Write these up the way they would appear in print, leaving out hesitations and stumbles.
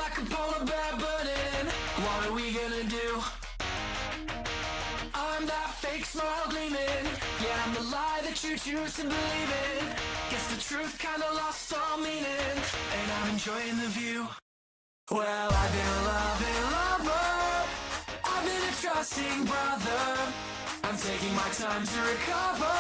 like a polar bear burning. What are we gonna do? I'm that fake smile gleaming. Yeah, I'm the lie that you choose to believe in. Guess the truth kinda lost all meaning, and I'm enjoying the view. Well, I've been a loving lover, I've been a trusting brother. I'm taking my time to recover,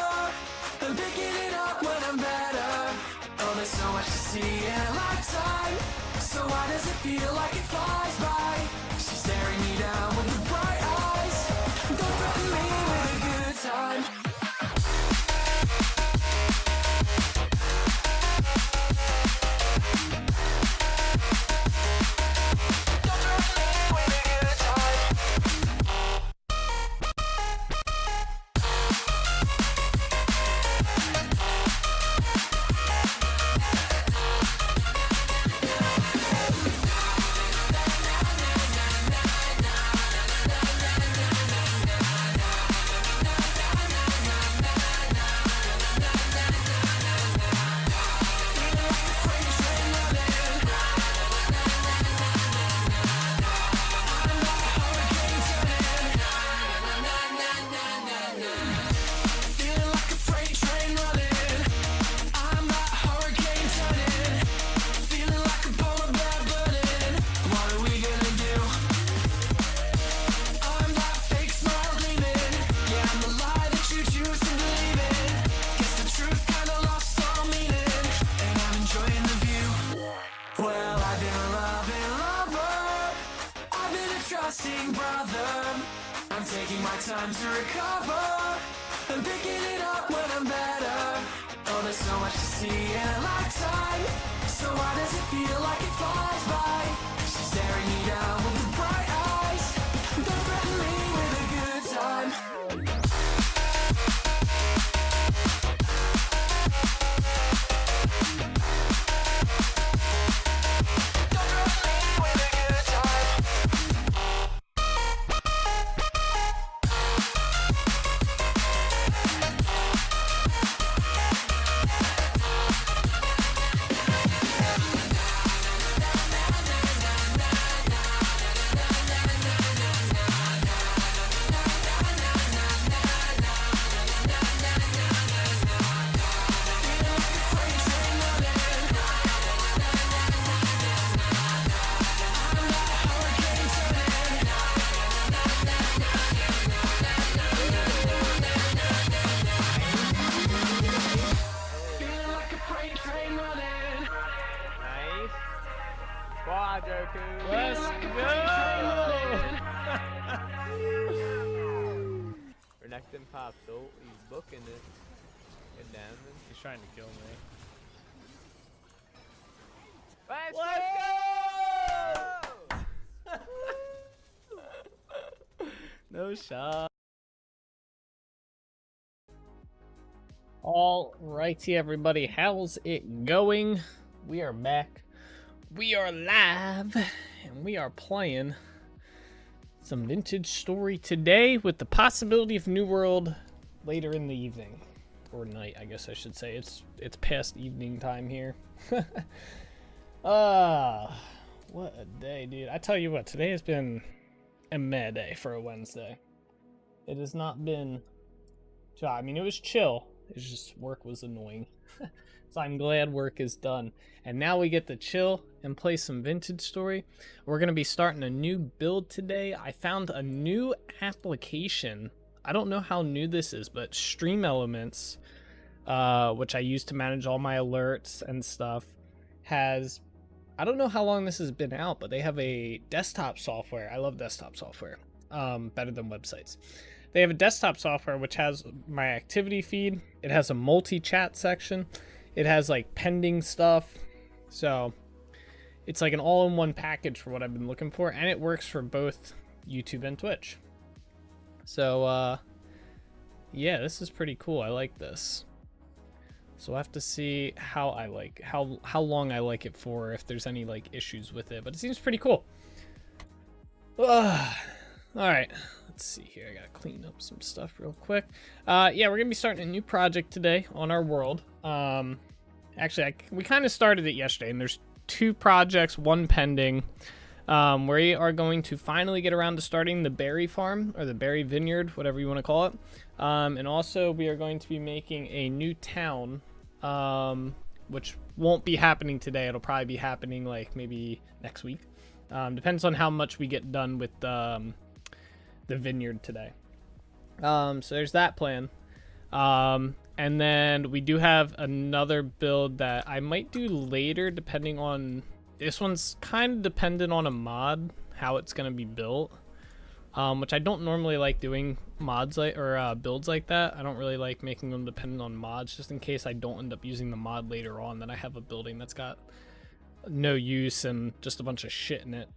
and picking it up when I'm better. Oh, there's so much to see in a lifetime, so why does it feel like it flies by? She's staring me down with the bright eyes. Don't threaten me with a good time. Time to recover, and picking it up when I'm better. Oh, there's so much to see in a lifetime, so why does it feel like it flies by? She's staring me down with the bright eyes. Don't threaten me with a good time. Let's go! Renekton pops ult, he's booking it. Good damage. He's trying to kill me. Let's go! No shot. Alrighty, everybody, how's it going? We are back. We are live, and we are playing some Vintage Story today with the possibility of New World later in the evening. Or night, I guess I should say. It's past evening time here. What a day, dude. I tell you what, today has been a meh day for a Wednesday. It has not been... I mean, it was chill. It's just work was annoying. So I'm glad work is done. And now we get to chill and play some Vintage Story. We're going to be starting a new build today. I found a new application. I don't know how new this is, but Stream Elements, which I use to manage all my alerts and stuff, has... I don't know how long this has been out, but they have a desktop software. I love desktop software. Better than websites. They have a desktop software which has my activity feed. It has a multi-chat section. It has like pending stuff. So it's like an all-in-one package for what I've been looking for, and it works for both YouTube and Twitch. So yeah, this is pretty cool. I like this. So I have to see how I like how long I like it for, if there's any like issues with it, but it seems pretty cool. All right, let's see here. I gotta clean up some stuff real quick. Yeah, we're gonna be starting a new project today on our world. Actually, we kind of started it yesterday, and there's 2 projects, 1 pending. We are going to finally get around to starting the berry farm, or the berry vineyard, whatever you want to call it. And also we are going to be making a new town, which won't be happening today. It'll probably be happening like maybe next week. Depends on how much we get done with the vineyard today. So there's that plan. And then we do have another build that I might do later, depending on, this one's kind of dependent on a mod, how it's going to be built. Which I don't normally like doing mods like, or builds like that. I don't really like making them dependent on mods, just in case I don't end up using the mod later on, then I have a building that's got no use and just a bunch of shit in it.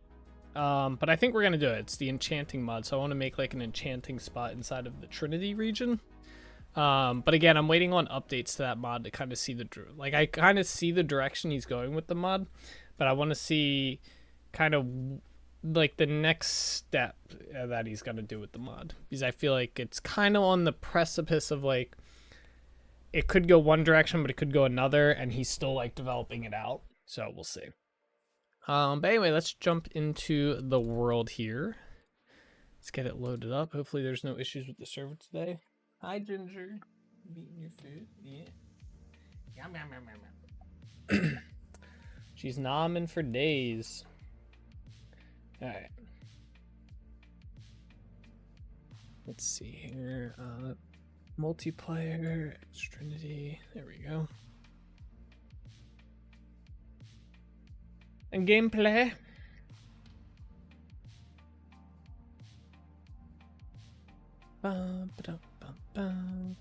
But I think we're going to do it. It's the enchanting mod, so I want to make like an enchanting spot inside of the Trinity region. But again, I'm waiting on updates to that mod to kind of see the, like, I kind of see the direction he's going with the mod, but I want to see kind of like the next step that he's going to do with the mod, because I feel like it's kind of on the precipice of like, it could go one direction, but it could go another, and he's still like developing it out. So we'll see. But anyway, let's jump into the world here. Let's get it loaded up. Hopefully there's no issues with the server today. Hi, Ginger. You eating your food? Yeah. Yum, yum, yum, yum, yum. She's nomming for days. Alright. Let's see here. Multiplayer, Trinity. There we go. And gameplay. Bum, ba-dum, bum, bum.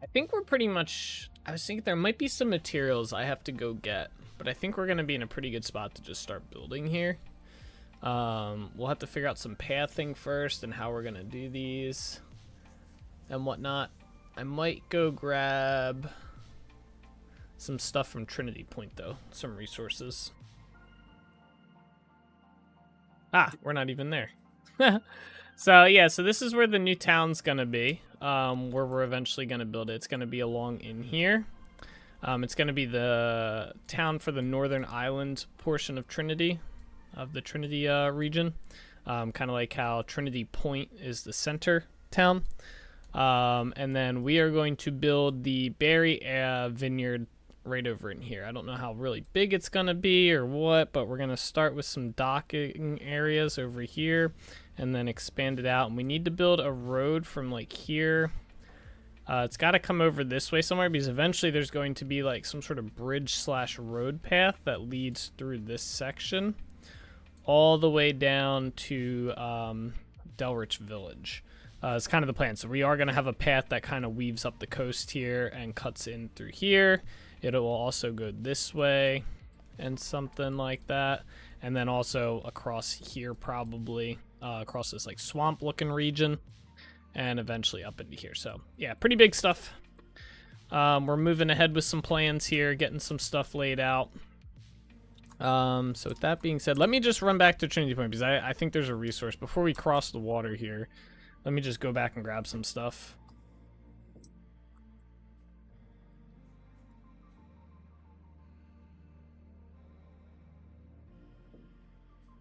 I think we're pretty much, I was thinking there might be some materials I have to go get, but I think we're going to be in a pretty good spot to just start building here. We'll have to figure out some pathing first and how we're going to do these and whatnot. I might go grab some stuff from Trinity Point though, some resources. Ah, we're not even there. So yeah, so this is where the new town's gonna be, where we're eventually gonna build it. It's gonna be along in here. It's gonna be the town for the Northern Island portion of Trinity, of the Trinity region. Kind of like how Trinity Point is the center town. And then we are going to build the berry vineyard right over in here. I don't know how really big it's gonna be or what, but we're gonna start with some docking areas over here and then expand it out. And we need to build a road from like here. It's got to come over this way somewhere, because eventually there's going to be like some sort of bridge slash road path that leads through this section all the way down to Delrich Village. It's kind of the plan. So we are going to have a path that kind of weaves up the coast here and cuts in through here. It will also go this way and something like that. And then also across here probably, across this like swamp looking region, and eventually up into here. So yeah, pretty big stuff. We're moving ahead with some plans here, getting some stuff laid out. So with that being said, let me just run back to Trinity Point, because I think there's a resource before we cross the water here. Let me just go back and grab some stuff.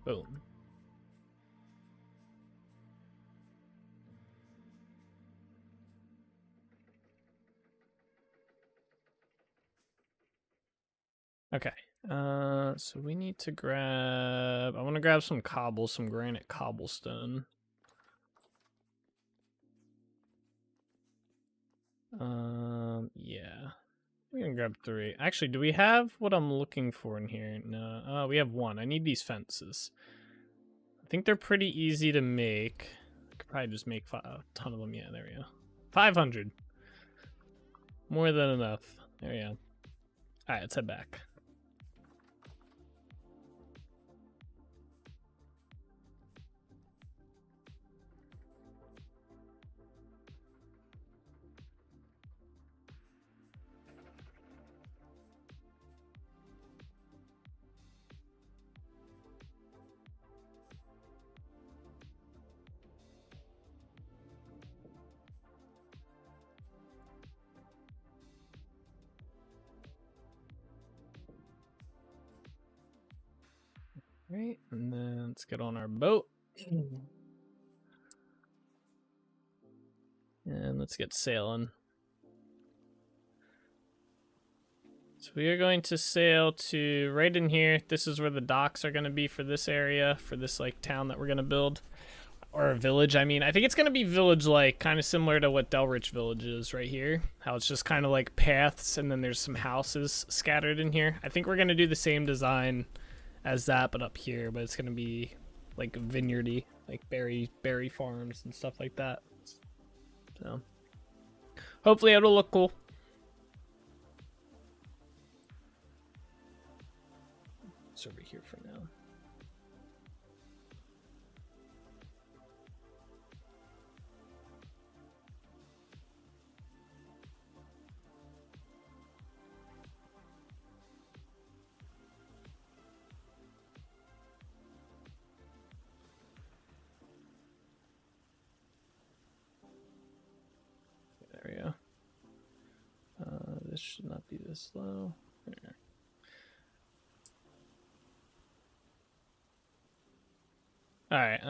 Boom. Okay. So we need to grab, I want to grab some cobble, some granite cobblestone. Yeah. We can grab 3. Actually, do we have what I'm looking for in here? No. We have 1. I need these fences. I think they're pretty easy to make. I could probably just make a ton of them. Yeah, there we go. 500. More than enough. There we go. Alright, let's head back. Right, and then let's get on our boat. And let's get sailing. So we are going to sail to right in here. This is where the docks are going to be for this area, for this like town that we're going to build. Or a village, I mean. I think it's going to be village-like, kind of similar to what Delrich Village is right here. How it's just kind of like paths and then there's some houses scattered in here. I think we're going to do the same design as that, but up here. But it's going to be like vineyardy, like berry farms and stuff like that. So hopefully it'll look cool. It's over here for now. There we go. This should not be this low. There. Alright,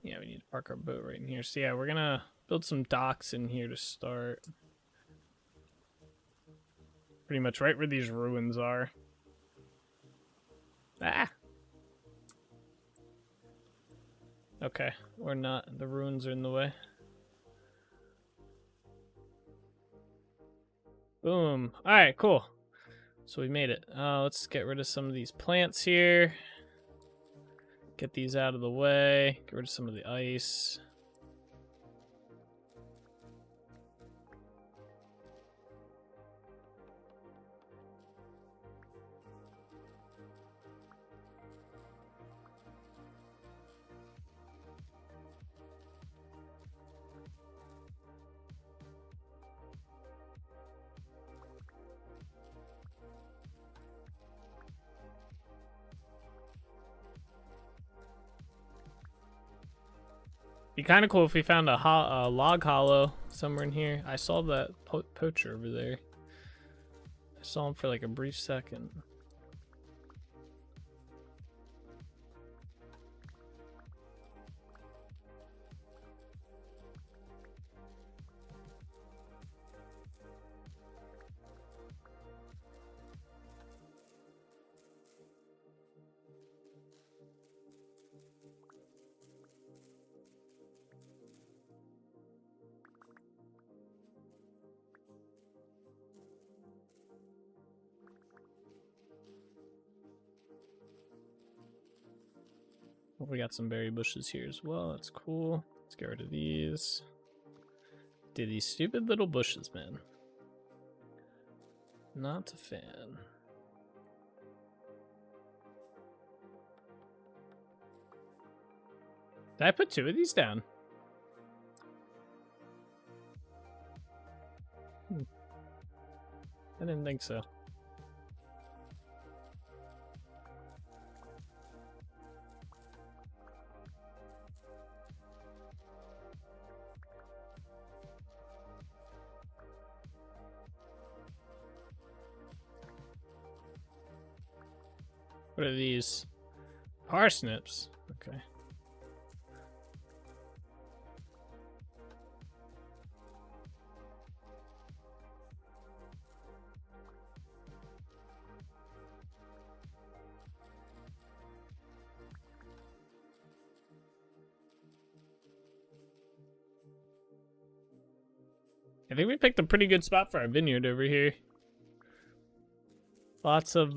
yeah, we need to park our boat right in here. So yeah, we're gonna build some docks in here to start. Pretty much right where these ruins are. Ah! Okay, or not. The ruins are in the way. Boom. Alright, cool. So we made it. Let's get rid of some of these plants here. Get these out of the way. Get rid of some of the ice. Be kind of cool if we found a log hollow somewhere in here. I saw that poacher over there. I saw him for like a brief second. We got some berry bushes here as well. That's cool. Let's get rid of these. Dude, these stupid little bushes, man. Not a fan. Did I put 2 of these down? I didn't think so. What are these? Parsnips. Okay. I think we picked a pretty good spot for our vineyard over here. Lots of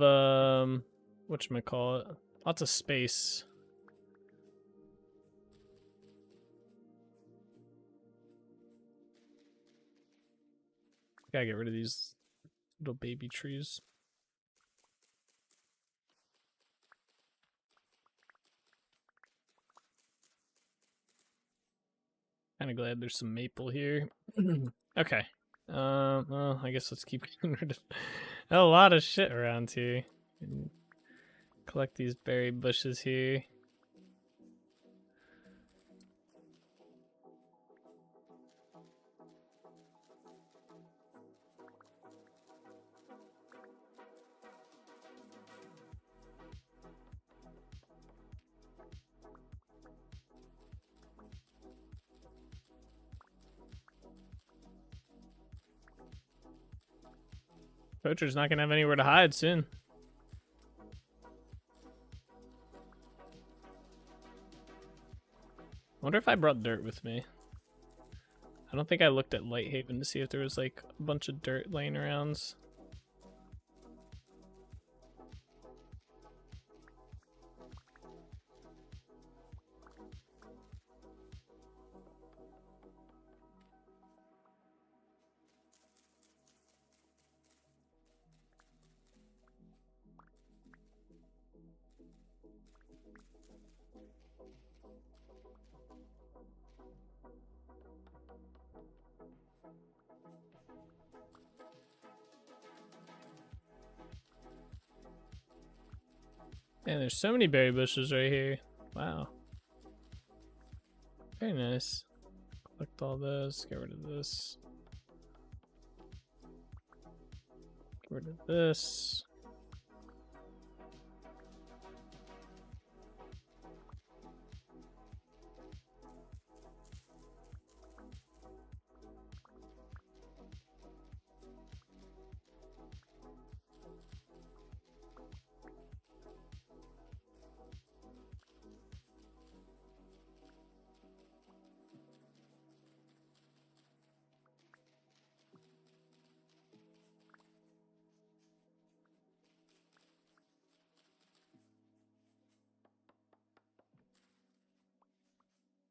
whatchamacallit? Lots of space. Gotta get rid of these little baby trees. Kinda glad there's some maple here. Okay. Well, I guess let's keep getting rid of a lot of shit around here. Collect these berry bushes here. Poacher's not gonna have anywhere to hide soon. I wonder if I brought dirt with me. I don't think I looked at Lighthaven to see if there was like a bunch of dirt laying around. Man, there's so many berry bushes right here. Wow. Very nice. Collect all this, get rid of this. Get rid of this.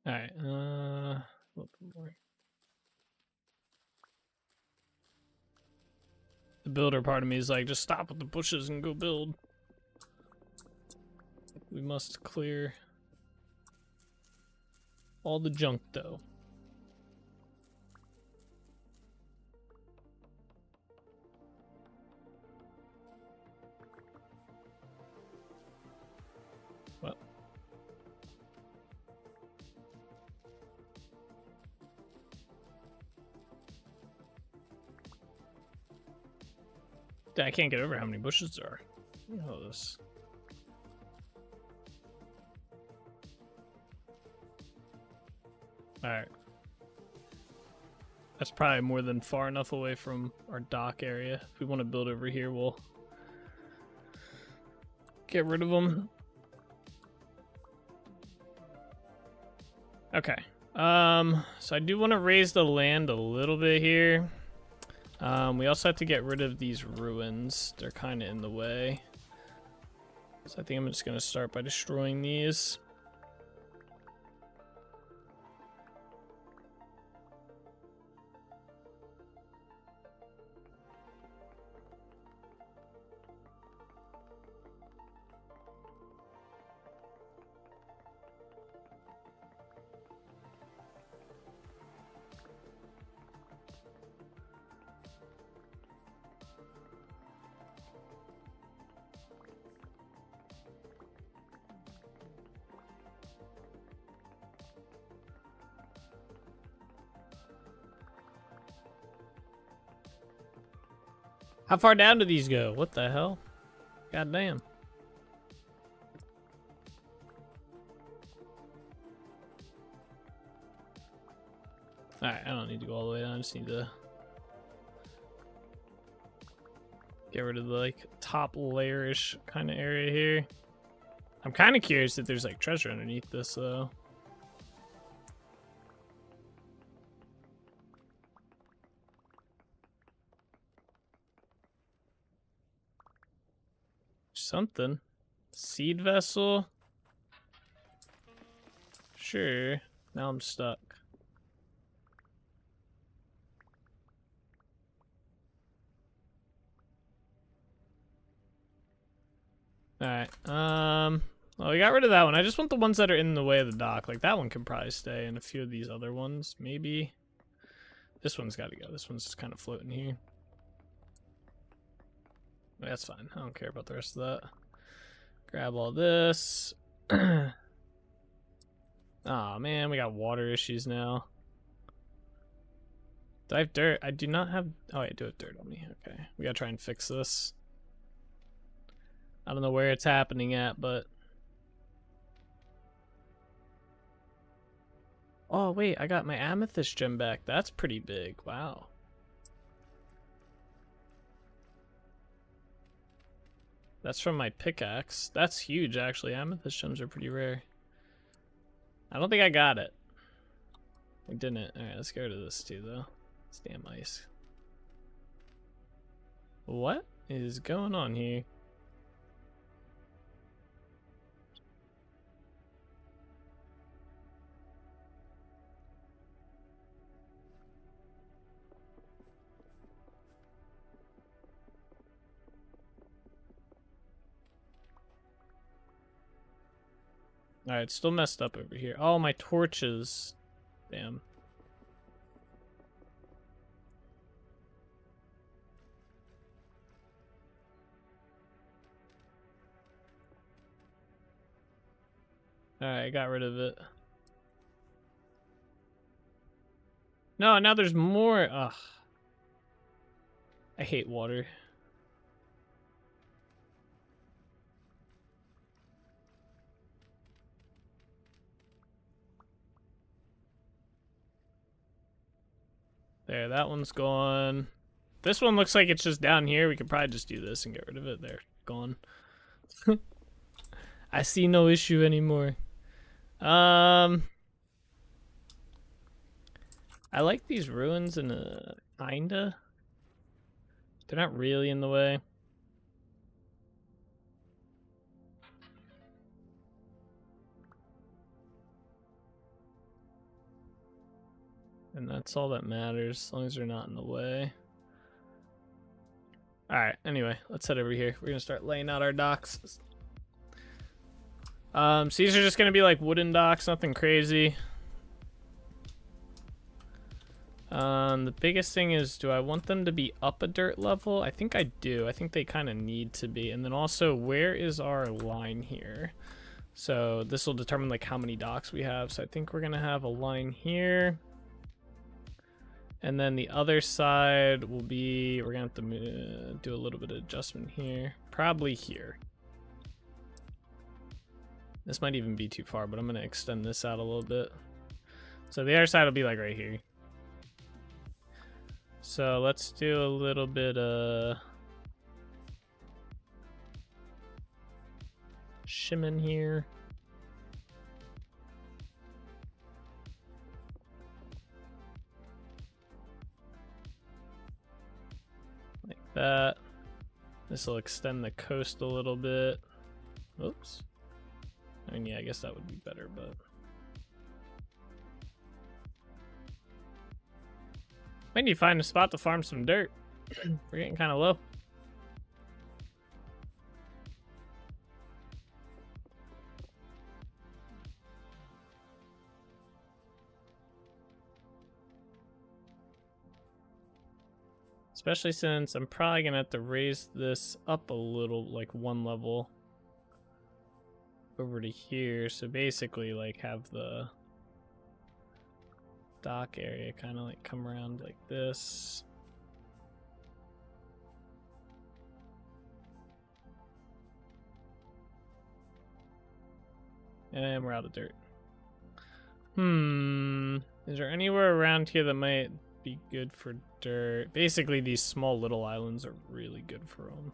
Alright, a little bit more. The builder part of me is like, just stop with the bushes and go build. We must clear all the junk though. Well. I can't get over how many bushes there are. Look at all this. Alright. That's probably more than far enough away from our dock area. If we want to build over here, we'll get rid of them. Okay. So I do want to raise the land a little bit here. We also have to get rid of these ruins. They're kind of in the way. So I think I'm just going to start by destroying these. How far down do these go? What the hell? God damn. Alright, I don't need to go all the way down. I just need to get rid of the like top layer-ish kind of area here. I'm kind of curious if there's like treasure underneath this though. Something. Seed vessel. Sure. Now I'm stuck. Alright. Well, we got rid of that one. I just want the ones that are in the way of the dock. Like that one can probably stay, and a few of these other ones, maybe. This one's got to go. This one's just kind of floating here. That's fine. I don't care about the rest of that. Grab all this. Oh man, we got water issues now. Do I have dirt? I do not have... Oh, I do have dirt on me. Okay. We gotta try and fix this. I don't know where it's happening at, but... Oh, wait. I got my amethyst gem back. That's pretty big. Wow. That's from my pickaxe. That's huge, actually. Amethyst gems are pretty rare. I don't think I got it. I didn't. Alright, let's get rid of this too, though. It's damn ice. What is going on here? Alright, still messed up over here. Oh, my torches. Damn. Alright, I got rid of it. No, now there's more. Ugh. I hate water. There, that one's gone. This one looks like it's just down here. We could probably just do this and get rid of it. There, gone. I see no issue anymore. I like these ruins in a kinda. They're not really in the way. And that's all that matters, as long as they're not in the way. Alright, anyway, let's head over here. We're gonna start laying out our docks. So these are just gonna be like wooden docks, nothing crazy. The biggest thing is, do I want them to be up a dirt level? I think I do. I think they kind of need to be. And then also, where is our line here? So this will determine like how many docks we have. So I think we're gonna have a line here. And then the other side will be, we're gonna have to do a little bit of adjustment here. Probably here. This might even be too far, but I'm gonna extend this out a little bit. So the other side will be like right here. So let's do a little bit of shimming here. Like that. This will extend the coast a little bit. Oops. I mean, yeah, I guess that would be better, but... I need to find a spot to farm some dirt. We're getting kind of low. Especially since I'm probably gonna have to raise this up a little, like one level over to here. So basically like have the dock area kind of like come around like this. And we're out of dirt. Is there anywhere around here that might be good for dirt? Basically these small little islands are really good for them.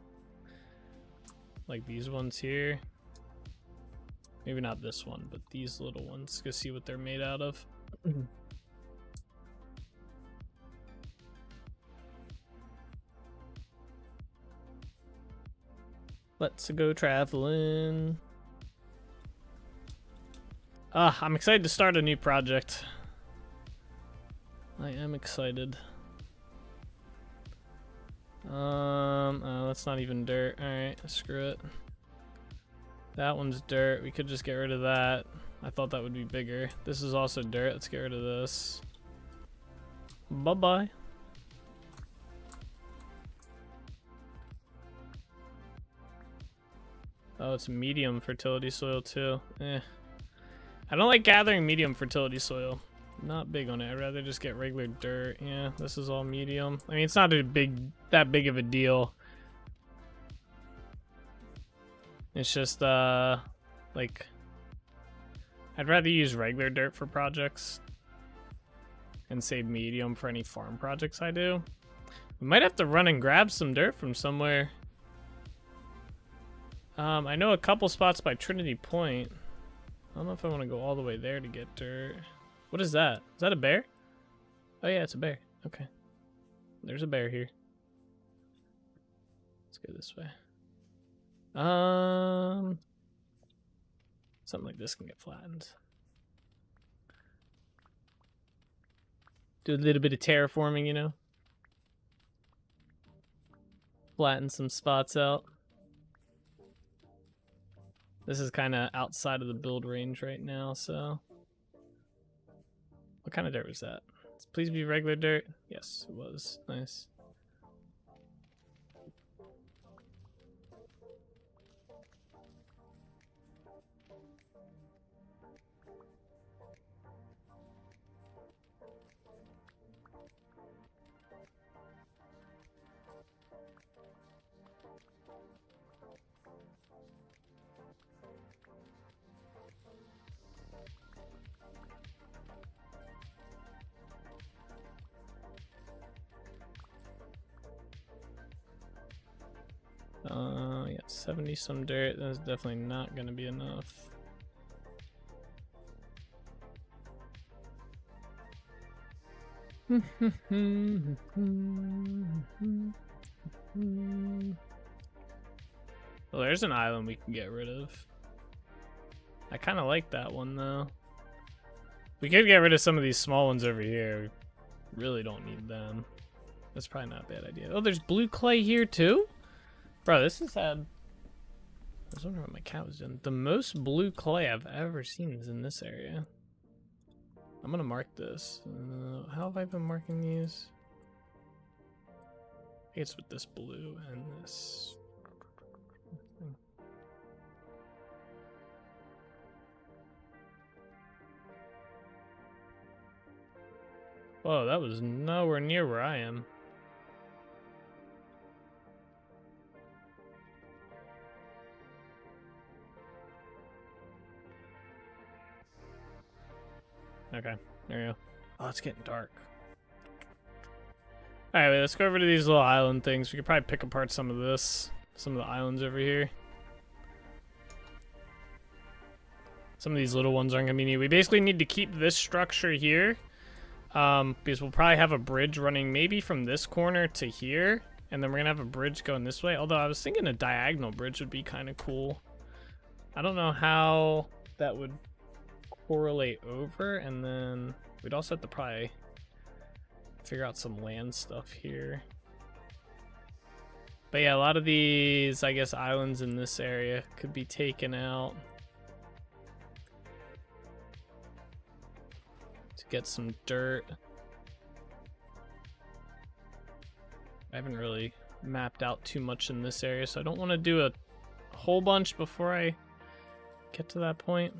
Like these ones here. Maybe not this one, but these little ones. Go see what they're made out of. Let's go traveling. I'm excited to start a new project. I am excited. That's not even dirt. Alright, screw it. That one's dirt. We could just get rid of that. I thought that would be bigger. This is also dirt. Let's get rid of this. Bye-bye. Oh, it's medium fertility soil too. I don't like gathering medium fertility soil. Not big on it. I'd rather just get regular dirt. Yeah, this is all medium. I mean, it's not that big of a deal. It's just like I'd rather use regular dirt for projects and save medium for any farm projects I do. We might have to run and grab some dirt from somewhere. I know a couple spots by Trinity Point. I don't know if I want to go all the way there to get dirt. What is that? Is that a bear? Oh yeah, it's a bear. Okay. There's a bear here. Let's go this way. Something like this can get flattened. Do a little bit of terraforming, you know? Flatten some spots out. This is kind of outside of the build range right now, so... What kind of dirt was that? Please be regular dirt. Yes, it was. Nice. Yeah, 70 some dirt. That's definitely not gonna be enough. Well, there's an island we can get rid of. I kind of like that one though. We could get rid of some of these small ones over here. We really don't need them. That's probably not a bad idea. Oh, there's blue clay here too? Bro, this has had... I was wondering what my cat was doing. The most blue clay I've ever seen is in this area. I'm gonna mark this. How have I been marking these? I think it's with this blue and this. Whoa, that was nowhere near where I am. Okay, there you go. Oh, it's getting dark. Alright, let's go over to these little island things. We could probably pick apart some of this. Some of the islands over here. Some of these little ones aren't going to be neat. We basically need to keep this structure here. Because we'll probably have a bridge running maybe from this corner to here. And then we're going to have a bridge going this way. Although I was thinking a diagonal bridge would be kind of cool. I don't know how that would correlate over, and then we'd also have to probably figure out some land stuff here. But yeah, a lot of these, I guess, islands in this area could be taken out to get some dirt. I haven't really mapped out too much in this area, so I don't want to do a whole bunch before I get to that point.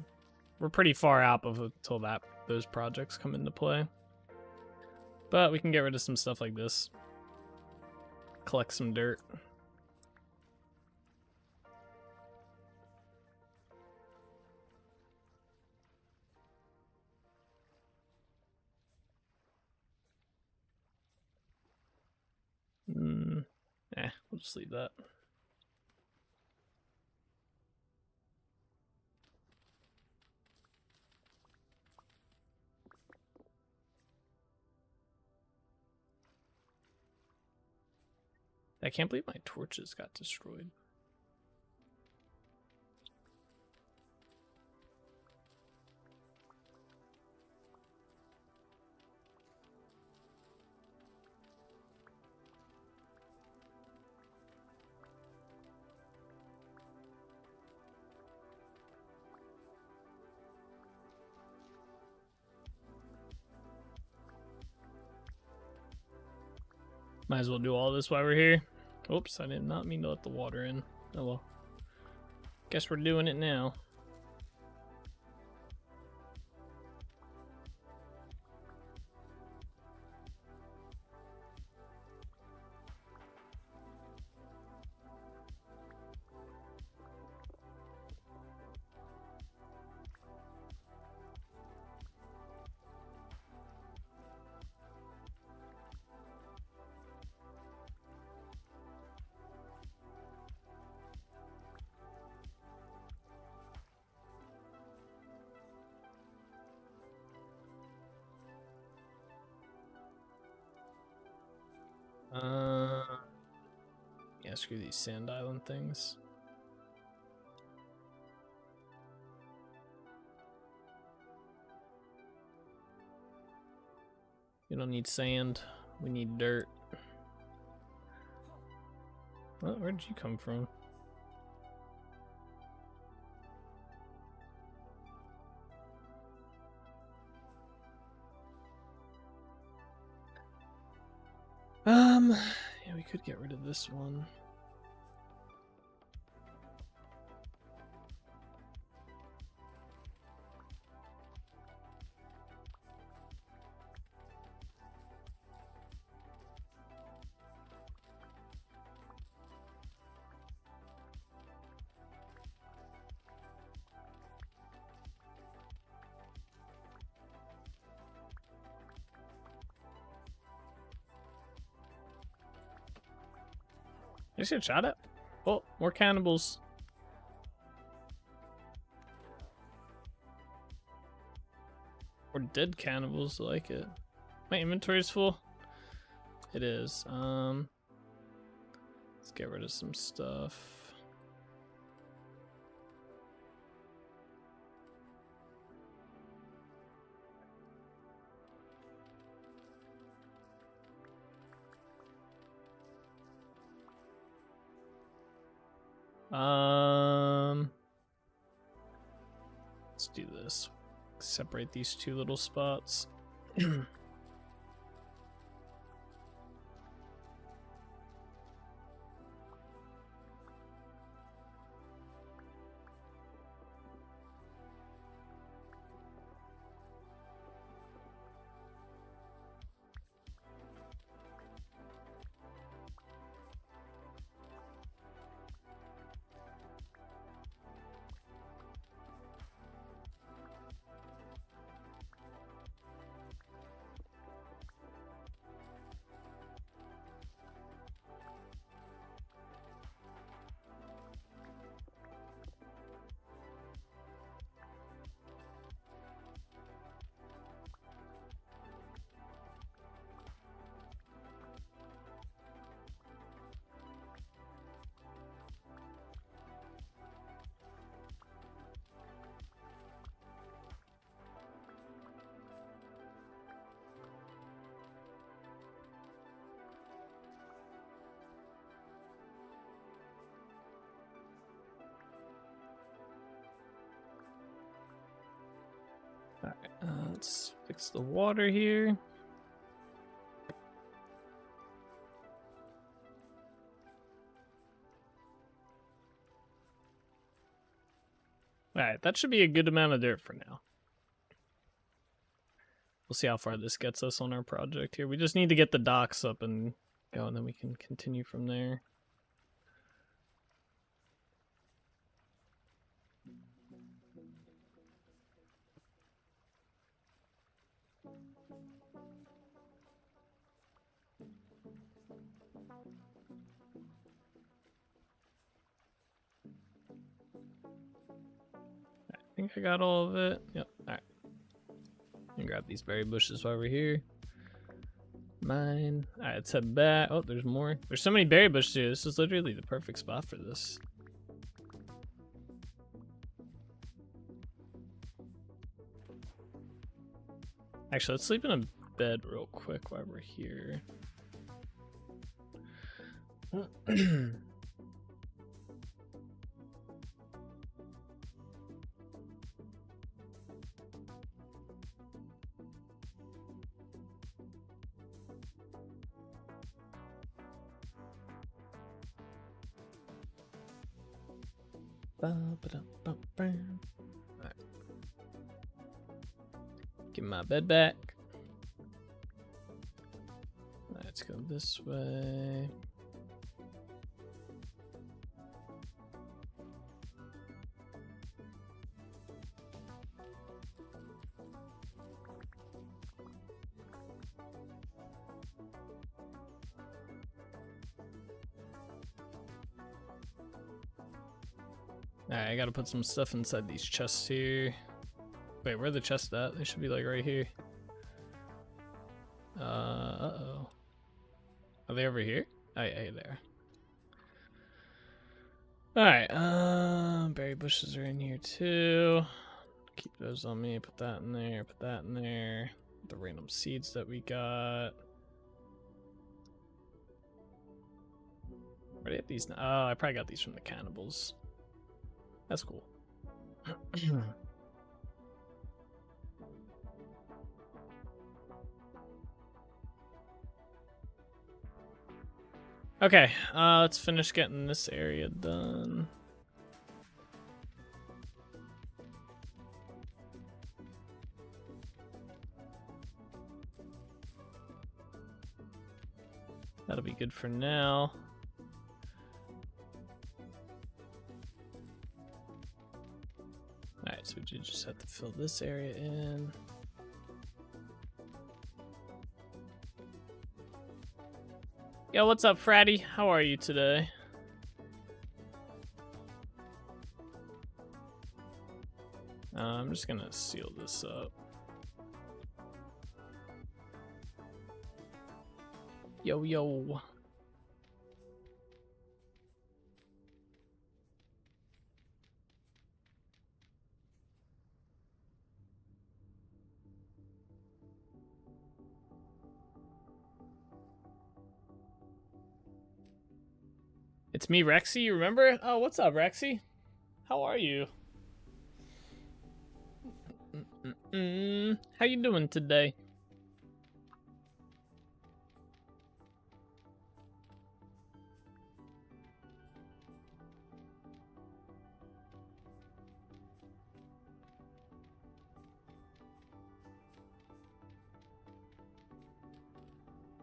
We're pretty far out until those projects come into play. But we can get rid of some stuff like this. Collect some dirt. We'll just leave that. I can't believe my torches got destroyed. Might as well do all this while we're here. Oops, I did not mean to let the water in. Oh well. Guess we're doing it now. Yeah, screw these sand island things. We don't need sand. We need dirt. Well, where did you come from? Yeah, we could get rid of this one. I just get shot at. Oh, more cannibals. Or dead cannibals, I like it. My inventory's full. It is. Let's get rid of some stuff. Let's do this. Separate these two little spots. Alright, let's fix the water here. Alright, that should be a good amount of dirt for now. We'll see how far this gets us on our project here. We just need to get the docks up and go, and then we can continue from there. I think I got all of it. Yep. Alright. And grab these berry bushes while we're here. Mine. Alright, let's head back. Oh, there's more. There's so many berry bushes here. This is literally the perfect spot for this. Actually, let's sleep in a bed real quick while we're here. Alright. Get my bed back. Let's go this way. Alright, I gotta put some stuff inside these chests here. Wait, where are the chests at? They should be like right here. Uh-oh. Are they over here? Oh yeah, there. Alright, berry bushes are in here too. Keep those on me, put that in there, put that in there. The random seeds that we got. Where do I get these? Oh, I probably got these from the cannibals. That's cool. Okay, let's finish getting this area done. That'll be good for now. Alright, so we just have to fill this area in. Yo, what's up, Fratty? How are you today? I'm just gonna seal this up. Yo, yo. It's me, Rexy, you remember? Oh, what's up, Rexy? How are you? How you doing today?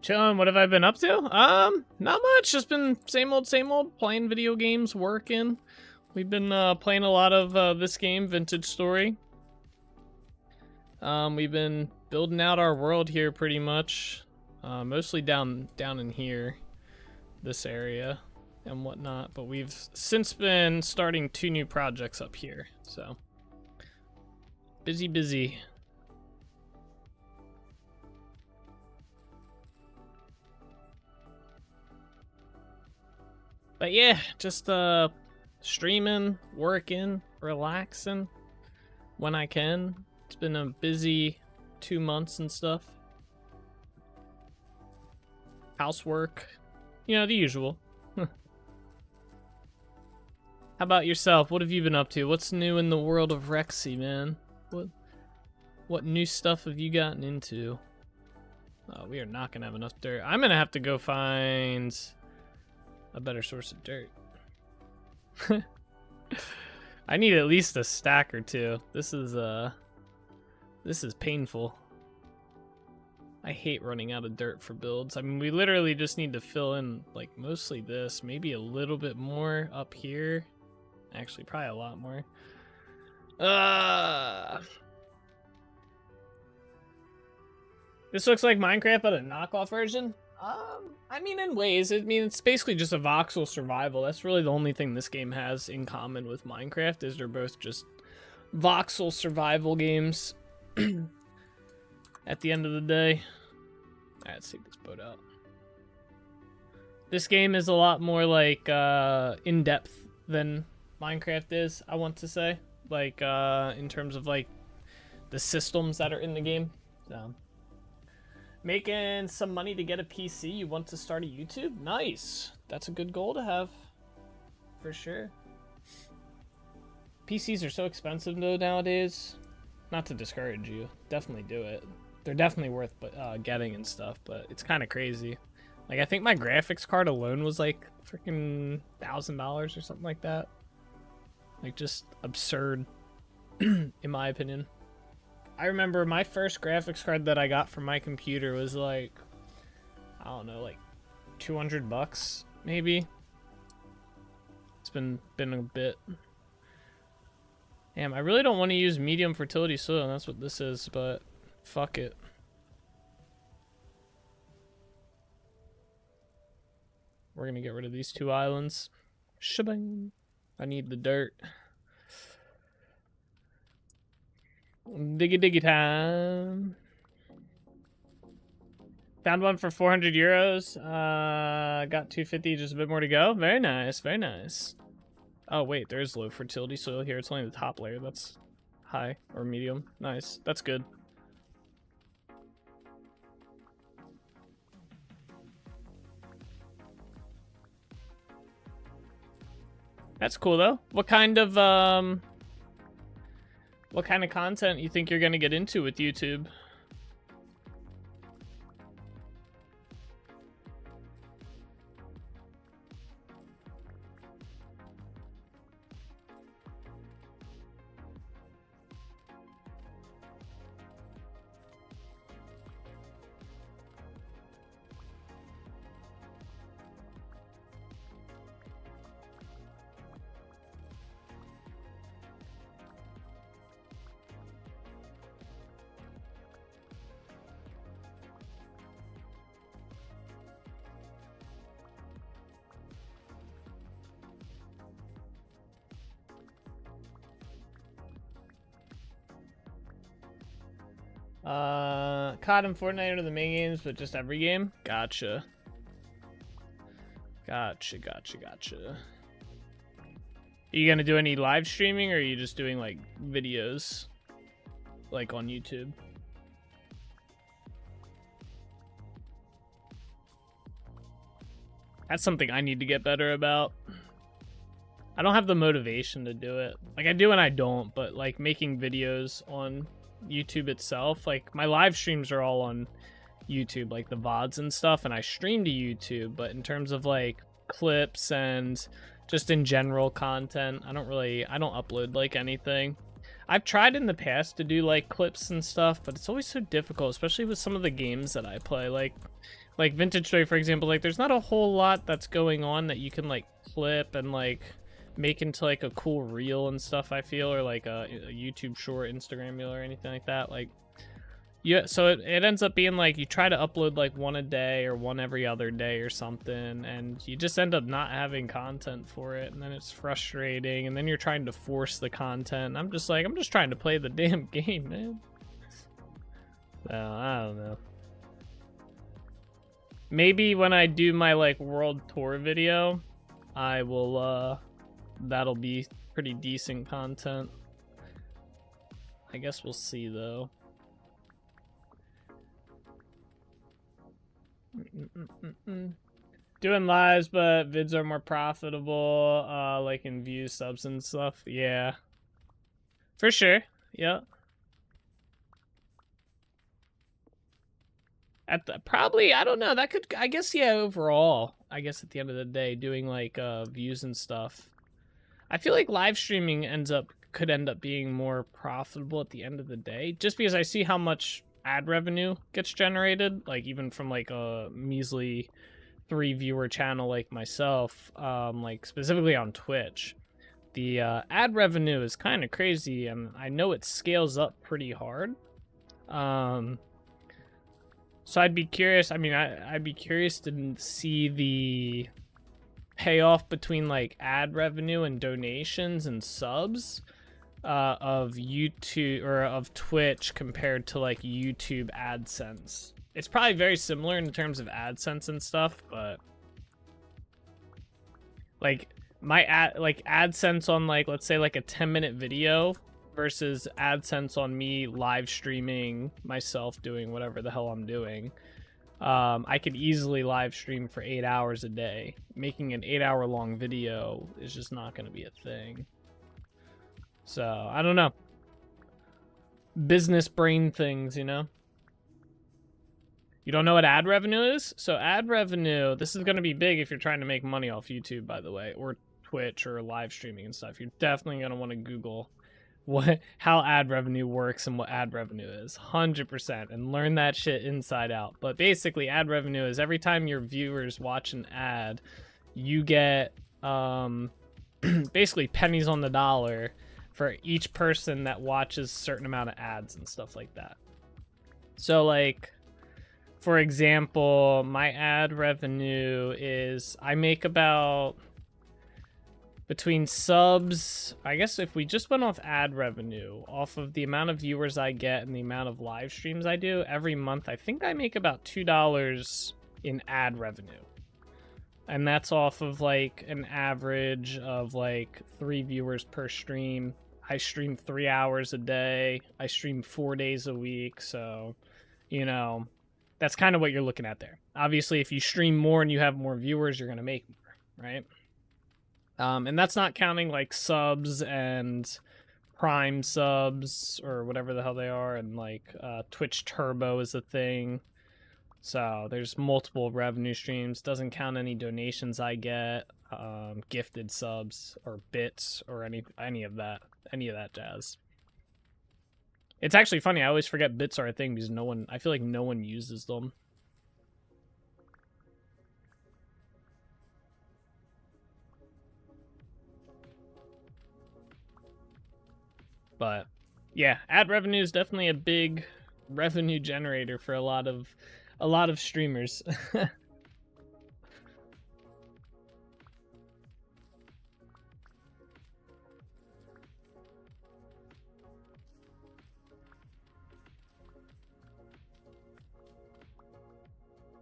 Chilling. What have I been up to? Not much. Just been same old. Playing video games, working. We've been playing a lot of this game, Vintage Story. We've been building out our world here pretty much, mostly down in here, this area and whatnot. But we've since been starting 2 new projects up here. So busy. But yeah, just streaming, working, relaxing when I can. It's been a busy 2 months and stuff. Housework, you know, the usual. How about yourself? What have you been up to? What's new in the world of Rexy, man? What new stuff have you gotten into? Oh, we are not gonna have enough dirt. I'm gonna have to go find a better source of dirt. I need at least a stack or 2. This is painful. I hate running out of dirt for builds. I mean, we literally just need to fill in like mostly this, maybe a little bit more up here. Actually, probably a lot more. This looks like Minecraft, but a knockoff version. I mean, in ways. I mean, it's basically just a voxel survival. That's really the only thing this game has in common with Minecraft, is they're both just voxel survival games. At the end of the day. Alright, let's take this boat out. This game is a lot more like in-depth than Minecraft is, I want to say. Like in terms of like the systems that are in the game. So making some money to get a PC. You want to start a YouTube? Nice. That's a good goal to have. For sure. PCs are so expensive though nowadays. Not to discourage you. Definitely do it. They're definitely worth getting and stuff, but it's kind of crazy. Like, I think my graphics card alone was like freaking $1,000 or something like that. Like, just absurd, in my opinion. I remember my first graphics card that I got from my computer was like, I don't know, like $200 maybe. It's been a bit. Damn, I really don't want to use medium fertility soil, and that's what this is, but fuck it. We're gonna get rid of these 2 islands. Shebang. I need the dirt. Diggy time. Found one for 400 euros. Got 250, just a bit more to go. Very nice, very nice. Oh wait, there's low fertility soil here. It's only the top layer. That's high or medium. Nice. That's good. That's cool though. What kind of content you think you're gonna get into with YouTube? COD and Fortnite are the main games, but just every game? Gotcha. Gotcha. Are you gonna do any live streaming, or are you just doing like videos like on YouTube? That's something I need to get better about. I don't have the motivation to do it. Like I do and I don't, but like making videos on YouTube itself, like my live streams are all on YouTube, like the VODs and stuff, and I stream to YouTube, but in terms of like clips and just in general content, I don't upload like anything. I've tried in the past to do like clips and stuff, but it's always so difficult, especially with some of the games that I play, like Vintage Story, for example. Like there's not a whole lot that's going on that you can like clip and like make into like a cool reel and stuff, I feel, or like a YouTube short, Instagram reel, or anything like that. Like yeah, so it ends up being like you try to upload like one a day or one every other day or something, and you just end up not having content for it, and then it's frustrating, and then you're trying to force the content. I'm just trying to play the damn game, man. No, I don't know. Maybe when I do my like world tour video, I will that'll be pretty decent content. I guess we'll see though. Doing lives, but vids are more profitable, like in views, subs, and stuff. Yeah, for sure. Yeah. Probably, I don't know. That could, I guess, yeah. Overall, I guess at the end of the day, doing like views and stuff, I feel like live streaming could end up being more profitable at the end of the day, just because I see how much ad revenue gets generated, like even from like a measly 3 viewer channel like myself, like specifically on Twitch. The ad revenue is kind of crazy, and I know it scales up pretty hard. So I'd be curious. I mean, I'd be curious to see the payoff between like ad revenue and donations and subs of YouTube or of Twitch compared to like YouTube AdSense. It's probably very similar in terms of AdSense and stuff, but like my AdSense on like, let's say like a 10-minute video versus AdSense on me live streaming myself doing whatever the hell I'm doing. I could easily live stream for 8 hours a day. Making an 8-hour long video is just not going to be a thing. So, I don't know. Business brain things, you know? You don't know what ad revenue is? So ad revenue, this is going to be big if you're trying to make money off YouTube, by the way, or Twitch or live streaming and stuff. You're definitely going to want to Google how ad revenue works and what ad revenue is, 100%, and learn that shit inside out. But basically, ad revenue is every time your viewers watch an ad, you get basically pennies on the dollar for each person that watches a certain amount of ads and stuff like that. So like, for example, my ad revenue is, I make about, between subs, I guess if we just went off ad revenue, off of the amount of viewers I get and the amount of live streams I do every month, I think I make about $2 in ad revenue. and that's off of like an average of like 3 viewers per stream. I stream 3 hours a day. I stream 4 days a week, so you know, that's kind of what you're looking at there. Obviously, if you stream more and you have more viewers, you're gonna make more, right? And that's not counting like subs and Prime subs or whatever the hell they are, and like Twitch Turbo is a thing. So there's multiple revenue streams. Doesn't count any donations I get, gifted subs or bits or any of that jazz. It's actually funny. I always forget bits are a thing because I feel like no one uses them. But yeah, ad revenue is definitely a big revenue generator for a lot of streamers.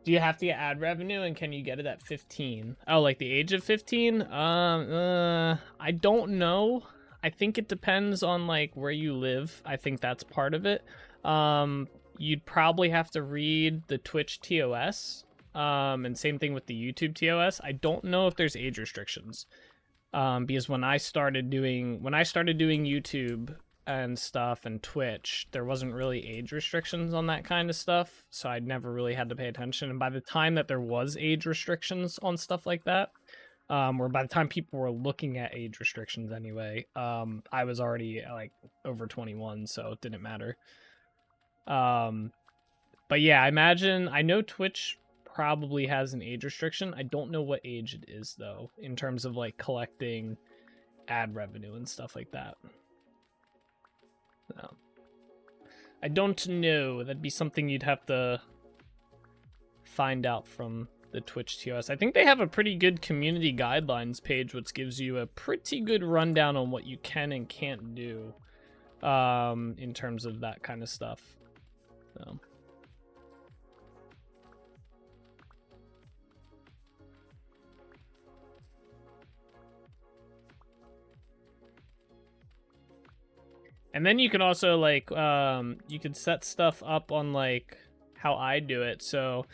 Do you have to get ad revenue, and can you get it at 15? Oh, like the age of 15? I don't know. I think it depends on like where you live. I think that's part of it. You'd probably have to read the Twitch TOS, and same thing with the YouTube TOS. I don't know if there's age restrictions, because when I started doing YouTube and stuff and Twitch, there wasn't really age restrictions on that kind of stuff, so I'd never really had to pay attention. And by the time that there was age restrictions on stuff like that, or by the time people were looking at age restrictions anyway, I was already like over 21, so it didn't matter. But yeah, I know Twitch probably has an age restriction. I don't know what age it is though, in terms of like collecting ad revenue and stuff like that. No. I don't know. That'd be something you'd have to find out from the Twitch TOS. I think they have a pretty good community guidelines page, which gives you a pretty good rundown on what you can and can't do, in terms of that kind of stuff. So. And then you can also like you can set stuff up on like how I do it. So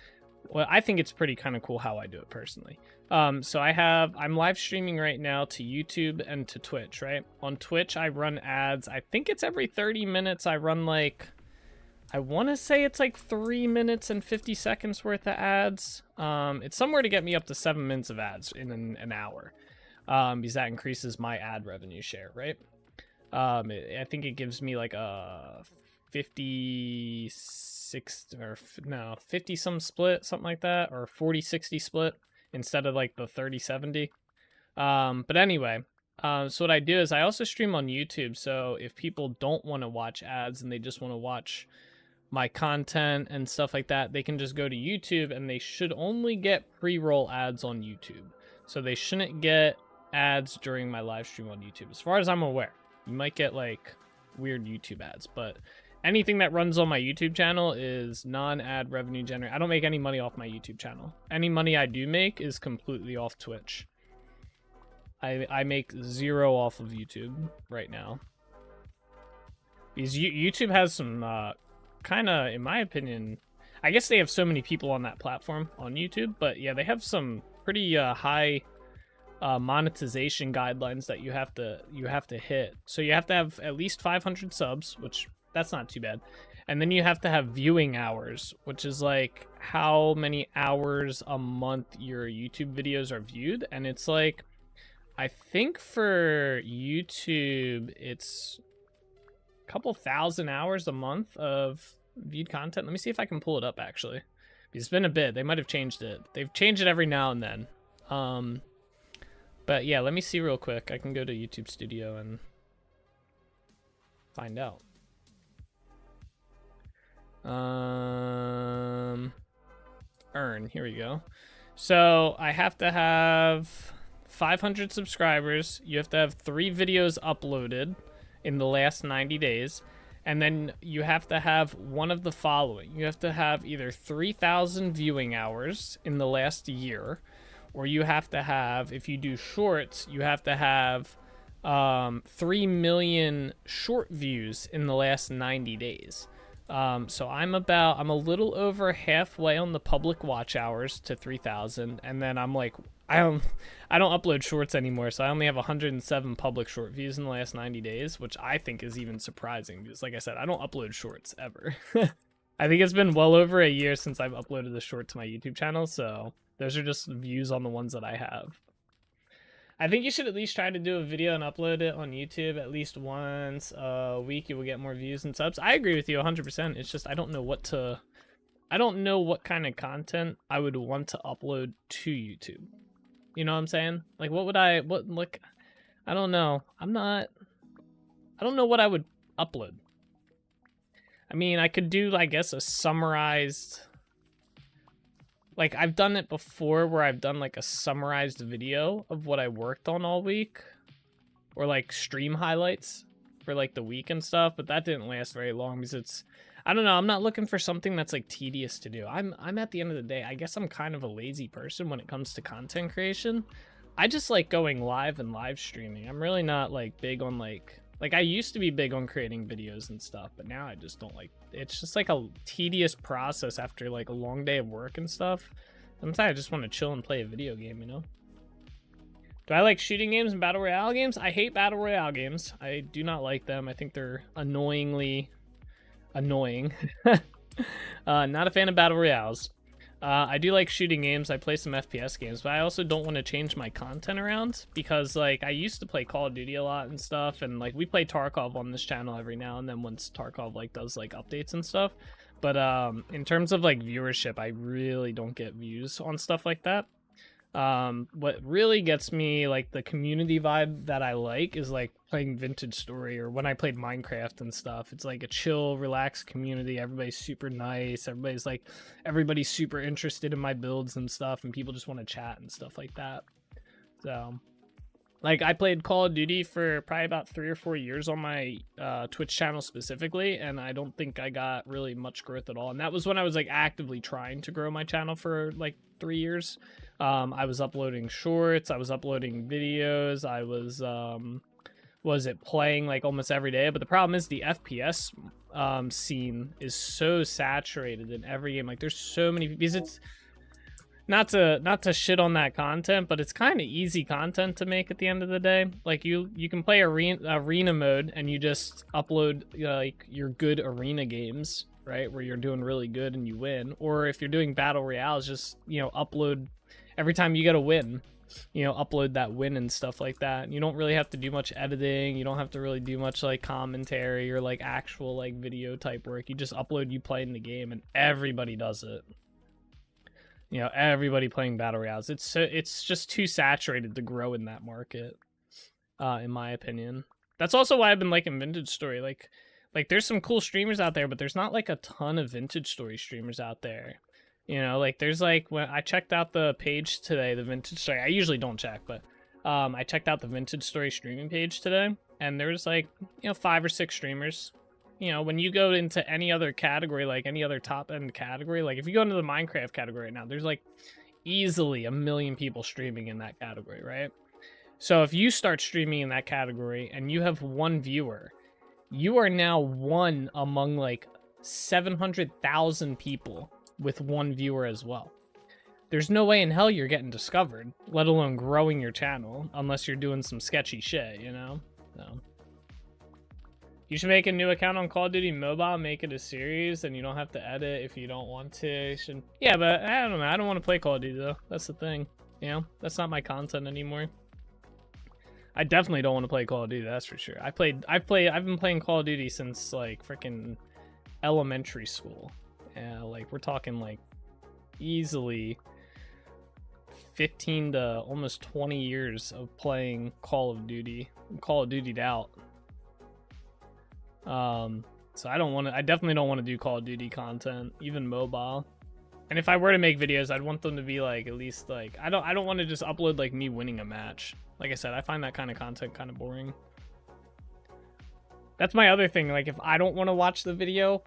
well, I think it's pretty kind of cool how I do it personally. So I'm live streaming right now to YouTube and to Twitch, right? On Twitch I run ads. I think it's every 30 minutes I run like, I want to say it's like 3 minutes and 50 seconds worth of ads. It's somewhere to get me up to 7 minutes of ads in an hour, because that increases my ad revenue share, right? I think it gives me like a 56 or no 50 some split, something like that, or 40-60 split instead of like the 30-70. But anyway, so what I do is I also stream on YouTube. So if people don't want to watch ads and they just want to watch my content and stuff like that, they can just go to YouTube, and they should only get pre-roll ads on YouTube. So they shouldn't get ads during my live stream on YouTube, as far as I'm aware. You might get like weird YouTube ads, but anything that runs on my YouTube channel is non-ad revenue generating. I don't make any money off my YouTube channel. Any money I do make is completely off Twitch. I make 0 off of YouTube right now, because YouTube has some kind of, in my opinion, I guess they have so many people on that platform on YouTube, but yeah, they have some pretty high monetization guidelines that you have to hit. So you have to have at least 500 subs, which that's not too bad, and then you have to have viewing hours, which is like how many hours a month your YouTube videos are viewed. And it's like, I think for YouTube it's a couple thousand hours a month of viewed content. Let me see if I can pull it up actually, because it's been a bit. They might have changed it. They've changed it every now and then. But yeah, let me see real quick. I can go to YouTube Studio and find out. Earn, here we go. So I have to have 500 subscribers. You have to have 3 videos uploaded in the last 90 days. And then you have to have one of the following. You have to have either 3,000 viewing hours in the last year, or you have to have, if you do shorts, you have to have 3 million short views in the last 90 days. So I'm a little over halfway on the public watch hours to 3,000, and then I'm like, I don't upload shorts anymore, so I only have 107 public short views in the last 90 days, which I think is even surprising because, like I said, I don't upload shorts ever. I think it's been well over a year since I've uploaded a short to my YouTube channel, so those are just views on the ones that I have. I think you should at least try to do a video and upload it on YouTube at least once a week. You will get more views and subs. I agree with you 100%. It's just I don't know what kind of content I would want to upload to YouTube. You know what I'm saying? Like, I don't know. I don't know what I would upload. I mean, I could do, I guess, a summarized, like, I've done it before where I've done, like, a summarized video of what I worked on all week. Or, like, stream highlights for, like, the week and stuff. But that didn't last very long because it's, I don't know, I'm not looking for something that's, like, tedious to do. I'm at the end of the day, I guess I'm kind of a lazy person when it comes to content creation. I just like going live and live streaming. I'm really not, like, big on, like, I used to be big on creating videos and stuff, but now I just don't like, it's just like a tedious process after like a long day of work and stuff. Sometimes I just want to chill and play a video game, you know? Do I like shooting games and battle royale games? I hate battle royale games. I do not like them. I think they're annoyingly annoying. Not a fan of battle royales. I do like shooting games. I play some FPS games, but I also don't want to change my content around because, like, I used to play Call of Duty a lot and stuff, and, like, we play Tarkov on this channel every now and then once Tarkov, like, does, like, updates and stuff. But in terms of, like, viewership, I really don't get views on stuff like that. What really gets me, like, the community vibe that I like is, like, playing Vintage Story or when I played Minecraft and stuff. It's like a chill, relaxed community. Everybody's super nice. Everybody's super interested in my builds and stuff, and people just want to chat and stuff like that. So, like, I played Call of Duty for probably about 3 or 4 years on my Twitch channel specifically, and I don't think I got really much growth at all. And that was when I was, like, actively trying to grow my channel for, like, 3 years. I was uploading shorts, I was uploading videos, I was playing like almost every day, but the problem is the FPS scene is so saturated in every game. Like, there's so many, because it's not to shit on that content, but it's kind of easy content to make at the end of the day. Like, you can play arena mode and you just upload like your good arena games, right, where you're doing really good and you win. Or if you're doing battle royales, just, you know, upload every time you get a win, you know, upload that win and stuff like that. And you don't really have to do much editing. You don't have to really do much like commentary or like actual like video type work. You just upload you playing the game and everybody does it. You know, everybody playing battle royales. It's just too saturated to grow in that market, in my opinion. That's also why I've been liking Vintage Story. Like there's some cool streamers out there, but there's not like a ton of Vintage Story streamers out there. You know, like there's like, when I checked out the page today, the Vintage Story, I usually don't check, but I checked out the Vintage Story streaming page today, and there's like, you know, 5 or 6 streamers. You know, when you go into any other category, like any other top end category, like if you go into the Minecraft category right now, there's like easily 1 million people streaming in that category, right? So if you start streaming in that category and you have 1 viewer, you are now one among like 700,000 people with 1 viewer as well. There's no way in hell you're getting discovered, let alone growing your channel, unless you're doing some sketchy shit, you know? So you should make a new account on Call of Duty Mobile, make it a series, and you don't have to edit if you don't want to. You should... Yeah, but I don't know. I don't want to play Call of Duty though. That's the thing. You know, that's not my content anymore. I definitely don't want to play Call of Duty, that's for sure. I've been playing Call of Duty since like freaking elementary school. Yeah, like we're talking like easily 15 to almost 20 years of playing Call of Duty. I'm Call of Duty'd out. So I definitely don't want to do Call of Duty content, even mobile. And if I were to make videos, I'd want them to be like at least like I don't want to just upload like me winning a match. Like I said, I find that kind of content kind of boring. That's my other thing. Like if I don't want to watch the video,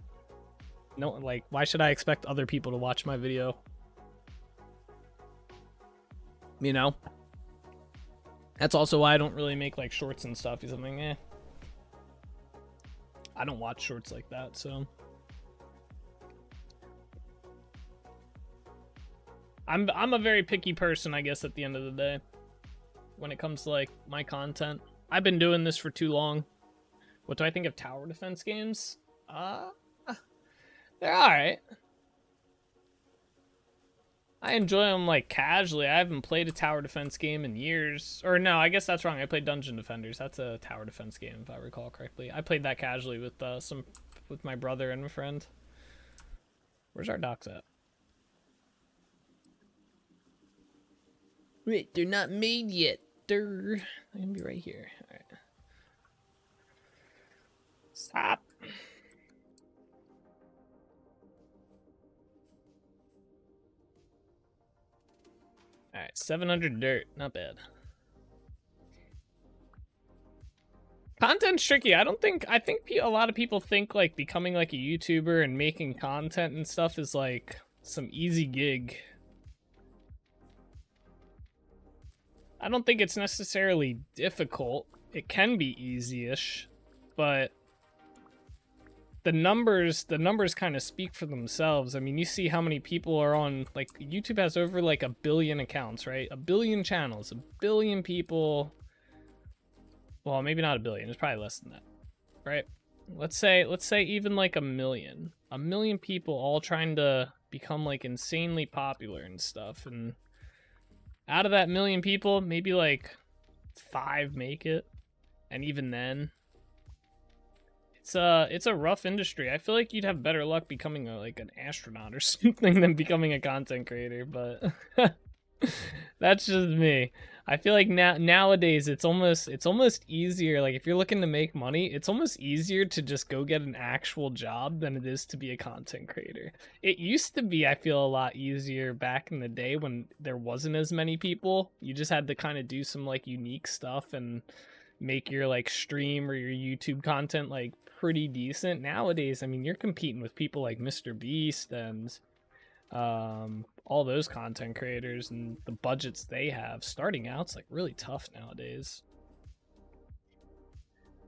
no, like why should I expect other people to watch my video? You know? That's also why I don't really make like shorts and stuff. He's something, I don't watch shorts like that, so. I'm a very picky person, I guess, at the end of the day. When it comes to like my content. I've been doing this for too long. What do I think of tower defense games? They're alright. I enjoy them like casually. I haven't played a tower defense game in years. Or no, I guess that's wrong. I played Dungeon Defenders. That's a tower defense game, if I recall correctly. I played that casually with with my brother and a friend. Where's our docks at? Wait, they're not made yet. They're gonna be right here. All right. Stop. All right, 700 dirt, not bad. Content's tricky. I think a lot of people think like becoming like a YouTuber and making content and stuff is like some easy gig. I don't think it's necessarily difficult. It can be easy-ish, but the numbers kind of speak for themselves. I mean, you see how many people are on, like, YouTube has over like 1 billion accounts, right? 1 billion channels, 1 billion people. Well, maybe not 1 billion. It's probably less than that, right? Let's say even like 1 million. 1 million people all trying to become like insanely popular and stuff. And out of that 1 million people, maybe like 5 make it. And even then, it's a rough industry. I feel like you'd have better luck becoming like an astronaut or something than becoming a content creator, but that's just me. I feel like nowadays it's almost easier. Like if you're looking to make money, it's almost easier to just go get an actual job than it is to be a content creator. It used to be, I feel, a lot easier back in the day when there wasn't as many people. You just had to kind of do some like unique stuff and make your like stream or your YouTube content like pretty decent. Nowadays, I mean, you're competing with people like Mr. Beast and all those content creators, and the budgets they have starting out, it's like really tough nowadays.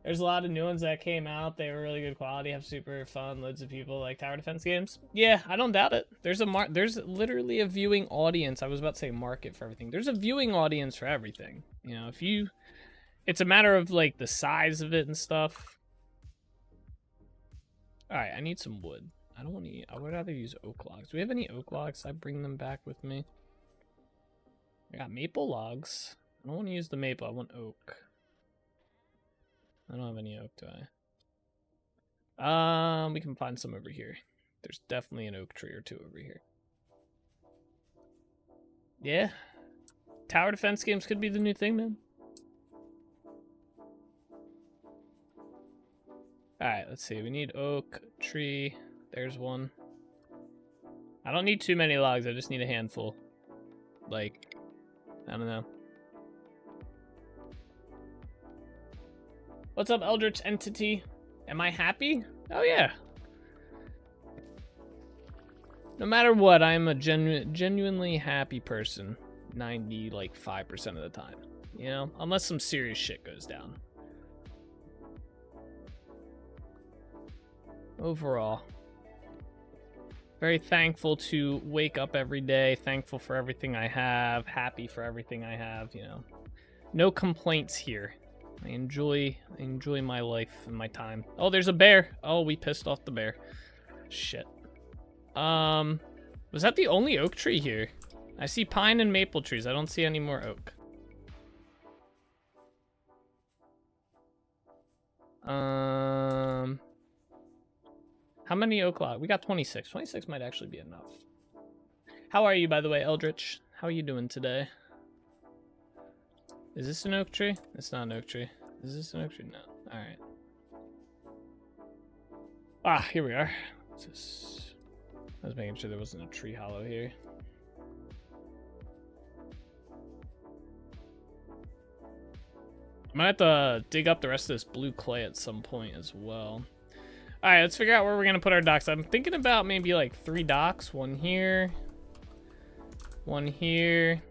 There's a lot of new ones that came out. They were really good quality, have super fun, loads of people like tower defense games. Yeah, I don't doubt it. There's literally a viewing audience. I was about to say market for everything. There's a viewing audience for everything. You know, it's a matter of like the size of it and stuff. All right, I need some wood. I would rather use oak logs. Do we have any oak logs? I bring them back with me. I got maple logs. I don't want to use the maple. I want oak. I don't have any oak, do I? We can find some over here. There's definitely an oak tree or two over here. Yeah. Tower defense games could be the new thing, man. Alright, let's see. We need oak, tree. There's one. I don't need too many logs. I just need a handful. Like, I don't know. What's up, Eldritch Entity? Am I happy? Oh, yeah. No matter what, I'm a genuinely happy person. 95% of the time. You know? Unless some serious shit goes down. Overall, very thankful to wake up every day, thankful for everything I have, happy for everything I have, you know. No complaints here. I enjoy my life and my time. Oh, there's a bear. Oh, we pissed off the bear. Shit. Was that the only oak tree here? I see pine and maple trees. I don't see any more oak. How many oak logs? We got 26. 26 might actually be enough. How are you, by the way, Eldritch? How are you doing today? Is this an oak tree? It's not an oak tree. Is this an oak tree? No. Alright. Ah, here we are. I was making sure there wasn't a tree hollow here. I might have to dig up the rest of this blue clay at some point as well. Alright, let's figure out where we're going to put our docks. I'm thinking about maybe like 3 docks. One here. One here.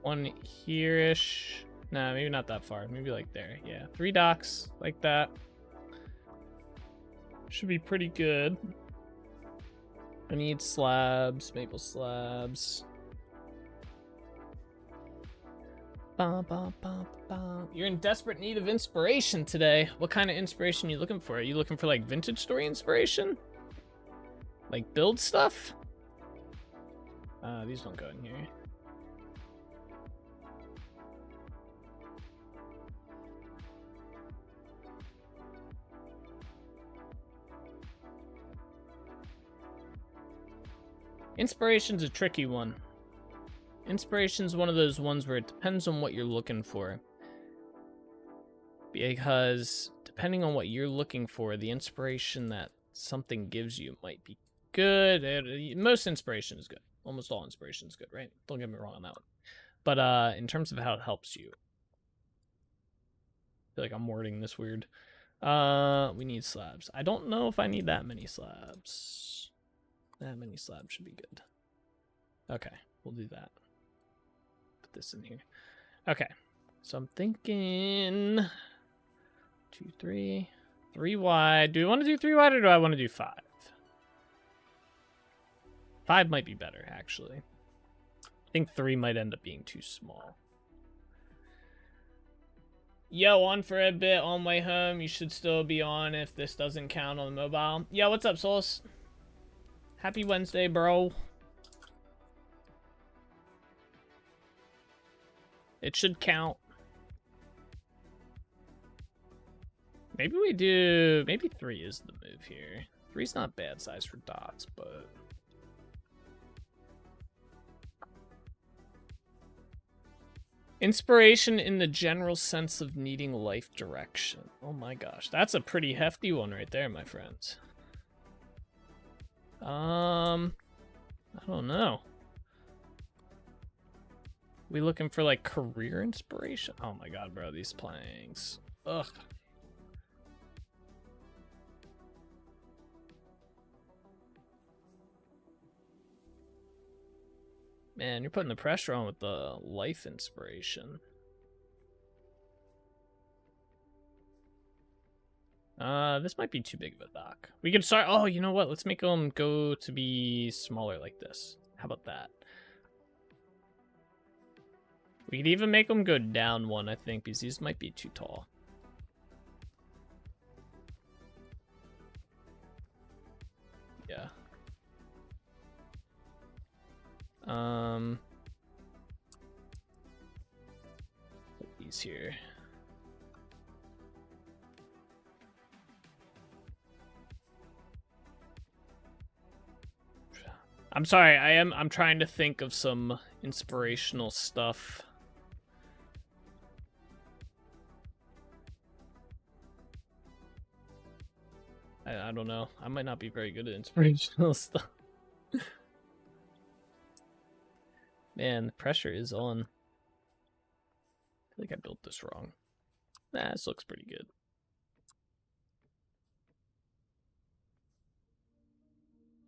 One here-ish. Nah, maybe not that far. Maybe like there. Yeah, 3 docks like that. Should be pretty good. I need slabs, maple slabs. Bum, bum, bum, bum. You're in desperate need of inspiration today. What kind of inspiration are you looking for? Are you looking for like vintage story inspiration? Like build stuff? These don't go in here. Inspiration's a tricky one. Inspiration's one of those ones where it depends on what you're looking for. Because depending on what you're looking for, the inspiration that something gives you might be good. Most inspiration is good. Almost all inspiration is good, right? Don't get me wrong on that one. But in terms of how it helps you, I feel like I'm wording this weird. We need slabs. I don't know if I need that many slabs. That many slabs should be good. Okay, we'll do that. Put this in here. Okay, so I'm thinking 2, 3, 3 wide. Do we want to do 3 wide or do I want to do 5? 5 might be better, actually. I think 3 might end up being too small. Yo, on for a bit on way home. You should still be on if this doesn't count on the mobile. Yo, what's up, Souls? Happy Wednesday, bro. It should count. Maybe we do... Maybe 3 is the move here. 3's not bad size for docks, but... Inspiration in the general sense of needing life direction. Oh my gosh. That's a pretty hefty one right there, my friends. I don't know. We looking for like career inspiration? Oh my god, bro, these planks. Ugh. Man, you're putting the pressure on with the life inspiration. This might be too big of a dock. We could start... Oh, you know what? Let's make them go to be smaller like this. How about that? We could even make them go down 1, I think, because these might be too tall. Yeah. Put these here. I'm sorry, I'm trying to think of some inspirational stuff. I don't know. I might not be very good at inspirational stuff. Man, the pressure is on. I feel like I built this wrong. Nah, this looks pretty good.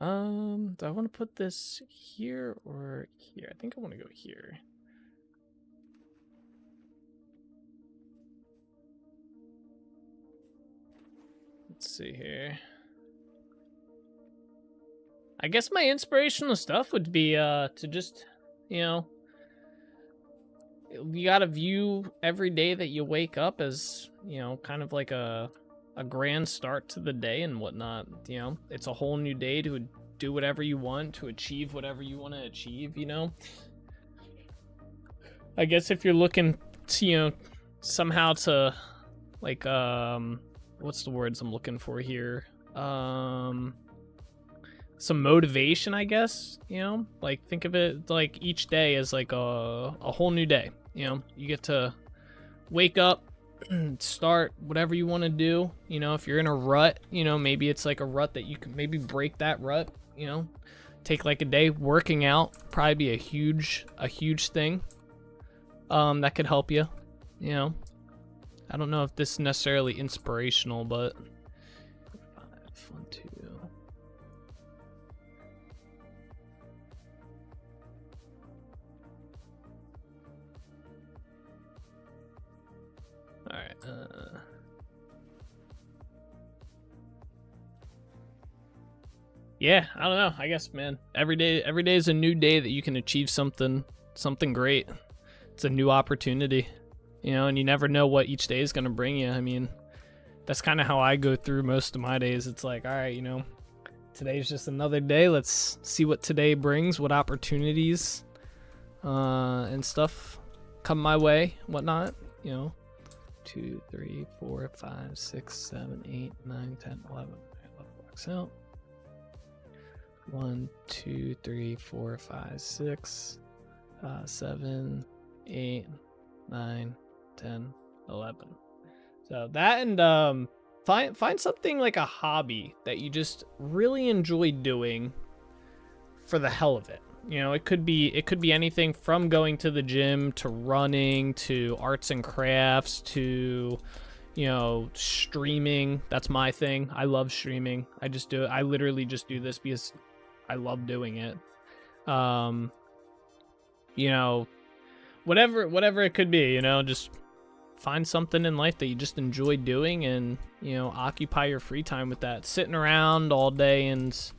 Do I want to put this here or here? I think I want to go here. Let's see here. I guess my inspirational stuff would be to just, you know, you gotta view every day that you wake up as, you know, kind of like a grand start to the day and whatnot. You know, it's a whole new day to do whatever you want, to achieve whatever you want to achieve, you know. I guess if you're looking to, you know, somehow to like what's the words I'm looking for here? Some motivation, I guess, you know? Like think of it like each day as like a whole new day, you know? You get to wake up, start whatever you want to do, you know. If you're in a rut, you know, maybe it's like a rut that you can maybe break that rut, you know. Take like a day working out, probably be a huge thing that could help you, you know. I don't know if this is necessarily inspirational, but 1, 2. yeah, I don't know. I guess, man, every day is a new day that you can achieve something great. It's a new opportunity, you know, and you never know what each day is going to bring you. I mean, that's kind of how I go through most of my days. It's like, all right, you know, today's just another day. Let's see what today brings, what opportunities and stuff come my way, whatnot, you know. 2, 3, 4, 5, 6, 7, 8, 9, 10, 11. 11 bucks out. 1, 2, 3, 4, 5, 6, 7, 8, 9, 10, 11. So that, and find something like a hobby that you just really enjoy doing for the hell of it. You know, it could be anything from going to the gym to running to arts and crafts to, you know, streaming. That's my thing. I love streaming. I just do it. I literally just do this because I love doing it. You know, whatever it could be, you know, just find something in life that you just enjoy doing and, you know, occupy your free time with that. Sitting around all day and,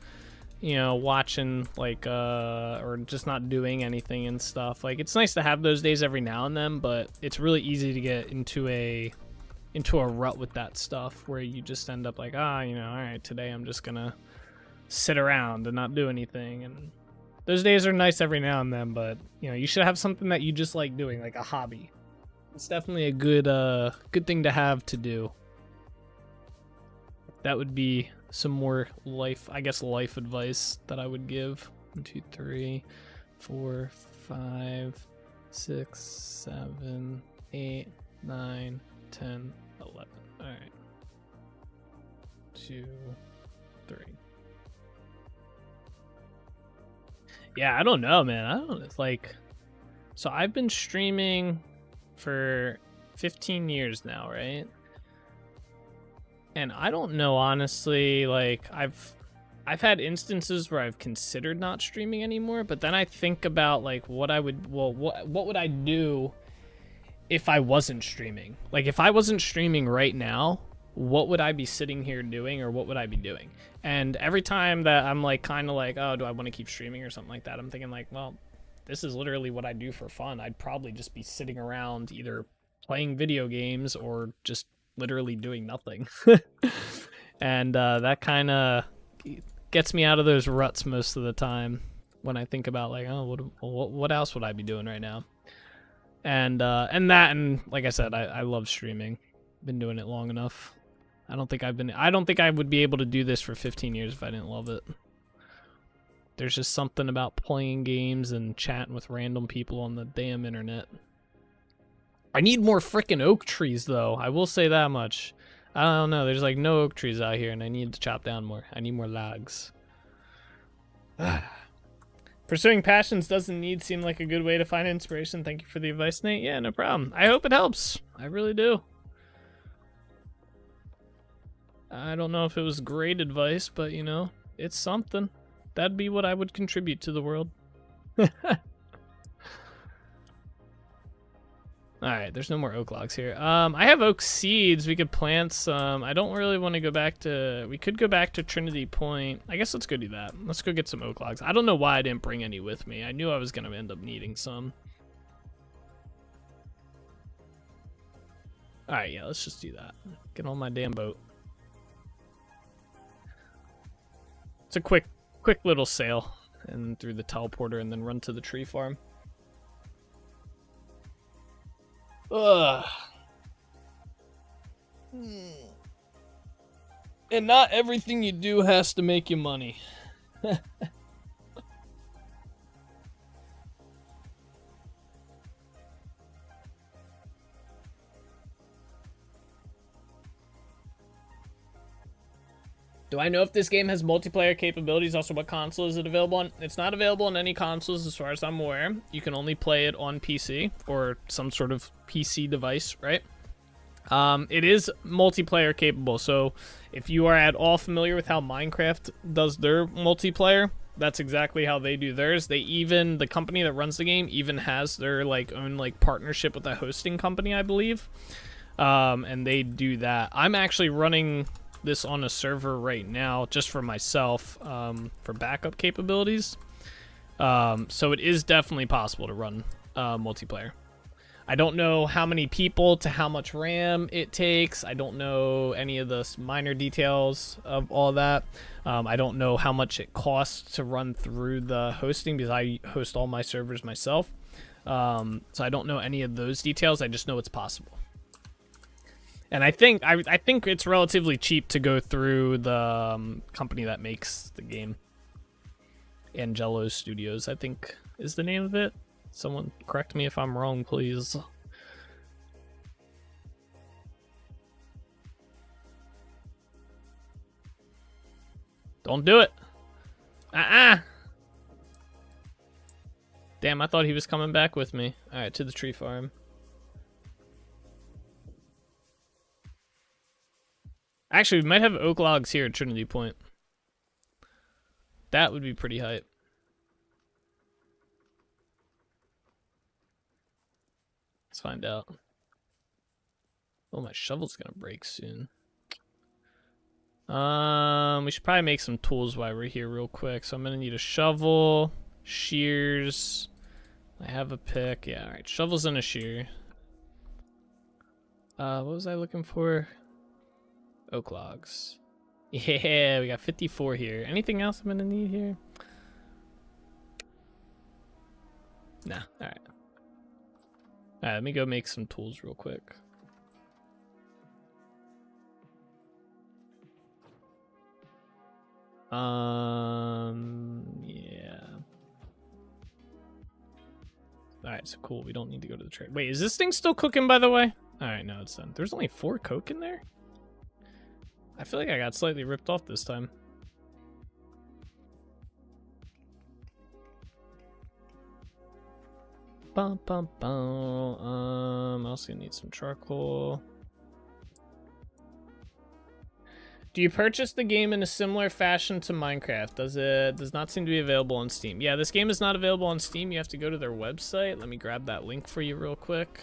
you know, watching, like, or just not doing anything and stuff. Like, it's nice to have those days every now and then, but it's really easy to get into a rut with that stuff where you just end up like, you know, all right, today I'm just gonna sit around and not do anything. And those days are nice every now and then, but, you know, you should have something that you just like doing, like a hobby. It's definitely a good thing to have to do. That would be some more life advice that I would give. 1, 2, 3, 4, 5, 6, 7, 8, 9, 10, 11. All right. 2, 3. Yeah, I don't know, man. It's like, so I've been streaming for 15 years now, right? And I don't know, honestly, like, I've had instances where I've considered not streaming anymore, but then I think about, like, what would I do if I wasn't streaming? Like, if I wasn't streaming right now, what would I be sitting here doing, or what would I be doing? And every time that I'm, like, kind of like, oh, do I want to keep streaming or something like that, I'm thinking, like, well, this is literally what I do for fun. I'd probably just be sitting around either playing video games or just literally doing nothing. And that kind of gets me out of those ruts most of the time when I think about, like, oh, what else would I be doing right now? And like I said, I love streaming. Been doing it long enough. I don't think I would be able to do this for 15 years if I didn't love it. There's just something about playing games and chatting with random people on the damn internet. I need more frickin' oak trees, though. I will say that much. I don't know. There's, like, no oak trees out here, and I need to chop down more. I need more logs. Pursuing passions doesn't seem like a good way to find inspiration. Thank you for the advice, Nate. Yeah, no problem. I hope it helps. I really do. I don't know if it was great advice, but, you know, it's something. That'd be what I would contribute to the world. Alright, there's no more oak logs here. I have oak seeds. We could plant some. I don't really want to go back to... We could go back to Trinity Point. I guess let's go do that. Let's go get some oak logs. I don't know why I didn't bring any with me. I knew I was going to end up needing some. Alright, yeah, let's just do that. Get on my damn boat. It's a quick little sail and through the teleporter and then run to the tree farm. Ugh. And not everything you do has to make you money. Do I know if this game has multiplayer capabilities? Also, what console is it available on? It's not available on any consoles as far as I'm aware. You can only play it on PC or some sort of PC device, right? It is multiplayer capable, so if you are at all familiar with how Minecraft does their multiplayer, that's exactly how they do theirs. The company that runs the game even has their own partnership with a hosting company, I believe. And they do that. I'm actually running this on a server right now just for myself for backup capabilities. So it is definitely possible to run multiplayer. I don't know how many people to how much RAM it takes. I don't know any of the minor details of all that. I don't know how much it costs to run through the hosting because I host all my servers myself. So I don't know any of those details. I just know it's possible. And I think it's relatively cheap to go through the company that makes the game. Angelo Studios, I think, is the name of it. Someone correct me if I'm wrong, please. Don't do it. Damn, I thought he was coming back with me. Alright, to the tree farm. Actually, we might have oak logs here at Trinity Point. That would be pretty hype. Let's find out. Oh, my shovel's gonna break soon. We should probably make some tools while we're here real quick. So I'm gonna need a shovel, shears. I have a pick. Yeah, alright. Shovels and a shear. What was I looking for? Oak logs. Yeah, we got 54 here. Anything else I'm gonna need here? Nah, alright. Alright, let me go make some tools real quick. Yeah. Alright, so cool. We don't need to go to the trade. Wait, is this thing still cooking, by the way? Alright, no, it's done. There's only 4 coke in there? I feel like I got slightly ripped off this time. Bum, bum, bum. I'm also gonna need some charcoal. Do you purchase the game in a similar fashion to Minecraft? Does not seem to be available on Steam. Yeah, this game is not available on Steam. You have to go to their website. Let me grab that link for you real quick.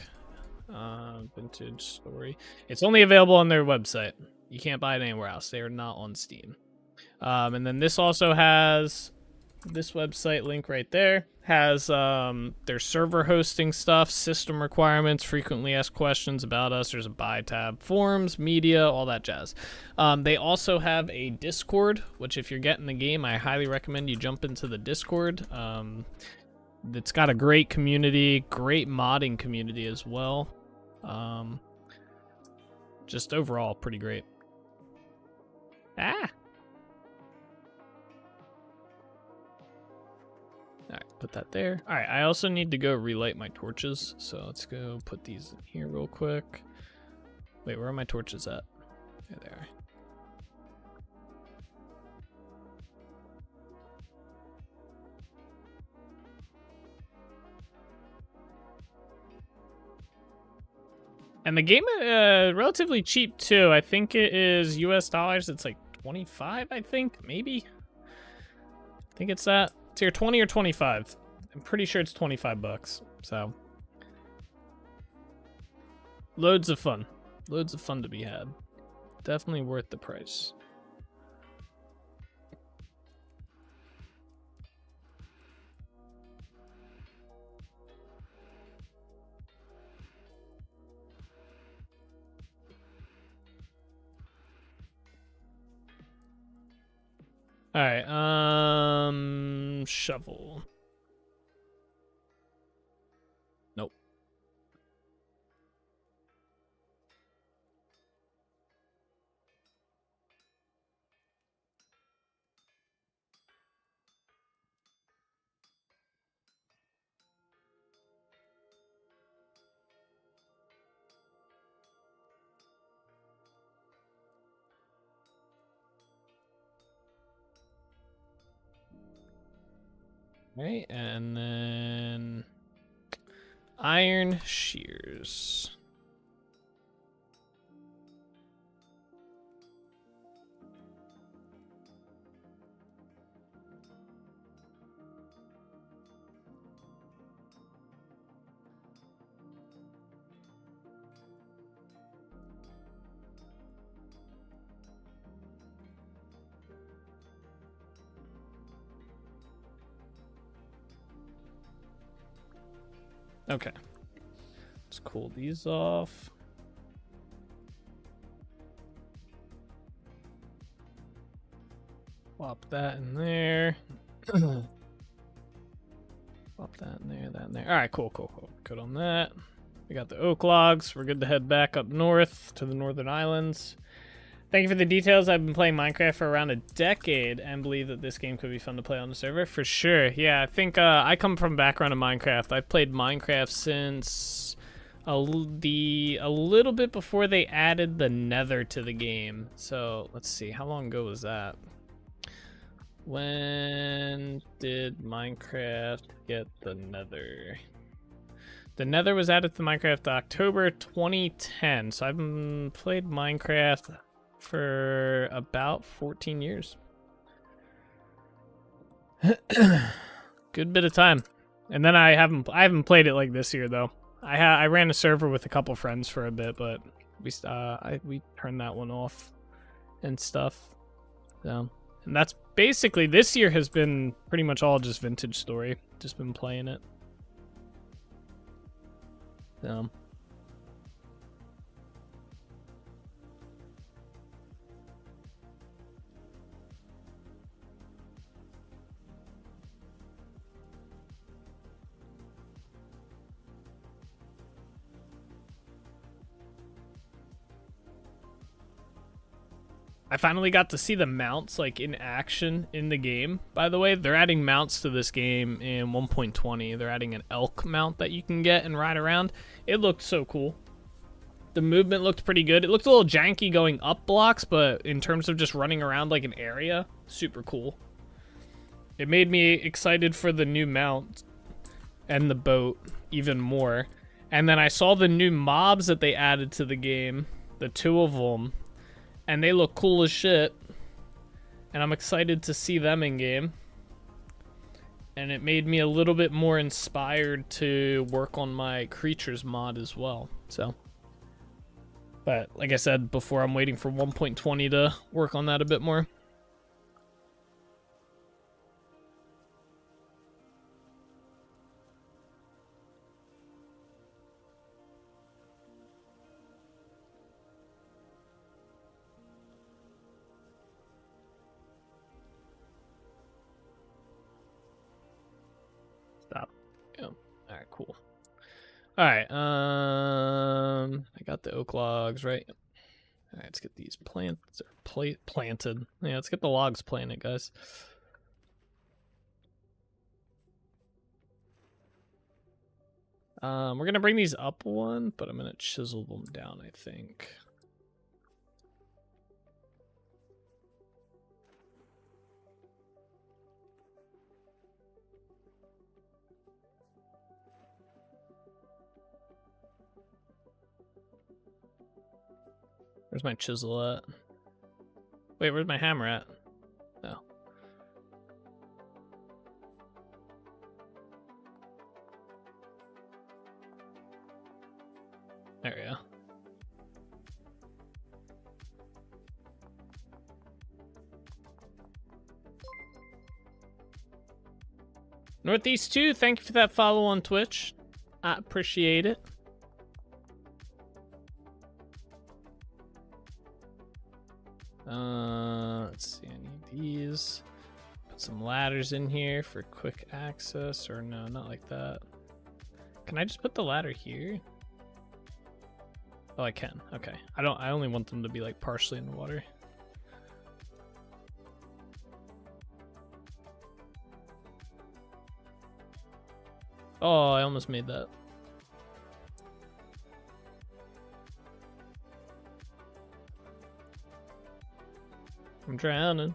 Vintage story. It's only available on their website. You can't buy it anywhere else. They are not on Steam. And then this also has this website link right there. Has their server hosting stuff, system requirements, frequently asked questions about us. There's a buy tab, forums, media, all that jazz. They also have a Discord, which if you're getting the game, I highly recommend you jump into the Discord. It's got a great community, great modding community as well. Just overall, pretty great. Ah! Alright, put that there. Alright, I also need to go relight my torches, so let's go put these in here real quick. Wait, where are my torches at? There they are. And the game relatively cheap too. I think it is US dollars. It's like 25, I think, maybe. I think it's that. It's either 20 or 25. I'm pretty sure it's 25 bucks. So loads of fun. Loads of fun to be had. Definitely worth the price. All right, shovel. Nope. Right, and then iron shears. Okay. Let's cool these off. Plop that in there. Plop that in there, that in there. All right, cool. Good on that. We got the oak logs. We're good to head back up north to the Northern Islands. Thank you for the details. I've been playing Minecraft for around a decade and believe that this game could be fun to play on the server. For sure. Yeah, I think I come from a background of Minecraft. I've played Minecraft since a little bit before they added the Nether to the game. So let's see. How long ago was that? When did Minecraft get the Nether? The Nether was added to Minecraft October 2010. So I've played Minecraft for about 14 years. Good bit of time. And then I haven't played it like this year though. I ran a server with a couple friends for a bit, but we turned that one off and stuff. So, and that's basically, this year has been pretty much all just Vintage Story. Just been playing it. So. I finally got to see the mounts like in action in the game. By the way, they're adding mounts to this game in 1.20. They're adding an elk mount that you can get and ride around. It looked so cool. The movement looked pretty good. It looked a little janky going up blocks, but in terms of just running around like an area, super cool. It made me excited for the new mount and the boat even more. And then I saw the new mobs that they added to the game, the 2 of them. And they look cool as shit. And I'm excited to see them in game. And it made me a little bit more inspired to work on my creatures mod as well. So, but like I said before, I'm waiting for 1.20 to work on that a bit more. Stop. Yeah. All right, cool. All right. I got the oak logs, right? All right, let's get these plants planted. Yeah, let's get the logs planted, guys. We're gonna bring these up one, but I'm gonna chisel them down, I think. Where's my chisel at? Wait, where's my hammer at? No. There we go. Northeast 2, thank you for that follow on Twitch. I appreciate it. Let's see, I need these. Put some ladders in here for quick access, or no, not like that. Can I just put the ladder here? Oh, I can. Okay. I only want them to be like partially in the water. Oh, I almost made that. I'm drowning.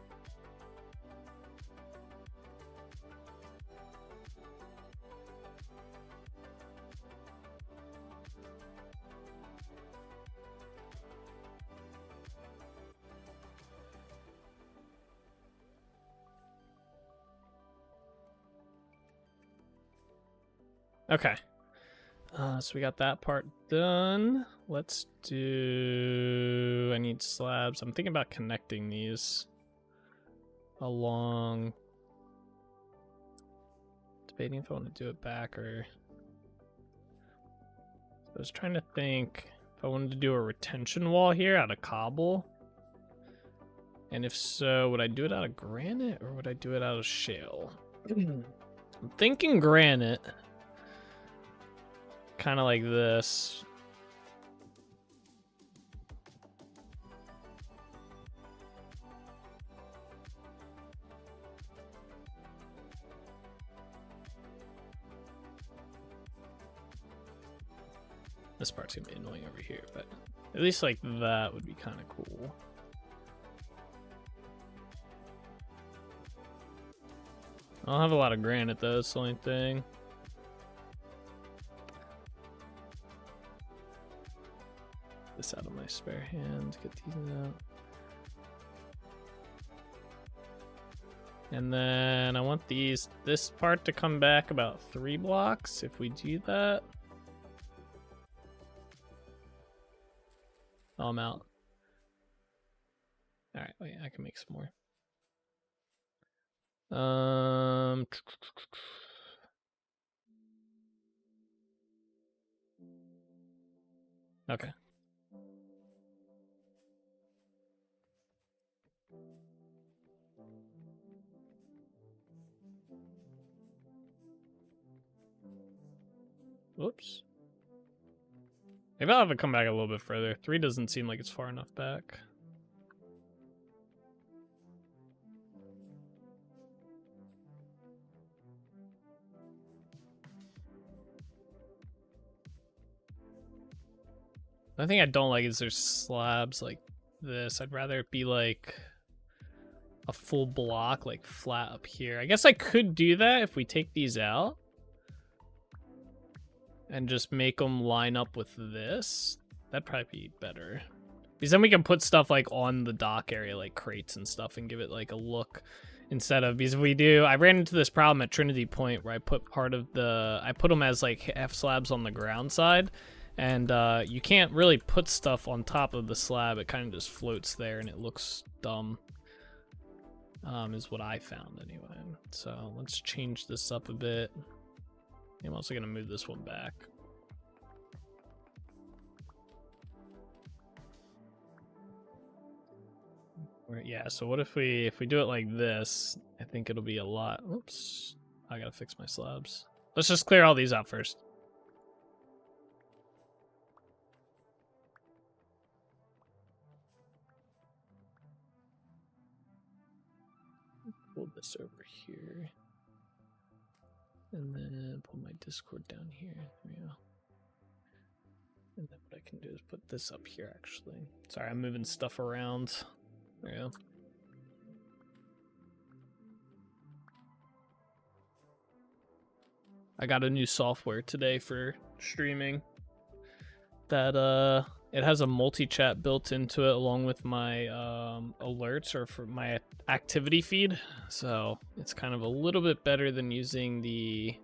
Okay. So we got that part done. Let's do... I need slabs. I'm thinking about connecting these along... Debating if I want to do it back or... I was trying to think if I wanted to do a retention wall here out of cobble. And if so, would I do it out of granite or would I do it out of shale? I'm thinking granite. Kind of like this. This part's gonna be annoying over here, but at least like that would be kind of cool. I don't have a lot of granite though, that's the only thing. This out of my spare hand, get these out. And then I want this part to come back about 3 blocks if we do that. Oh, I'm out. Alright, wait, I can make some more. Okay. Whoops. Maybe I'll have it come back a little bit further. 3 doesn't seem like it's far enough back. The thing I don't like is there's slabs like this. I'd rather it be like a full block, like flat up here. I guess I could do that if we take these out and just make them line up with this. That'd probably be better. Because then we can put stuff like on the dock area, like crates and stuff, and give it like a look instead of, because if we do, I ran into this problem at Trinity Point where I put I put them as like half slabs on the ground side. And you can't really put stuff on top of the slab. It kind of just floats there and it looks dumb. Is what I found anyway. So let's change this up a bit. I'm also going to move this one back. Yeah, so what if we do it like this? I think it'll be a lot. Oops. I got to fix my slabs. Let's just clear all these out first. Pull this over here. And then pull my Discord down here. There we go. And then what I can do is put this up here, actually. Sorry, I'm moving stuff around. There we go. I got a new software today for streaming that it has a multi-chat built into it along with my alerts or for my activity feed. So it's kind of a little bit better than using the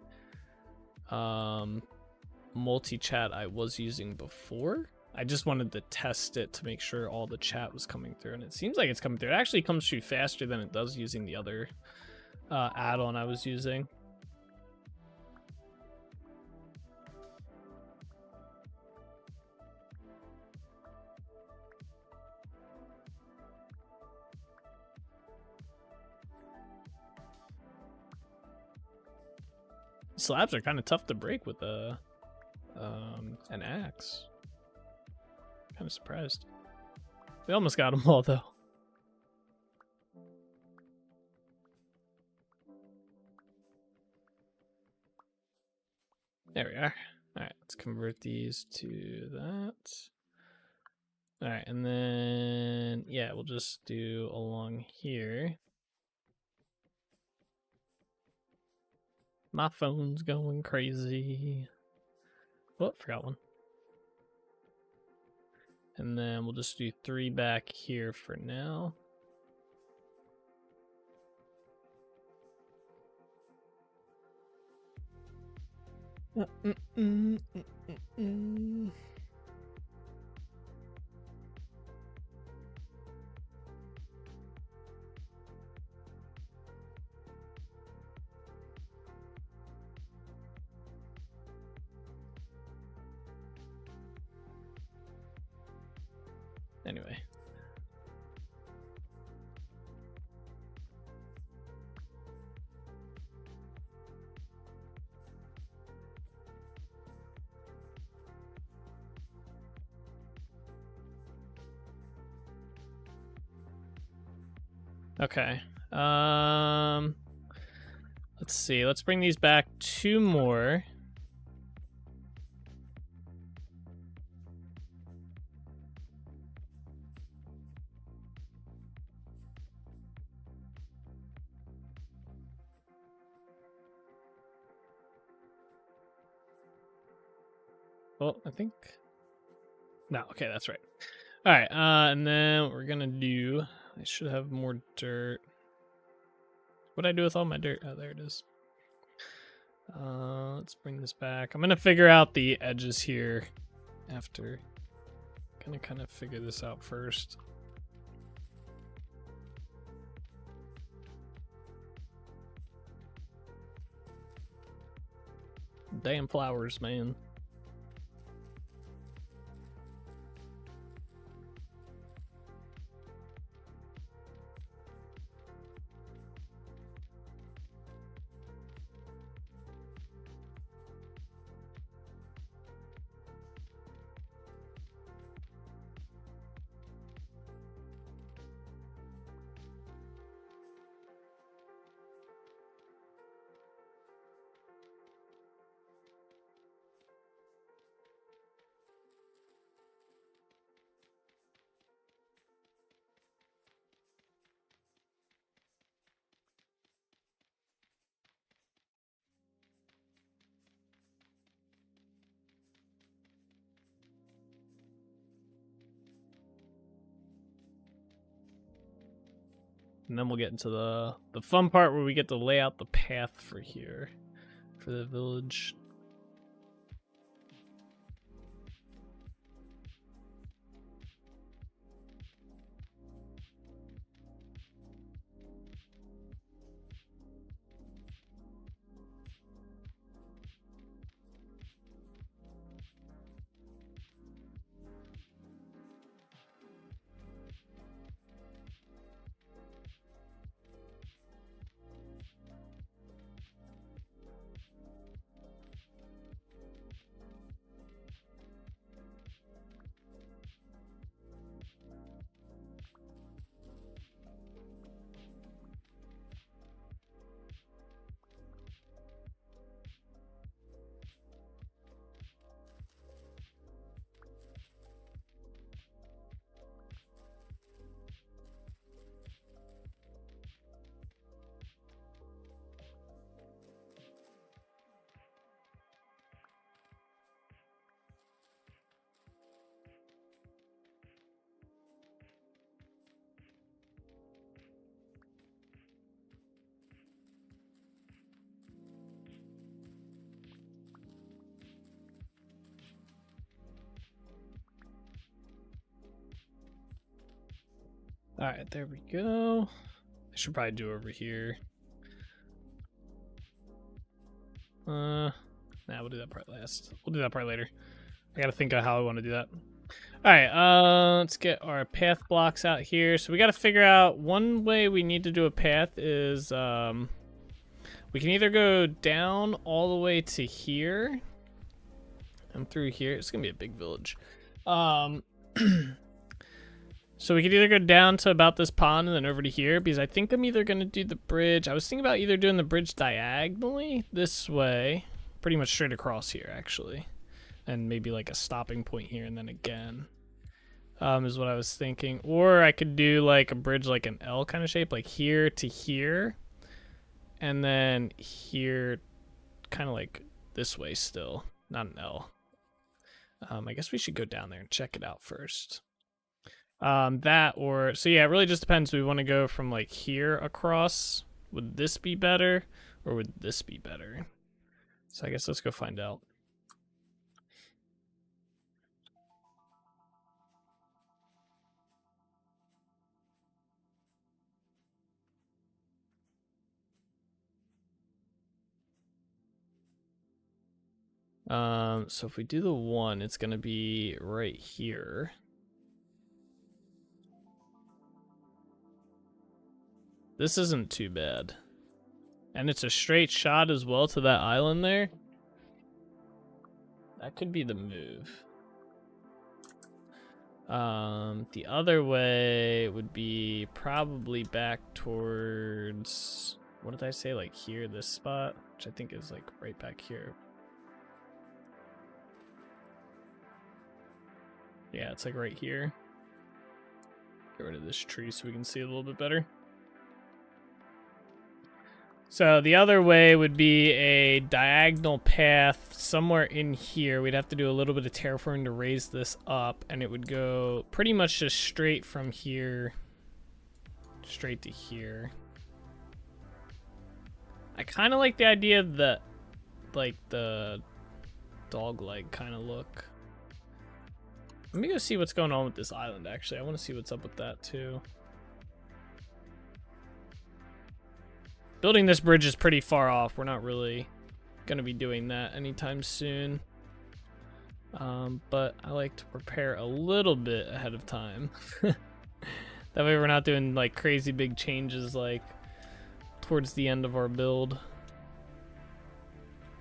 multi-chat I was using before. I just wanted to test it to make sure all the chat was coming through, and it seems like it's coming through. It actually comes through faster than it does using the other add-on I was using. Slabs are kind of tough to break with an axe. Kind of surprised. We almost got them all though. There we are. All right, let's convert these to that. All right, and then yeah, we'll just do along here. My phone's going crazy. Oh, forgot one. And then we'll just do 3 back here for now. Okay. Let's see. Let's bring these back 2 more. Well, I think... No, okay, that's right. All right, and then what we're gonna do... I should have more dirt. What'd I do with all my dirt? Oh, there it is. Let's bring this back. I'm gonna figure out the edges here after. Gonna kind of figure this out first. Damn flowers, man. And then we'll get into the fun part where we get to lay out the path for here, for the village. All right, there we go. I should probably do over here. Nah, we'll do that part last. We'll do that part later. I gotta think of how I want to do that. All right, let's get our path blocks out here. So we gotta figure out one way we need to do a path is we can either go down all the way to here and through here. It's gonna be a big village. So we could either go down to about this pond and then over to here, because I think I'm either going to do the bridge. I was thinking about either doing the bridge diagonally this way, pretty much straight across here, actually. And maybe like a stopping point here and then again, is what I was thinking. Or I could do like a bridge like an L kind of shape, like here to here. And then here, kind of like this way still, not an L. I guess we should go down there and check it out first. So yeah, it really just depends. Do we want to go from like here across? Would this be better or would this be better? So I guess let's go find out. So if we do the 1, it's gonna be right here. This isn't too bad. And it's a straight shot as well to that island there. That could be the move. The other way would be probably back towards, what did I say, like here, this spot, which I think is like right back here. Yeah, it's like right here. Get rid of this tree so we can see a little bit better. So the other way would be a diagonal path somewhere in here. We'd have to do a little bit of terraforming to raise this up, and it would go pretty much just straight from here, straight to here. I kind of like the idea of the, like the dog leg kind of look. Let me go see what's going on with this island, actually. I want to see what's up with that, too. Building this bridge is pretty far off. We're not really going to be doing that anytime soon. But I like to prepare a little bit ahead of time. That way we're not doing like crazy big changes like towards the end of our build.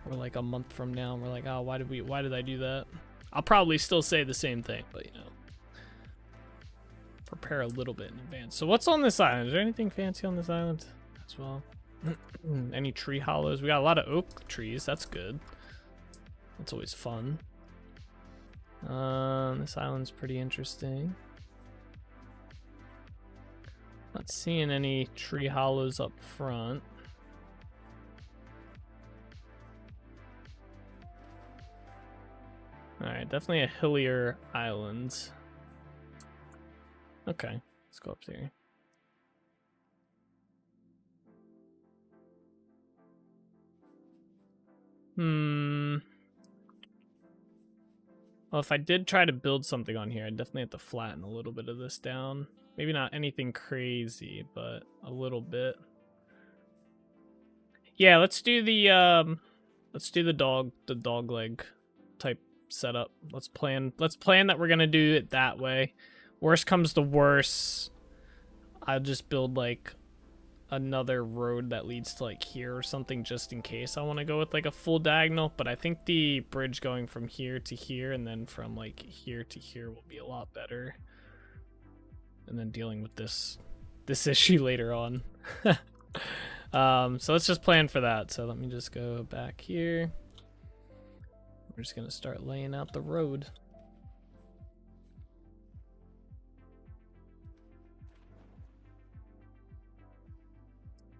Or like a month from now, and we're like, oh, why did I do that? I'll probably still say the same thing, but you know. Prepare a little bit in advance. So what's on this island? Is there anything fancy on this island as well? Any tree hollows? We got a lot of oak trees. That's good. That's always fun. This island's pretty interesting. Not seeing any tree hollows up front. Alright, definitely a hillier island. Okay, let's go up there. Well, if I did try to build something on here, I'd definitely have to flatten a little bit of this down. Maybe not anything crazy, but a little bit. Yeah, let's do the dog leg type setup. Let's plan that we're gonna do it that way. Worst comes to worst, I'll just build like another road that leads to like here or something just in case I want to go with like a full diagonal. But I think the bridge going from here to here and then from like here to here will be a lot better. And then dealing with this issue later on. So let's just plan for that. So let me just go back here. We're just gonna start laying out the road.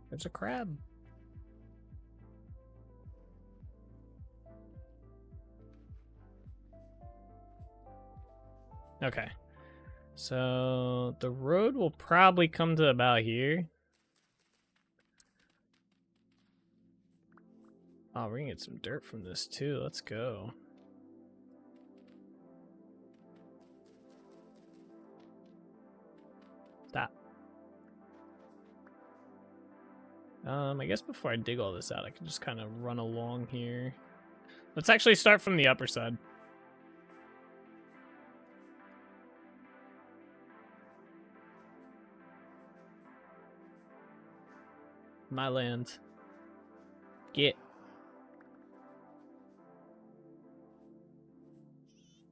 There's a crab. Okay. So the road will probably come to about here. Oh, we're gonna get some dirt from this too. Let's go. That. I guess before I dig all this out, I can just kind of run along here. Let's actually start from the upper side. My land. Get.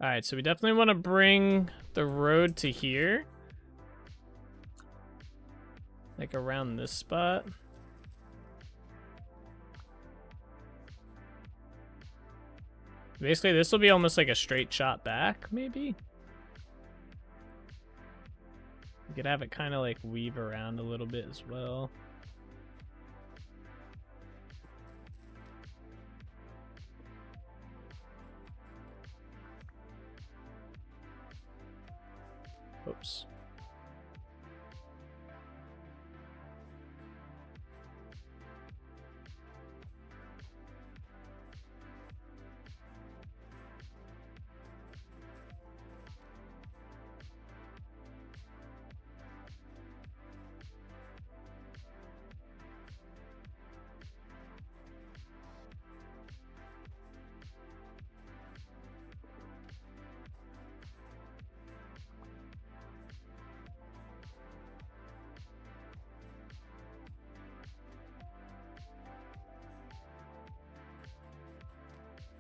Alright, so we definitely want to bring the road to here. Like around this spot. Basically, this will be almost like a straight shot back, maybe? You could have it kind of like weave around a little bit as well. Oops.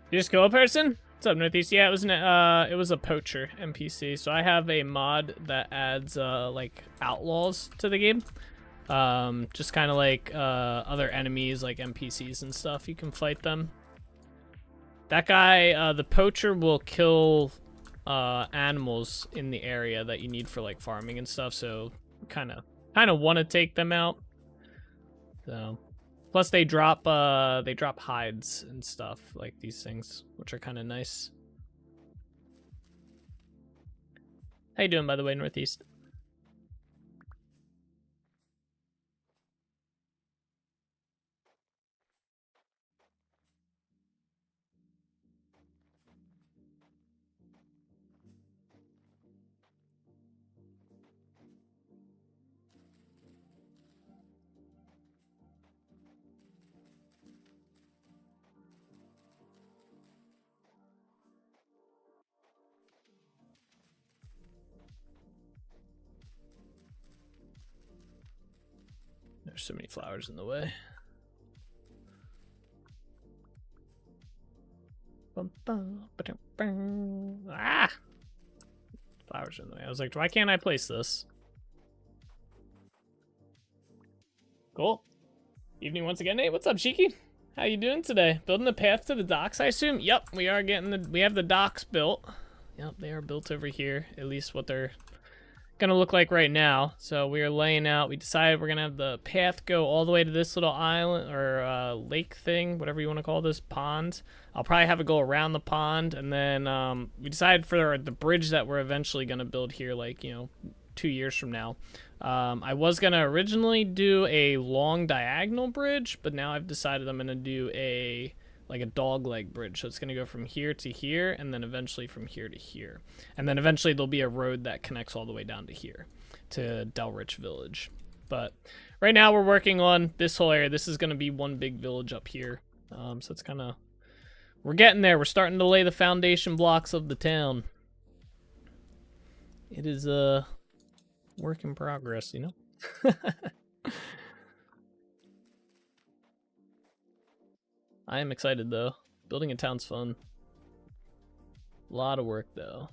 You just kill a person? What's up, Northeast? Yeah, it was a poacher NPC. So I have a mod that adds like outlaws to the game. Just kind of like other enemies like NPCs and stuff. You can fight them. That guy, the poacher, will kill animals in the area that you need for like farming and stuff. So kind of want to take them out. So. Plus they drop hides and stuff like these things, which are kind of nice. How you doing, by the way, Northeast? There's so many flowers in the way. Ah! Flowers in the way. I was like, why can't I place this? Cool. Evening once again. Hey, what's up, Shiki? How you doing today? Building the path to the docks, I assume? Yep, we are we have the docks built. Yep, they are built over here. At least what they're gonna look like right now. So we are laying out, we decided we're gonna have the path go all the way to this little island or lake thing, whatever you want to call this, pond. I'll probably have it go around the pond, and then we decided for the bridge that we're eventually gonna build here, like, you know, 2 years from now. I was gonna originally do a long diagonal bridge, but now I've decided I'm gonna do a dog leg bridge. So it's gonna go from here to here, and then eventually from here to here. And then eventually there'll be a road that connects all the way down to here, to Delrich Village. But right now we're working on this whole area. This is gonna be one big village up here. So it's kinda, we're getting there. We're starting to lay the foundation blocks of the town. It is a work in progress, you know? I am excited, though. Building a town's fun. A lot of work, though.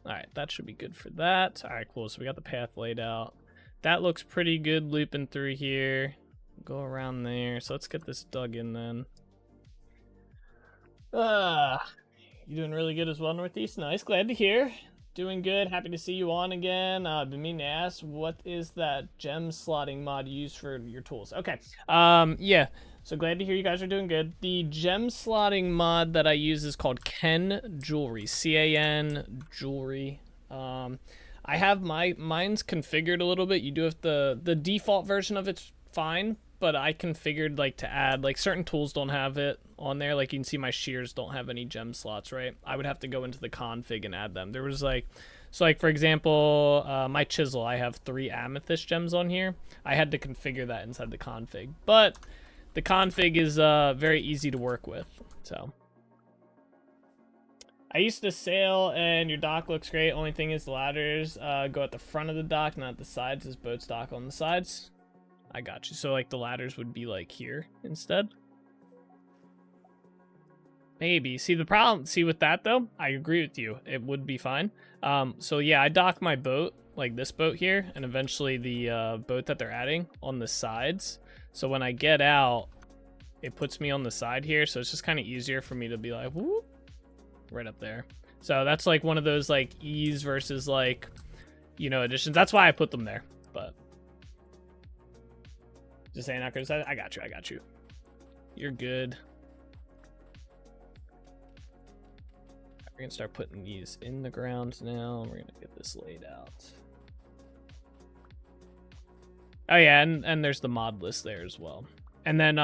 Alright, that should be good for that. Alright, cool. So we got the path laid out. That looks pretty good looping through here. Go around there. So let's get this dug in then. You doing really good as well, Northeast? Nice. Glad to hear. Doing good. Happy to see you on again. Been meaning to ask, what is that gem slotting mod you use for your tools? Okay. Yeah. So glad to hear you guys are doing good. The gem slotting mod that I use is called Ken Jewelry. C-A-N Jewelry. I have mine's configured a little bit. You do have the default version of it's fine, but I configured like to add, like, certain tools don't have it on there. Like you can see my shears don't have any gem slots, right? I would have to go into the config and add them. There was like, so like for example, my chisel, I have 3 amethyst gems on here. I had to configure that inside the config, but the config is very easy to work with. So I used to sail and your dock looks great. Only thing is the ladders go at the front of the dock, not the sides, as boats dock on the sides. I got you. So like the ladders would be like here instead. Maybe. See the problem, with that though, I agree with you. It would be fine. So yeah, I dock my boat, like this boat here, and eventually the boat that they're adding on the sides. So when I get out, it puts me on the side here. So it's just kind of easier for me to be like, whoop, right up there. So that's like one of those like ease versus like, you know, additions. That's why I put them there. But just saying, not criticize. I got you. You're good. We're gonna start putting these in the ground now. We're gonna get this laid out. Oh yeah, and there's the mod list there as well. And then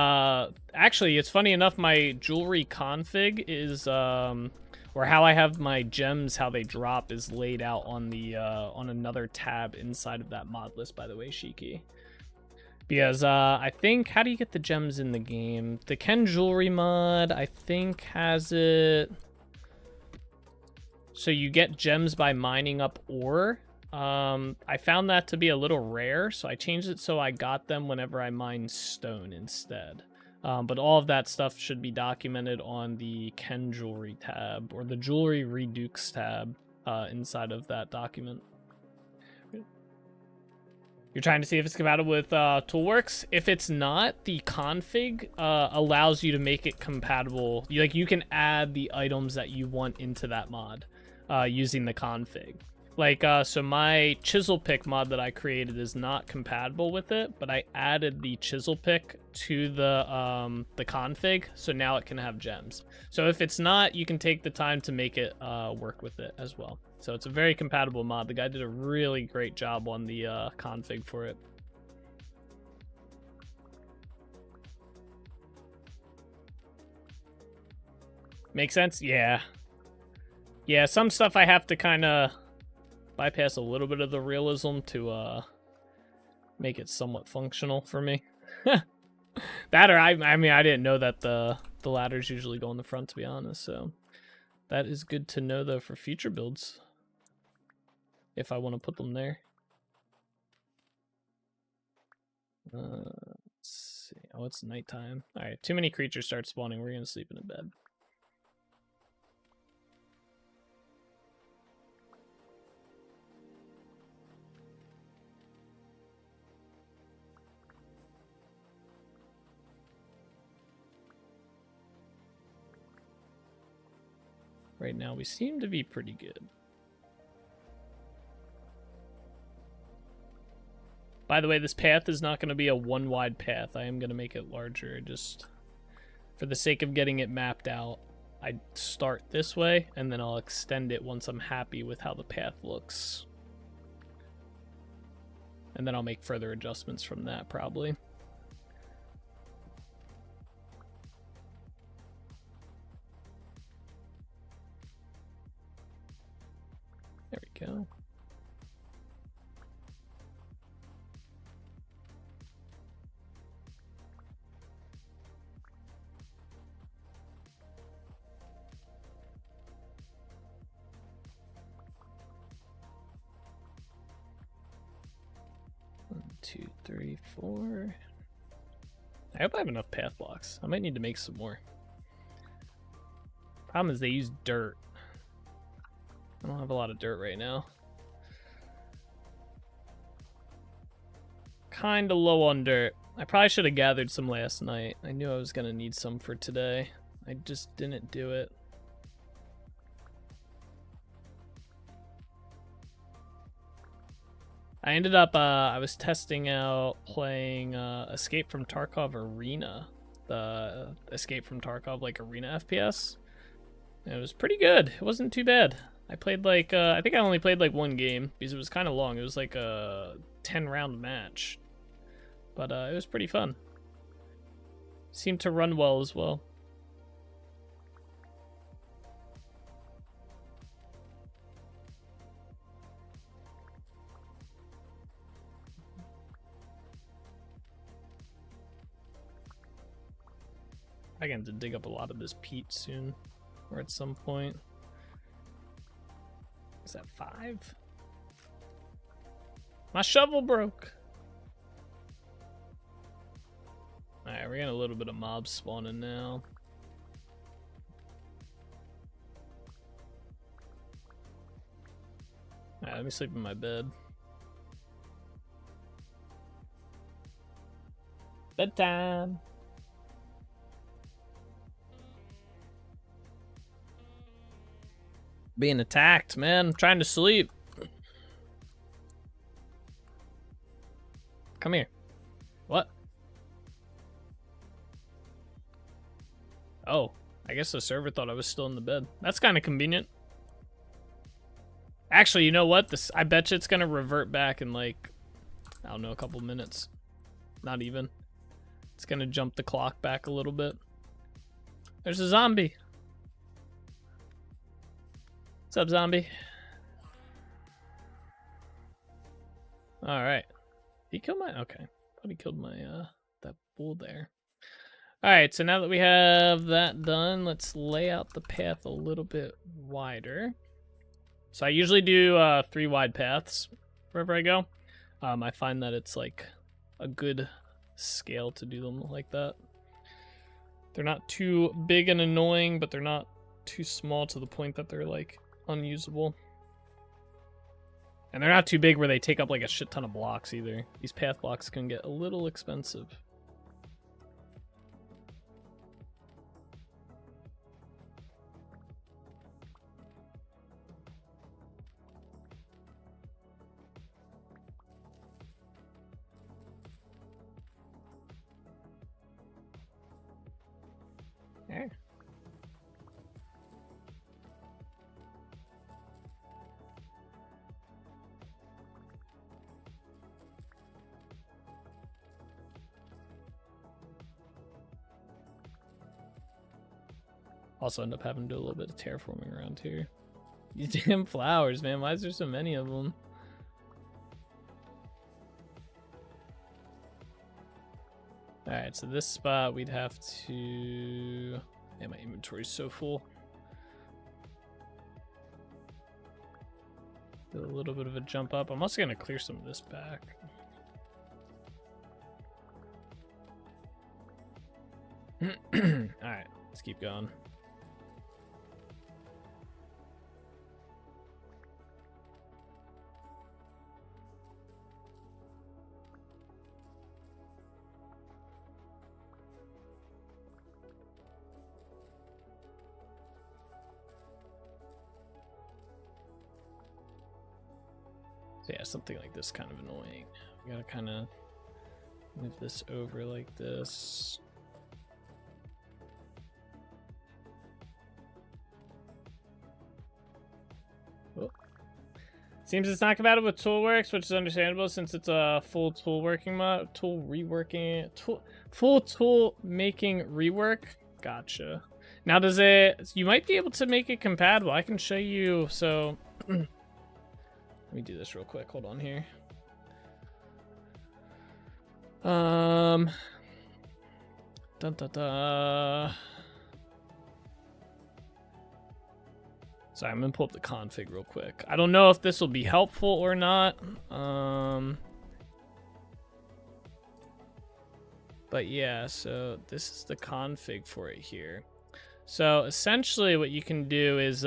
actually, it's funny enough, my jewelry config is or how I have my gems, how they drop, is laid out on the on another tab inside of that mod list, by the way, Shiki. Because I think, how do you get the gems in the game? The Ken Jewelry mod, I think, has it. So you get gems by mining up ore. I found that to be a little rare, so I changed it so I got them whenever I mine stone instead. But all of that stuff should be documented on the Ken Jewelry tab or the Jewelry Redukes tab inside of that document. You're trying to see if it's compatible with Toolworks. If it's not, the config allows you to make it compatible. You can add the items that you want into that mod using the config. So my chisel pick mod that I created is not compatible with it, but I added the chisel pick to the config, so now it can have gems. So if it's not, you can take the time to make it work with it as well. So it's a very compatible mod. The guy did a really great job on the config for it. Make sense? Yeah. Yeah, some stuff I have to kind of bypass a little bit of the realism to make it somewhat functional for me. That or I mean I didn't know that the ladders usually go in the front, to be honest, so that is good to know though for future builds if I want to put them there. Let's see. Oh, it's nighttime. All right, too many creatures start spawning. We're gonna sleep in a bed. Right now, we seem to be pretty good. By the way, this path is not going to be a one wide path. I am going to make it larger, just for the sake of getting it mapped out. I start this way, and then I'll extend it once I'm happy with how the path looks. And then I'll make further adjustments from that, probably. There we go. One, two, three, four. I hope I have enough path blocks. I might need to make some more. Problem is they use dirt. I don't have a lot of dirt right now. Kinda low on dirt. I probably should have gathered some last night. I knew I was gonna need some for today. I just didn't do it. I ended up, I was testing out playing Escape from Tarkov Arena. The Escape from Tarkov, Arena FPS. And it was pretty good. It wasn't too bad. I played I think I only played one game because it was kind of long. It was like a 10-round match. But it was pretty fun. Seemed to run well as well. I got to dig up a lot of this peat soon, or at some point. Is that 5? My shovel broke. Alright, we're getting a little bit of mobs spawning now. Alright, let me sleep in my bed. Bedtime. Being attacked, man. I'm trying to sleep. Come here. What? Oh, I guess the server thought I was still in the bed. That's kind of convenient. Actually, you know what? I bet you it's gonna revert back in I don't know, a couple minutes. Not even. It's gonna jump the clock back a little bit. There's a zombie. What's up, zombie? Alright. He killed my... Okay. Thought he killed my, that bull there. Alright, so now that we have that done, let's lay out the path a little bit wider. So I usually do 3 wide paths wherever I go. I find that it's a good scale to do them like that. They're not too big and annoying, but they're not too small to the point that they're like unusable. And they're not too big where they take up like a shit ton of blocks either. These path blocks can get a little expensive. There. Also end up having to do a little bit of terraforming around here. These damn flowers, man. Why is there so many of them? Alright, so this spot we'd have to... Man, my inventory's so full. Do a little bit of a jump up. I'm also going to clear some of this back. Alright, let's keep going. So yeah, something like this kind of annoying. We gotta kind of move this over like this. Oh. Seems it's not compatible with Toolworks, which is understandable since it's a full tool working mod, full tool making rework. Gotcha. Now does it? You might be able to make it compatible. I can show you. So. Let me do this real quick. Hold on here. Dun, dun, dun. Sorry, I'm gonna pull up the config real quick. I don't know if this will be helpful or not. But yeah, so this is the config for it here. So essentially what you can do is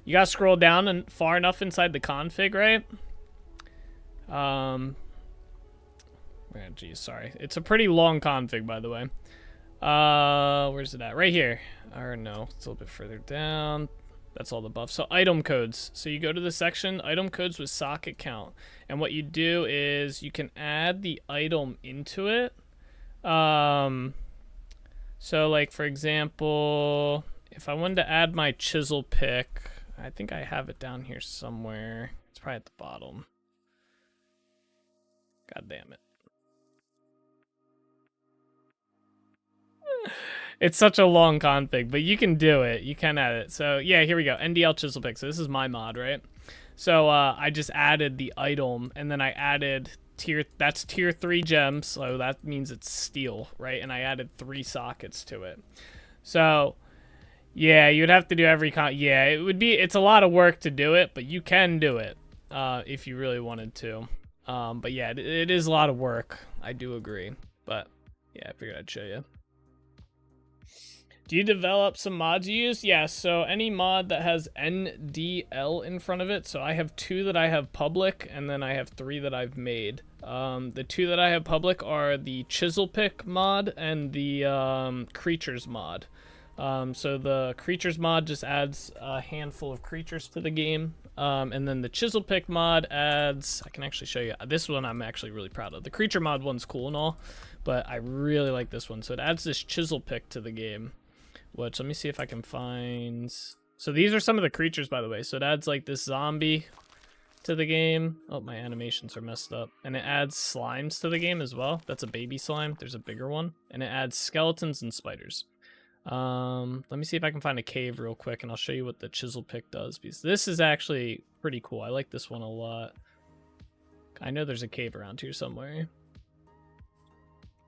you gotta scroll down and far enough inside the config, right? Geez, sorry. It's a pretty long config, by the way. Where's it at? Right here. Or no, it's a little bit further down. That's all the buff. So item codes. So you go to the section, item codes with socket count. And what you do is you can add the item into it. So like, for example, if I wanted to add my chisel pick, I think I have it down here somewhere. It's probably at the bottom. God damn it. It's such a long config, but you can do it. You can add it. So yeah, here we go. NDL chisel pick. So this is my mod, right? So I just added the item, and then I added that's tier 3 gems. So that means it's steel, right? And I added 3 sockets to it. So yeah, you'd have to do every yeah, it's a lot of work to do it, but you can do it if you really wanted to. But yeah, it is a lot of work. I do agree. But yeah, I figured I'd show you. Do you develop some mods you use? Yeah, so any mod that has NDL in front of it. So I have 2 that I have public, and then I have 3 that I've made. The 2 that I have public are the Chisel Pick mod and the Creatures mod. So the Creatures mod just adds a handful of creatures to the game. And then the Chisel Pick mod adds, I can actually show you, this one I'm actually really proud of. The Creature mod one's cool and all, but I really like this one. So it adds this Chisel Pick to the game, which, let me see if I can find. So these are some of the creatures, by the way. So it adds like this zombie to the game. Oh, my animations are messed up. And it adds slimes to the game as well. That's a baby slime. There's a bigger one. And it adds skeletons and spiders. Let me see if I can find a cave real quick, and I'll show you what the chisel pick does, because this is actually pretty cool. I like this one a lot. I know there's a cave around here somewhere.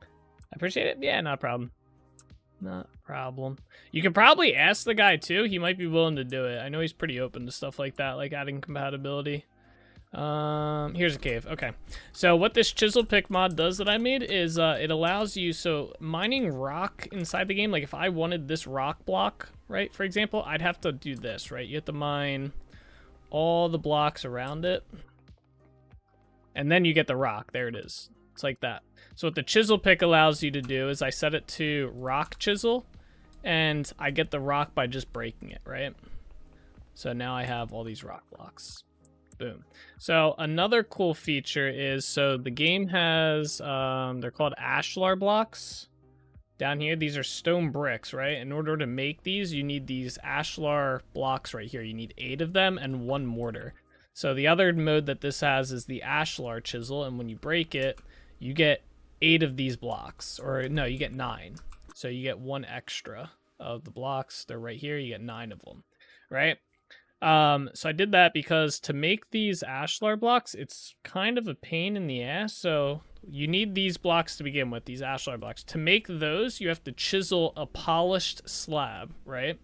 I appreciate it. Yeah, not a problem. Not a problem. You could probably ask the guy too. He might be willing to do it. I know he's pretty open to stuff like that, like adding compatibility. Here's a cave. Okay. So what this chisel pick mod does that I made is it allows you, so mining rock inside the game, like if I wanted this rock block, right, for example, I'd have to do this, right? You have to mine all the blocks around it. And then you get the rock. There it is. It's like that. So what the chisel pick allows you to do is I set it to rock chisel, and I get the rock by just breaking it, right? So now I have all these rock blocks. Boom. So another cool feature is, so the game has, they're called ashlar blocks down here. These are stone bricks, right? In order to make these, you need these ashlar blocks right here. You need 8 of them and 1 mortar. So the other mode that this has is the ashlar chisel, and when you break it, you get 8 of these blocks, or no, you get 9. So you get 1 extra of the blocks. They're right here. You get 9 of them, right? So I did that because to make these ashlar blocks, it's kind of a pain in the ass. So you need these blocks to begin with, these ashlar blocks. To make those, you have to chisel a polished slab, right?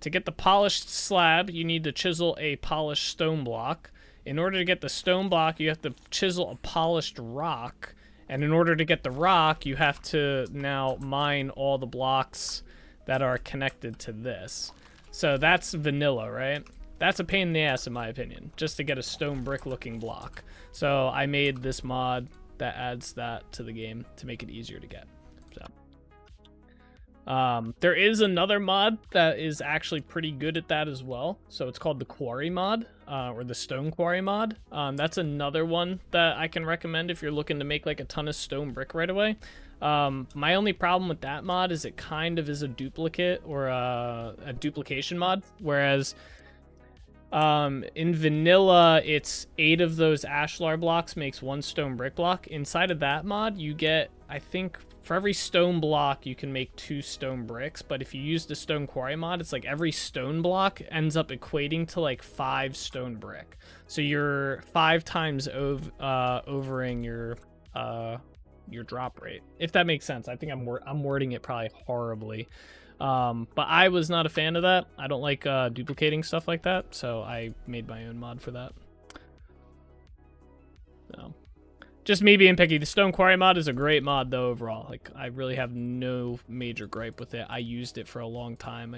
To get the polished slab, you need to chisel a polished stone block. In order to get the stone block, you have to chisel a polished rock. And in order to get the rock, you have to now mine all the blocks that are connected to this. So that's vanilla, right? That's a pain in the ass, in my opinion, just to get a stone brick looking block. So I made this mod that adds that to the game to make it easier to get. So there is another mod that is actually pretty good at that as well. So it's called the quarry mod, or the stone quarry mod. That's another one that I can recommend if you're looking to make like a ton of stone brick right away. My only problem with that mod is it kind of is a duplicate, or a duplication mod, whereas in vanilla, it's 8 of those ashlar blocks makes 1 stone brick block. Inside of that mod, you get, I think, for every stone block, you can make 2 stone bricks. But if you use the stone quarry mod, it's like every stone block ends up equating to like 5 stone brick. So you're 5 times overing your drop rate, if that makes sense. I think I'm wording it probably horribly. But I was not a fan of that. I don't like duplicating stuff like that, so I made my own mod for that. So, just me being picky. The Stone Quarry mod is a great mod, though, overall. Like, I really have no major gripe with it. I used it for a long time.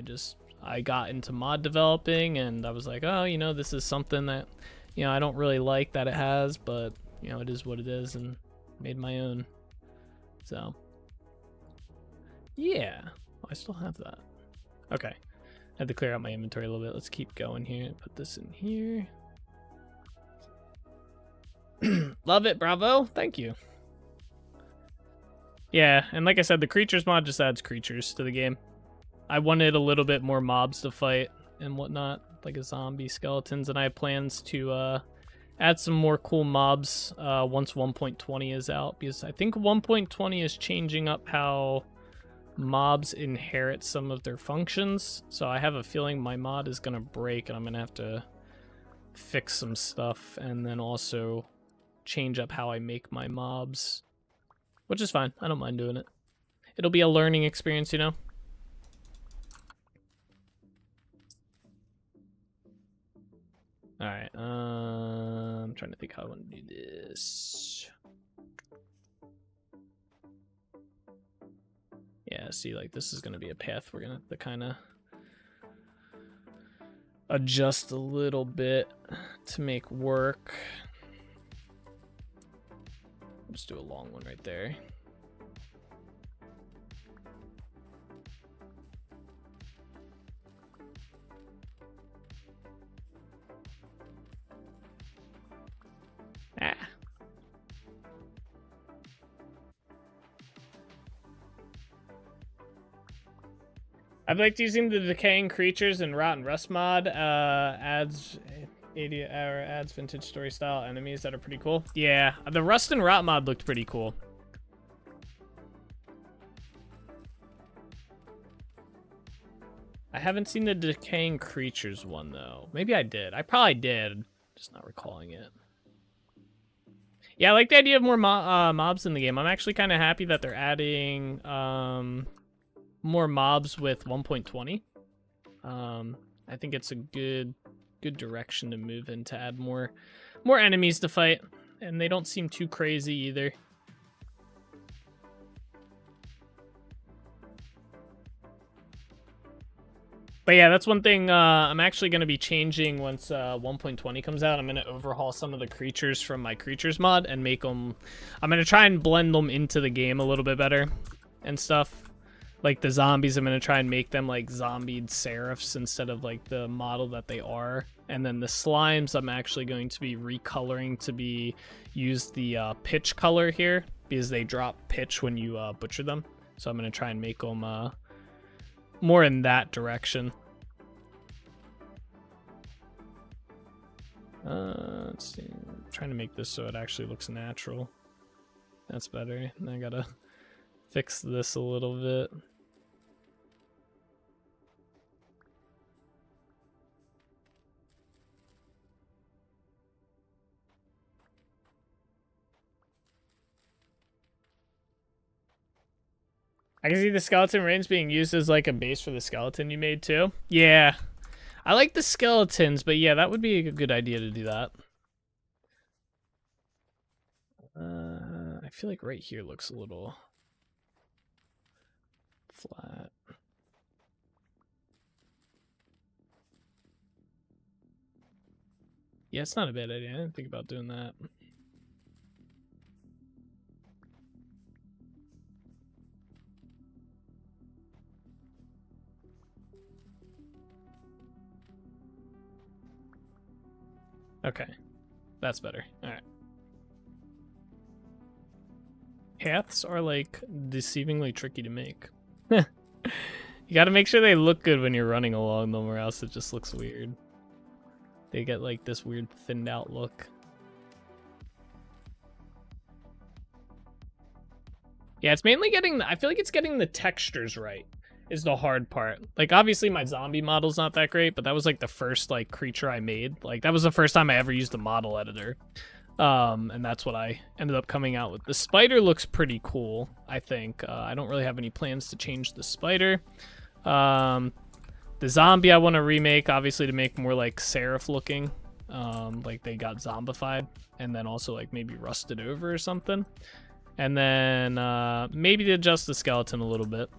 I got into mod developing, and I was like, oh, you know, this is something that, you know, I don't really like that it has, but, you know, it is what it is, and made my own. So, yeah. I still have that. Okay. I had to clear out my inventory a little bit. Let's keep going here. Put this in here. Love it, bravo. Thank you. Yeah, and like I said, the creatures mod just adds creatures to the game. I wanted a little bit more mobs to fight and whatnot, like a zombie, skeletons, and I have plans to add some more cool mobs once 1.20 is out, because I think 1.20 is changing up how mobs inherit some of their functions. So I have a feeling my mod is going to break, and I'm going to have to fix some stuff and then also change up how I make my mobs, which is fine. I don't mind doing it. It'll be a learning experience, you know? Alright, I'm trying to think how I want to do this. Yeah, see, like, this is going to be a path we're going to have to kind of adjust a little bit to make work. Let's do a long one right there. Ah. I've liked using the decaying creatures in Rot and Rust mod. Adds vintage story style enemies that are pretty cool. Yeah, the Rust and Rot mod looked pretty cool. I haven't seen the decaying creatures one though. Maybe I did. I probably did. Just not recalling it. Yeah, I like the idea of more mobs in the game. I'm actually kind of happy that they're adding more mobs with 1.20. I think it's a good direction to move in, to add more more enemies to fight, and they don't seem too crazy either. But yeah, that's one thing I'm actually going to be changing once 1.20 comes out. I'm going to overhaul some of the creatures from my creatures mod and make them... I'm going to try and blend them into the game a little bit better and stuff. Like the zombies, I'm going to try and make them like zombied seraphs instead of like the model that they are. And then the slimes, I'm actually going to be recoloring to be use the pitch color here because they drop pitch when you butcher them. So I'm going to try and make them more in that direction. Let's see. I'm trying to make this so it actually looks natural. That's better. And I gotta fix this a little bit. I can see the skeleton rings being used as like a base for the skeleton you made too. Yeah. I like the skeletons, but yeah, that would be a good idea to do that. I feel like right here looks a little flat. Yeah, it's not a bad idea. I didn't think about doing that. Okay, that's better. All right. Paths are like deceivingly tricky to make. You gotta make sure they look good when you're running along them, or else it just looks weird. They get like this weird thinned out look. Yeah, it's mainly getting, I feel like it's getting the textures right is the hard part. Like, obviously my zombie model's not that great, but that was like the first like creature I made. Like, that was the first time I ever used the model editor. And that's what I ended up coming out with. The spider looks pretty cool, I think. I don't really have any plans to change the spider. The zombie I want to remake, obviously, to make more like seraph looking. Like they got zombified, and then also like maybe rusted over or something. And then maybe to adjust the skeleton a little bit.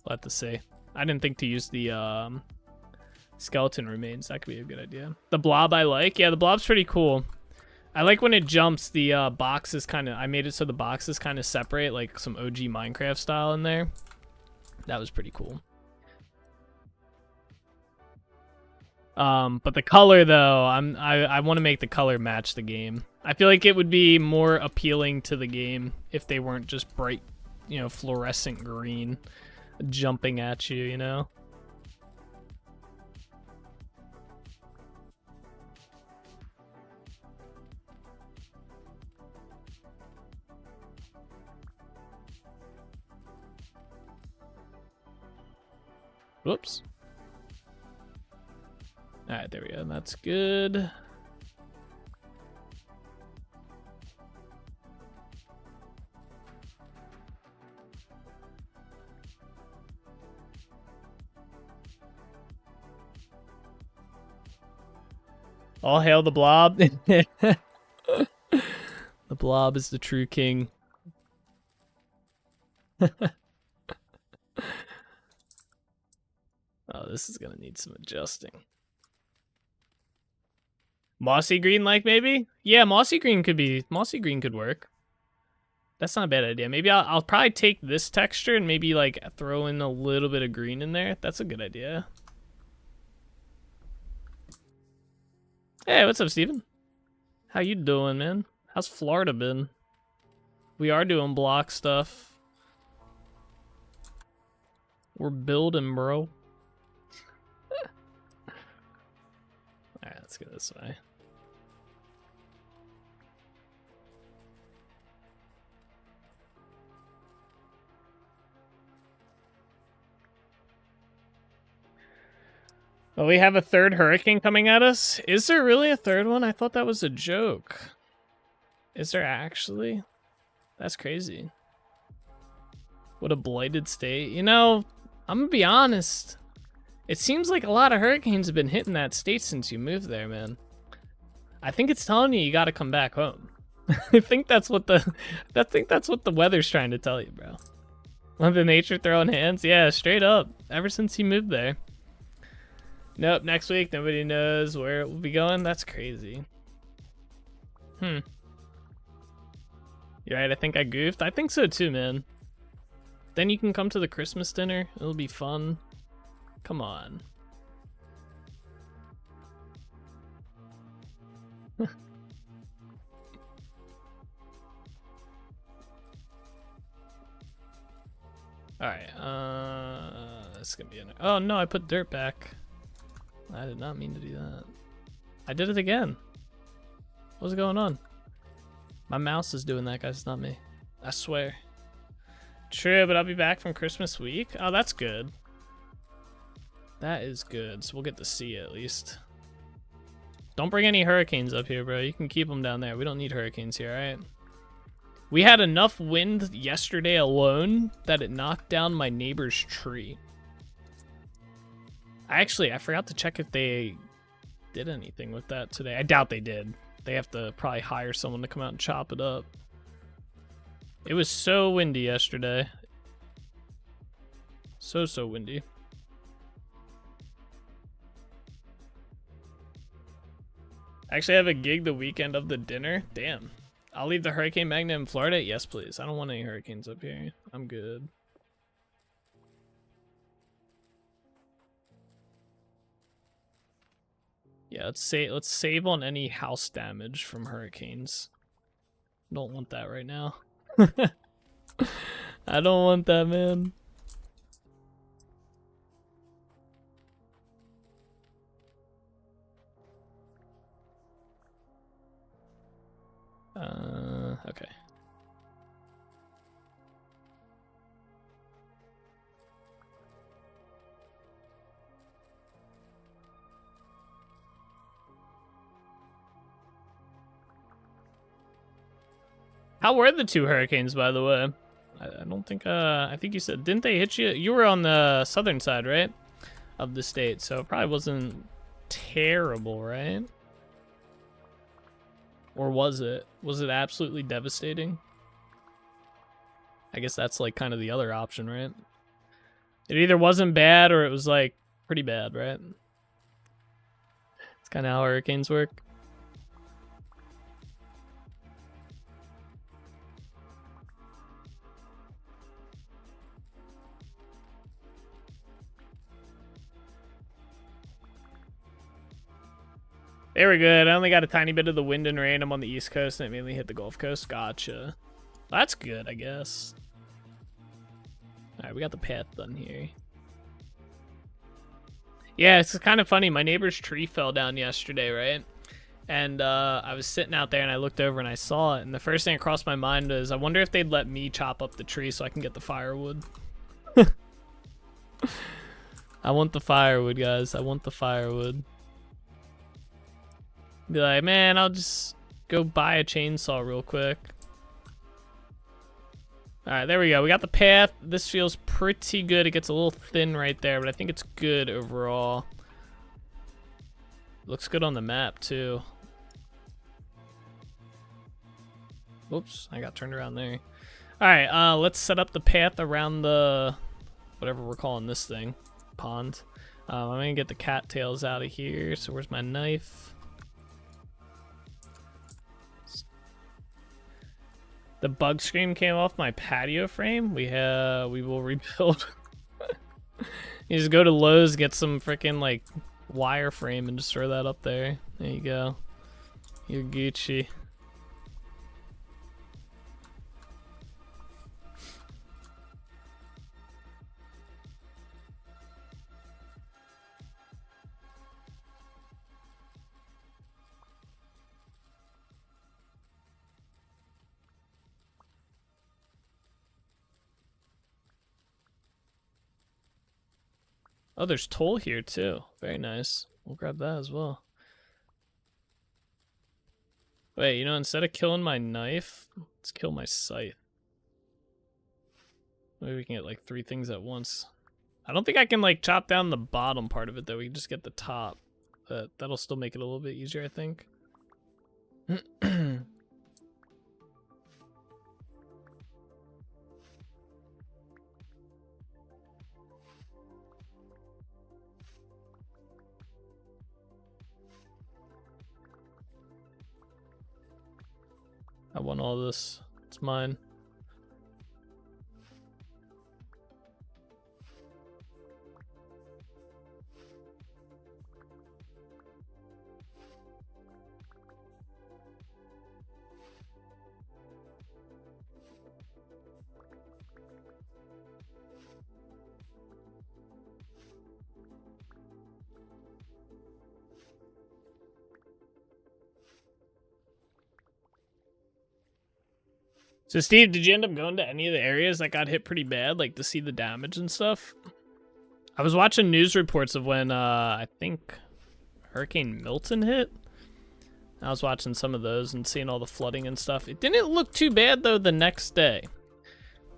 We'll have to see. I didn't think to use the skeleton remains. That could be a good idea. The blob I like. Yeah, the blob's pretty cool. I like when it jumps, the boxes kind of... I made it so the boxes kind of separate, like some OG Minecraft style in there. That was pretty cool. But the color, though, I want to make the color match the game. I feel like it would be more appealing to the game if they weren't just bright, you know, fluorescent green jumping at you, you know? Whoops. Alright, there we go. That's good. All hail the blob. The blob is the true king. Oh, this is gonna need some adjusting. Mossy green, like, maybe? Yeah, mossy green could work. That's not a bad idea. Maybe I'll probably take this texture and maybe like throw in a little bit of green in there. That's a good idea. Hey, what's up, Steven? How you doing, man? How's Florida been? We are doing block stuff. We're building, bro. Alright, let's go this way. Well, we have a third hurricane coming at us. Is there really a third one? I thought that was a joke. Is there actually? That's crazy. What a blighted state. You know, I'm gonna be honest. It seems like a lot of hurricanes have been hitting that state since you moved there, man. I think it's telling you gotta come back home. I think that's what the weather's trying to tell you, bro. Mother Nature throwing hands? Yeah, straight up. Ever since he moved there. Nope, next week, nobody knows where it will be going. That's crazy. You're right, I think I goofed. I think so too, man. Then you can come to the Christmas dinner. It'll be fun. Come on. Alright, this is gonna be oh no, I put dirt back. I did not mean to do that. I did it again. What's going on? My mouse is doing that, guys, not me. I swear. True, but I'll be back from Christmas week. Oh, that's good. That is good, so we'll get to see it at least. Don't bring any hurricanes up here, bro. You can keep them down there. We don't need hurricanes here, alright? We had enough wind yesterday alone that it knocked down my neighbor's tree. I forgot to check if they did anything with that today. I doubt they did. They have to probably hire someone to come out and chop it up. It was so windy yesterday. So windy. Actually, I have a gig the weekend of the dinner. Damn. I'll leave the hurricane magnet in Florida. Yes, please. I don't want any hurricanes up here. I'm good. Yeah, let's save on any house damage from hurricanes. Don't want that right now. I don't want that, man. Okay. How were the two hurricanes, by the way? I don't think, I think you said, didn't they hit you? You were on the southern side, right? Of the state, so it probably wasn't terrible, right? Or was it? Was it absolutely devastating? I guess that's like kind of the other option, right? It either wasn't bad or it was like pretty bad, right? It's kind of how hurricanes work. They were good. I only got a tiny bit of the wind and rain. I'm on the East Coast and it mainly hit the Gulf Coast. Gotcha. That's good, I guess. Alright, we got the path done here. Yeah, it's kind of funny. My neighbor's tree fell down yesterday, right? And I was sitting out there and I looked over and I saw it. And the first thing that crossed my mind was, I wonder if they'd let me chop up the tree so I can get the firewood. I want the firewood, guys. I want the firewood. Be like, man, I'll just go buy a chainsaw real quick. Alright, there we go. We got the path. This feels pretty good. It gets a little thin right there, but I think it's good overall. Looks good on the map, too. Oops, I got turned around there. Alright, let's set up the path around the... whatever we're calling this thing. Pond. I'm gonna get the cattails out of here. So where's my knife? The bug scream came off my patio frame. We will rebuild. You just go to Lowe's, get some freaking like wire frame, and just throw that up there. There you go. You're Gucci. Oh, there's toll here too. Very nice. We'll grab that as well. Wait, you know, instead of killing my knife, let's kill my scythe. Maybe we can get like 3 things at once. I don't think I can like chop down the bottom part of it though. We can just get the top. That'll still make it a little bit easier, I think. I want all this. It's mine. So Steve, did you end up going to any of the areas that got hit pretty bad, like to see the damage and stuff? I was watching news reports of when I think Hurricane Milton hit. I was watching some of those and seeing all the flooding and stuff. It didn't look too bad though the next day.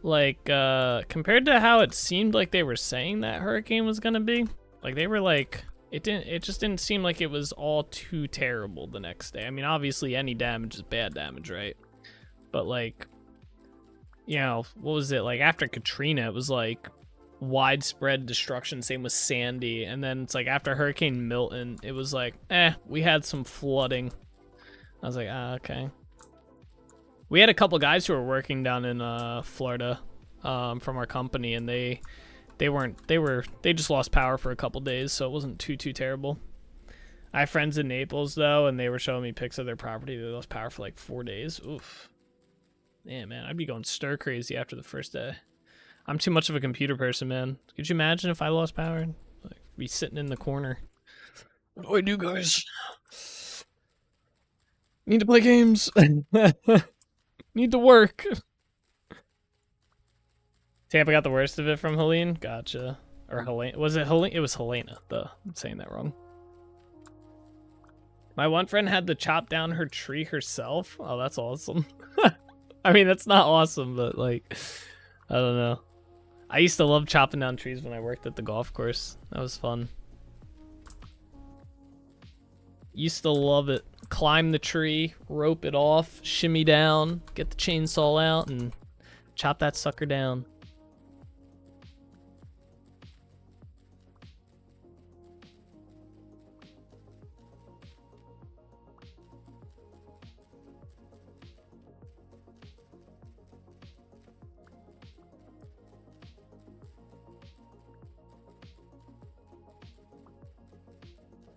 Like compared to how it seemed like they were saying that hurricane was gonna be. Like they were like it just didn't seem like it was all too terrible the next day. I mean, obviously any damage is bad damage, right? But like, you know, what was it like after Katrina? It was like widespread destruction. Same with Sandy, and then it's like after Hurricane Milton, it was like, we had some flooding. I was like, okay. We had a couple guys who were working down in Florida, from our company, and they just lost power for a couple days, so it wasn't too terrible. I have friends in Naples though, and they were showing me pics of their property. They lost power for like 4 days. Oof. Yeah, man, I'd be going stir crazy after the first day. I'm too much of a computer person, man. Could you imagine if I lost power? Like, be sitting in the corner. What do I do, guys? Need to play games. Need to work. Tampa got the worst of it from Helene? Gotcha. Or Helene. Was it Helene? It was Helena, though. I'm saying that wrong. My one friend had to chop down her tree herself. Oh, that's awesome. I mean, that's not awesome, but like, I don't know. I used to love chopping down trees when I worked at the golf course. That was fun. Used to love it. Climb the tree, rope it off, shimmy down, get the chainsaw out, and chop that sucker down.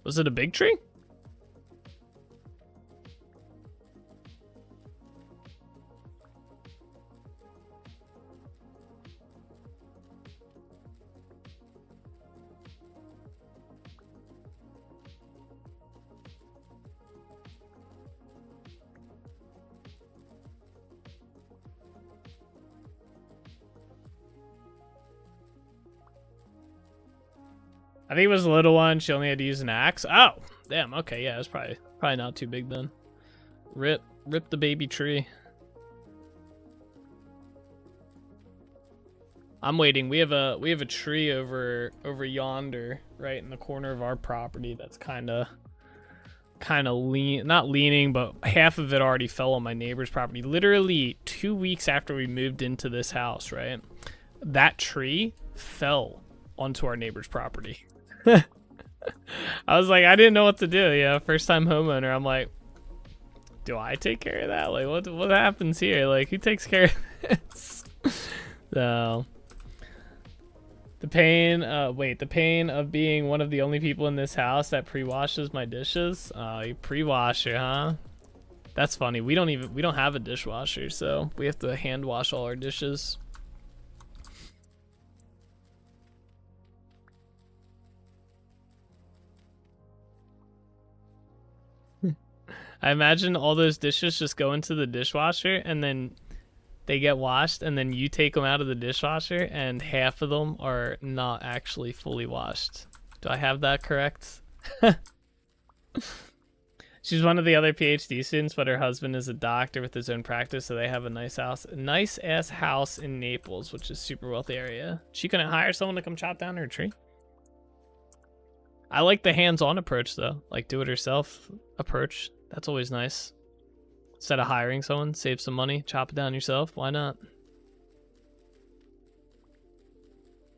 Was it a big tree? I think it was a little one. She only had to use an axe. Oh, damn. Okay, yeah, it was probably not too big then. Rip the baby tree. I'm waiting. We have a tree over yonder, right in the corner of our property. That's kind of not leaning, but half of it already fell on my neighbor's property. Literally 2 weeks after we moved into this house, right? That tree fell onto our neighbor's property. I was like, I didn't know what to do. Yeah, first time homeowner. I'm like, do I take care of that? Like, what happens here? Like, who takes care of this? So, the pain of being one of the only people in this house that pre-washes my dishes. You pre-washer, huh? That's funny. We don't have a dishwasher, so we have to hand wash all our dishes. I imagine all those dishes just go into the dishwasher and then they get washed, and then you take them out of the dishwasher and half of them are not actually fully washed. Do I have that correct? She's one of the other PhD students, but her husband is a doctor with his own practice, so they have a nice ass house in Naples, which is a super wealthy area. She couldn't hire someone to come chop down her tree. I like the hands-on approach though, like do-it-yourself approach. That's always nice. Instead of hiring someone, save some money, chop it down yourself. Why not?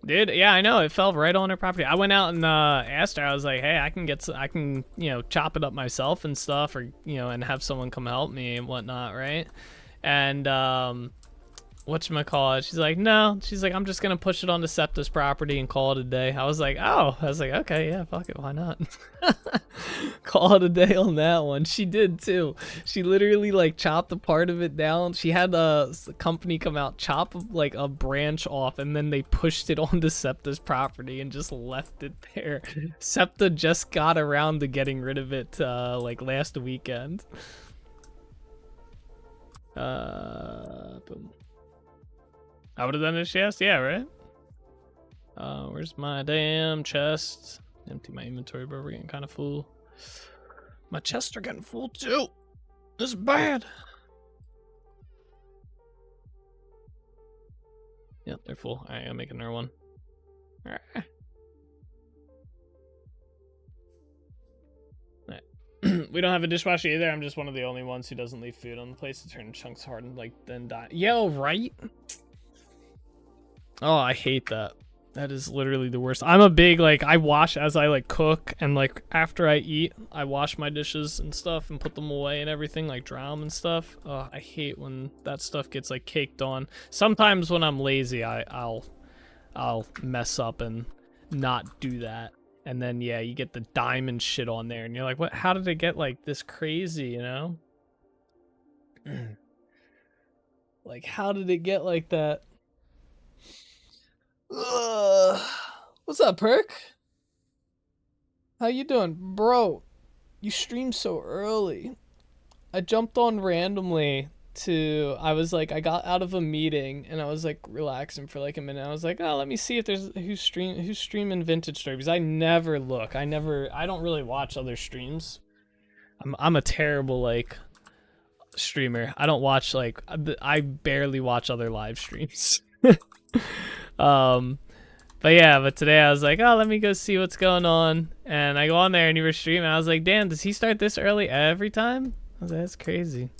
Dude, yeah, I know. It fell right on her property. I went out and asked her. I was like, "Hey, I can, you know, chop it up myself and stuff, or you know, and have someone come help me and whatnot, right?" And whatchamacallit, she's like, no. She's like, I'm just gonna push it onto Septa's property and call it a day. I was like, okay, yeah, fuck it, why not? Call it a day on that one. She did too. She literally like chopped a part of it down. She had a company come out, chop like a branch off, and then they pushed it onto Septa's property and just left it there. Septa just got around to getting rid of it like last weekend. Boom. I would have done this chest, yeah, right? Where's my damn chest? Empty my inventory, bro. We're getting kind of full. My chests are getting full too. This is bad. Yep, they're full. Alright, I'm making another one. Alright. We don't have a dishwasher either. I'm just one of the only ones who doesn't leave food on the place to turn chunks hard and like then die. Yo, right? Oh, I hate that. That is literally the worst. I'm a big, like, I wash as I, like, cook, and, like, after I eat, I wash my dishes and stuff and put them away and everything, like, dry them and stuff. Oh, I hate when that stuff gets, like, caked on. Sometimes when I'm lazy, I'll mess up and not do that. And then, yeah, you get the diamond shit on there, and you're like, what? How did it get, like, this crazy, you know? Like, how did it get like that? What's up, Perk? How you doing? Bro, you streamed so early. I jumped on randomly I was like, I got out of a meeting and I was like relaxing for like a minute. I was like, oh, let me see if there's who's streaming Vintage Story, because I never look. I don't really watch other streams. I'm a terrible like streamer. I don't watch like, I barely watch other live streams. But today I was like, oh, let me go see what's going on. And I go on there and you were streaming. I was like, damn, does he start this early every time? I was like, that's crazy.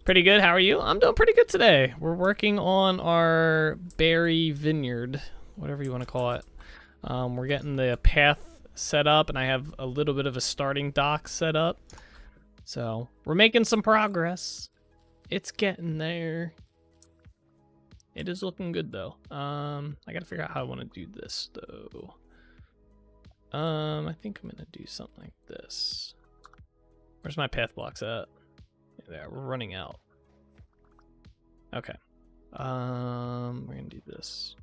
Pretty good. How are you? I'm doing pretty good today. We're working on our berry vineyard, whatever you want to call it. We're getting the path set up, and I have a little bit of a starting dock set up. So we're making some progress. It's getting there. It is looking good though. I gotta figure out how I want to do this though. I think I'm gonna do something like this. Where's my path blocks at? There, we're running out. Okay. We're gonna do this.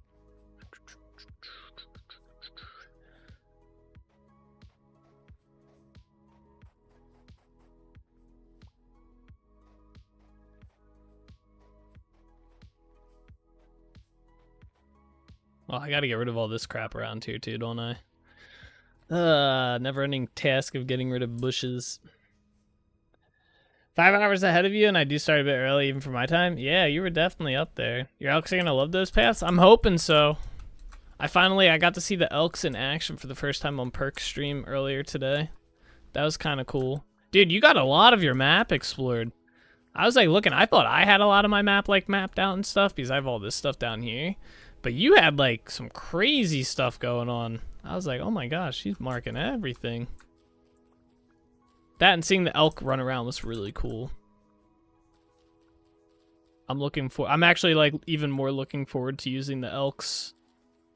Well, I gotta get rid of all this crap around here too, don't I? Never-ending task of getting rid of bushes. 5 hours ahead of you, and I do start a bit early even for my time. Yeah, you were definitely up there. Your elks are gonna love those paths? I'm hoping so. I got to see the elks in action for the first time on Perk's stream earlier today. That was kind of cool. Dude, you got a lot of your map explored. I was like looking, I thought I had a lot of my map like mapped out and stuff because I have all this stuff down here. But you had like some crazy stuff going on. I was like, oh my gosh, she's marking everything. That and seeing the elk run around was really cool. I'm actually like even more looking forward to using the elks.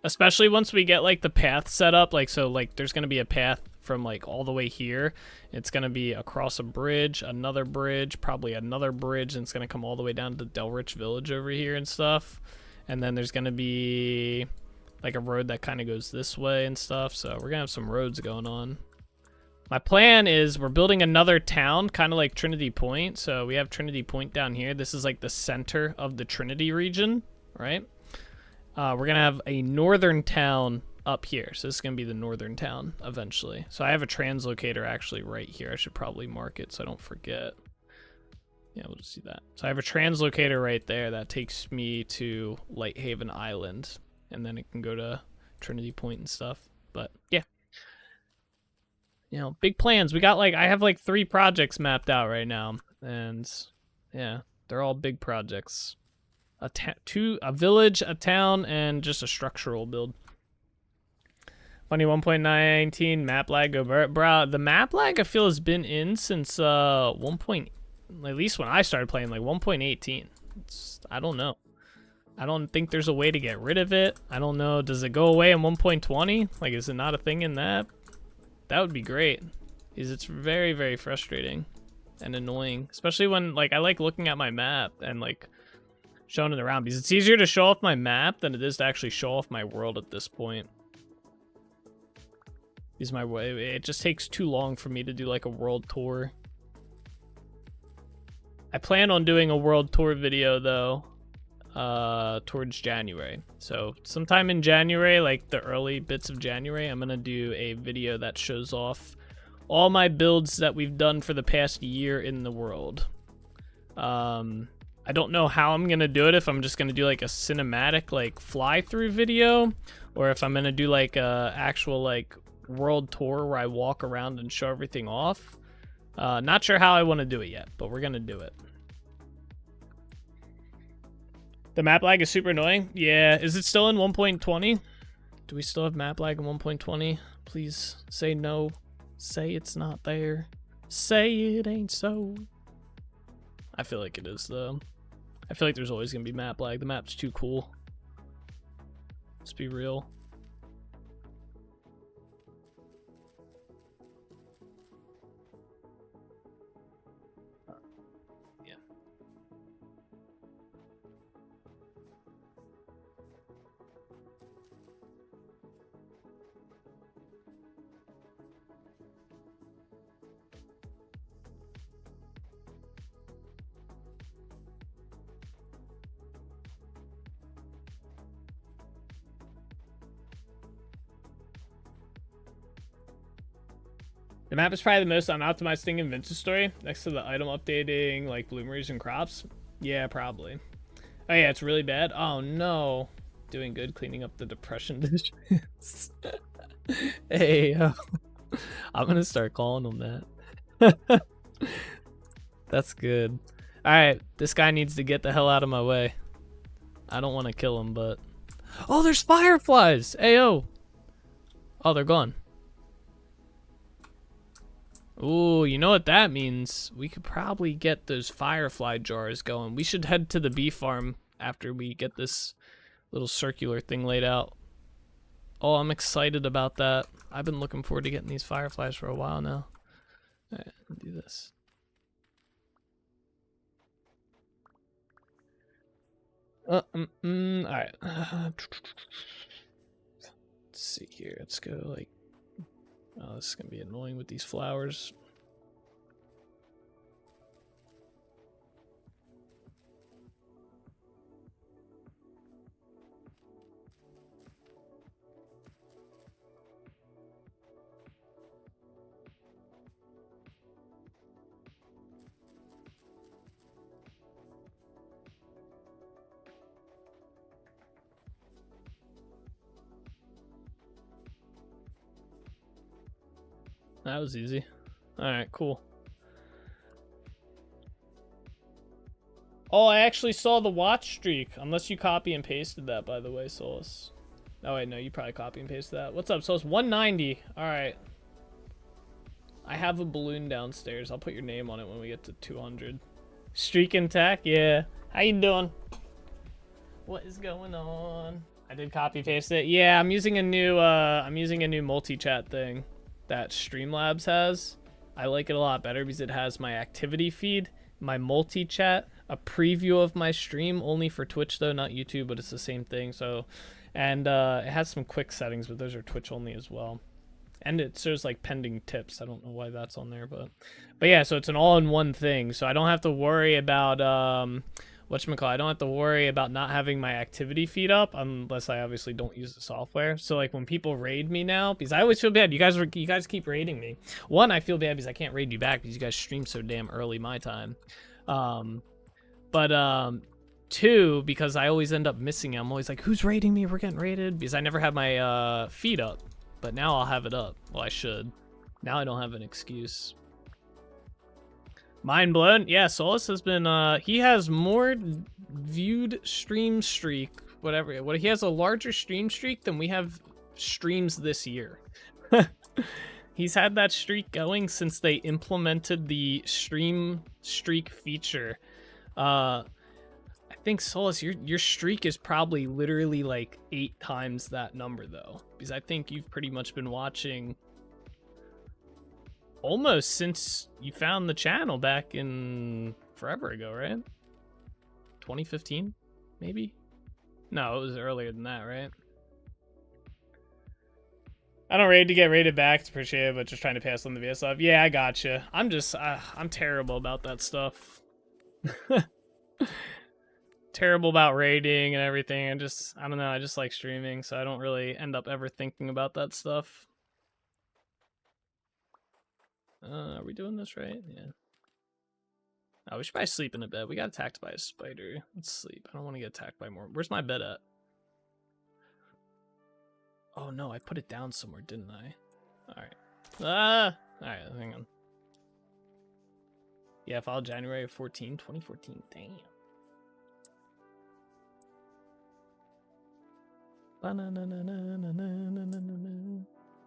Especially once we get like the path set up. Like, so like there's going to be a path from like all the way here. It's going to be across a bridge, another bridge, probably another bridge. And it's going to come all the way down to Delrich Village over here and stuff. And then there's going to be like a road that kind of goes this way and stuff. So we're going to have some roads going on. My plan is we're building another town, kind of like Trinity Point. So we have Trinity Point down here. This is like the center of the Trinity region, right? We're going to have a northern town up here. So this is going to be the northern town eventually. So I have a translocator actually right here. I should probably mark it so I don't forget. Yeah, we'll just do that. So I have a translocator right there that takes me to Lighthaven Island. And then it can go to Trinity Point and stuff. But yeah. you know, big plans. We got like, I have like 3 projects mapped out right now, and yeah, they're all big projects. A village, a town, and just a structural build. Funny 1.19 map lag. Bro, the map lag I feel has been in since at least when I started playing, like 1.18. I don't know. I don't think there's a way to get rid of it. I don't know. Does it go away in 1.20? Like, is it not a thing in that? That would be great. Because it's very, very frustrating and annoying. Especially when, like, I like looking at my map and, like, showing it around. Because it's easier to show off my map than it is to actually show off my world at this point. Because it just takes too long for me to do, like, a world tour. I plan on doing a world tour video, though. Towards January. So sometime in January, like the early bits of January, I'm gonna do a video that shows off all my builds that we've done for the past year in the world. I don't know how I'm gonna do it, if I'm just gonna do like a cinematic like fly through video, or if I'm gonna do like a actual like world tour where I walk around and show everything off. Not sure how I want to do it yet, but we're gonna do it. The map lag is super annoying. Yeah, is it still in 1.20? Do we still have map lag in 1.20? Please say no. Say it's not there. Say it ain't so. I feel like it is, though. I feel like there's always gonna be map lag. The map's too cool. Let's be real. The map is probably the most unoptimized thing in Vince's story, next to the item updating, like bloomeries and crops. Yeah, probably. Oh yeah, it's really bad. Oh no. Doing good, cleaning up the depression dishes. Hey, I'm gonna start calling them that. That's good. Alright, this guy needs to get the hell out of my way. I don't want to kill him, but... Oh, there's fireflies! Ayo! Oh, they're gone. Ooh, you know what that means? We could probably get those firefly jars going. We should head to the bee farm after we get this little circular thing laid out. Oh, I'm excited about that. I've been looking forward to getting these fireflies for a while now. Alright, do this. Alright. Let's see here. Let's go like... Oh, this is going to be annoying with these flowers. That was easy. Alright, cool. Oh, I actually saw the watch streak. Unless you copy and pasted that, by the way, Solus. Oh, wait, no, you probably copy and pasted that. What's up, Solus? 190. Alright. I have a balloon downstairs. I'll put your name on it when we get to 200. Streak intact? Yeah. How you doing? What is going on? I did copy paste it. Yeah, I'm using a new multi-chat thing that Streamlabs has. I like it a lot better because it has my activity feed, my multi-chat, a preview of my stream, only for Twitch though, not YouTube, but it's the same thing. So, and it has some quick settings, but those are Twitch only as well. And it shows like pending tips. I don't know why that's on there, but yeah, so it's an all-in-one thing. So I don't have to worry about I don't have to worry about not having my activity feed up unless I obviously don't use the software. So like when people raid me now, because I always feel bad. You guys keep raiding me. One, I feel bad because I can't raid you back because you guys stream so damn early my time. Two, because I always end up missing it. I'm always like, who's raiding me? We're getting raided, because I never have my feed up. But now I'll have it up. Well, I should. Now I don't have an excuse. Mind blown? Yeah, Solus has been, he has more viewed stream streak, whatever. He has a larger stream streak than we have streams this year. He's had that streak going since they implemented the stream streak feature. I think Solus, your streak is probably literally like 8 times that number though, because I think you've pretty much been watching almost since you found the channel back in forever ago, right? 2015, maybe? No, it was earlier than that, right? I don't raid to get rated back, it's appreciated, but just trying to pass on the VSLR. Yeah, I gotcha. I'm just, I'm terrible about that stuff. Terrible about raiding and everything. I don't know, I just like streaming, so I don't really end up ever thinking about that stuff. Are we doing this right? Yeah. Oh, we should probably sleep in a bed. We got attacked by a spider. Let's sleep. I don't want to get attacked by more. Where's my bed at? Oh no, I put it down somewhere, didn't I? Alright. Alright, hang on. Yeah, filed January 14, 2014. Damn.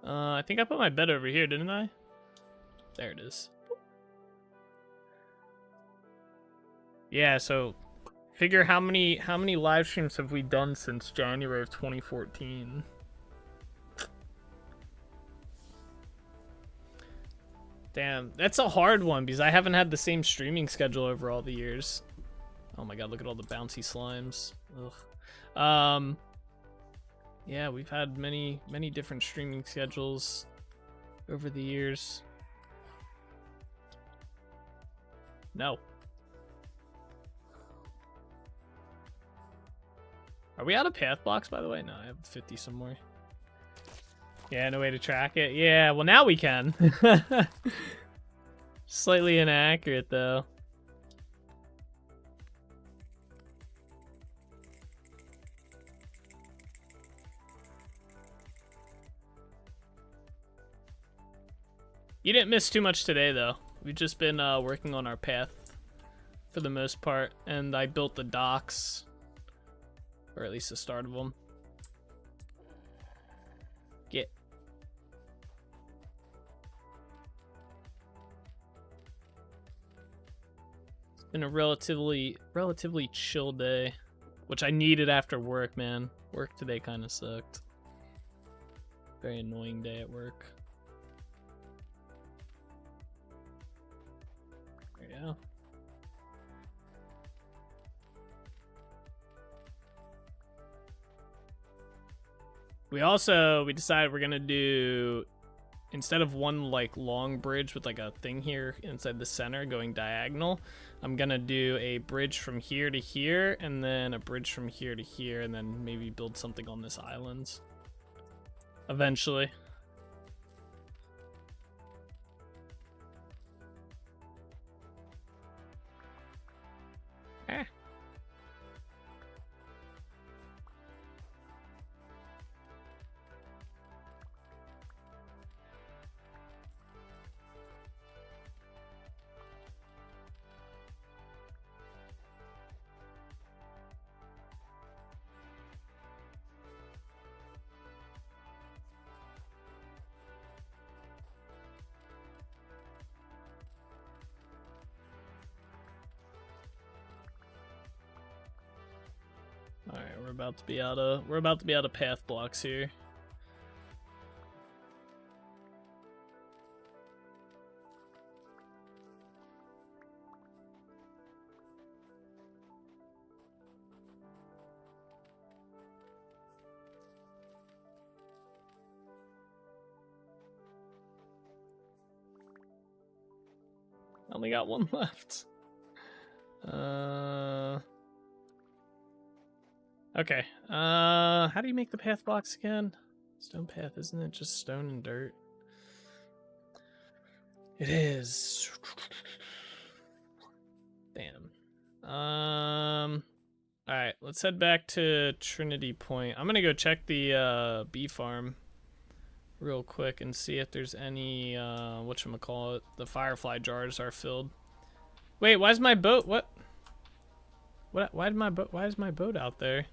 I think I put my bed over here, didn't I? There it is. Yeah, so figure how many live streams have we done since January of 2014? Damn, that's a hard one because I haven't had the same streaming schedule over all the years. Oh my god, look at all the bouncy slimes. Ugh. Yeah, we've had many different streaming schedules over the years. No. Are we out of path blocks, by the way? No, I have 50 somewhere. Yeah, no way to track it. Yeah, well now we can. Slightly inaccurate, though. You didn't miss too much today, though. We've just been working on our path for the most part, and I built the docks, or at least the start of them. Get. It's been a relatively chill day, which I needed after work, man. Work today kind of sucked. Very annoying day at work. Yeah. We decided we're gonna do, instead of one like long bridge with like a thing here inside the center going diagonal, I'm gonna do a bridge from here to here and then a bridge from here to here and then maybe build something on this island eventually. Alright, we're about to be out of path blocks here. I only got one left. Okay. How do you make the path blocks again? Stone path, isn't it just stone and dirt? It is. Damn. Alright, let's head back to Trinity Point. I'm gonna go check the bee farm real quick and see if there's any whatchamacallit, the firefly jars are filled. Wait, why is my boat why is my boat out there?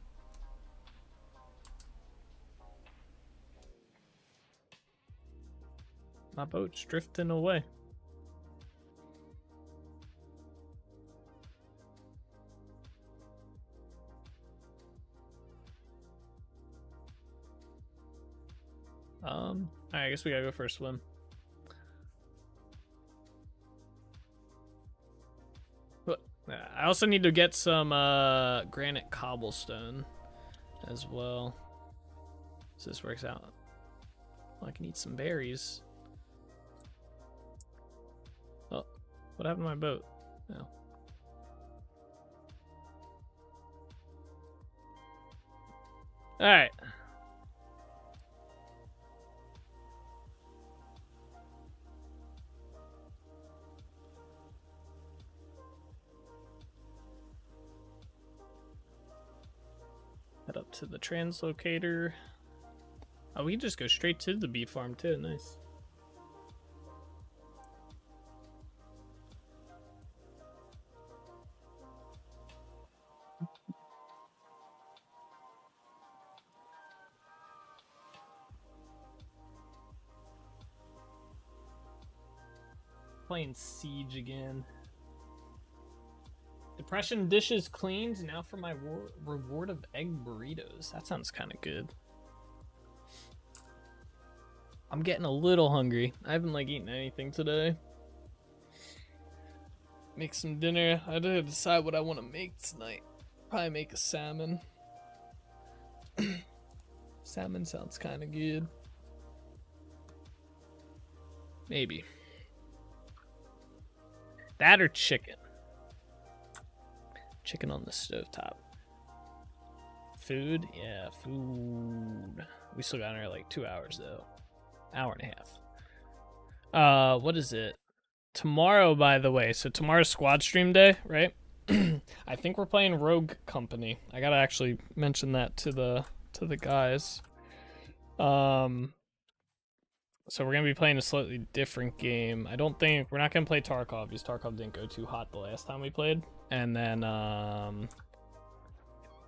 My boat's drifting away. Alright, I guess we gotta go for a swim. But I also need to get some granite cobblestone as well. So this works out. Well, I can eat some berries. Oh, what happened to my boat? No. Alright. Head up to the translocator. Oh, we can just go straight to the bee farm too. Nice. Playing Siege again. Depression dishes cleaned. Now for my reward of egg burritos. That sounds kind of good. I'm getting a little hungry. I haven't like eaten anything today. Make some dinner. I gotta decide what I want to make tonight. Probably make a salmon. Salmon sounds kind of good. Maybe. That or chicken. Chicken on the stovetop. Food? Yeah, food. We still got like 2 hours though. Hour and a half. What is it? Tomorrow, by the way. So tomorrow's squad stream day, right? I think we're playing Rogue Company. I gotta actually mention that to the guys. So we're gonna be playing a slightly different game. I don't think we're not gonna play Tarkov because Tarkov didn't go too hot the last time we played. And then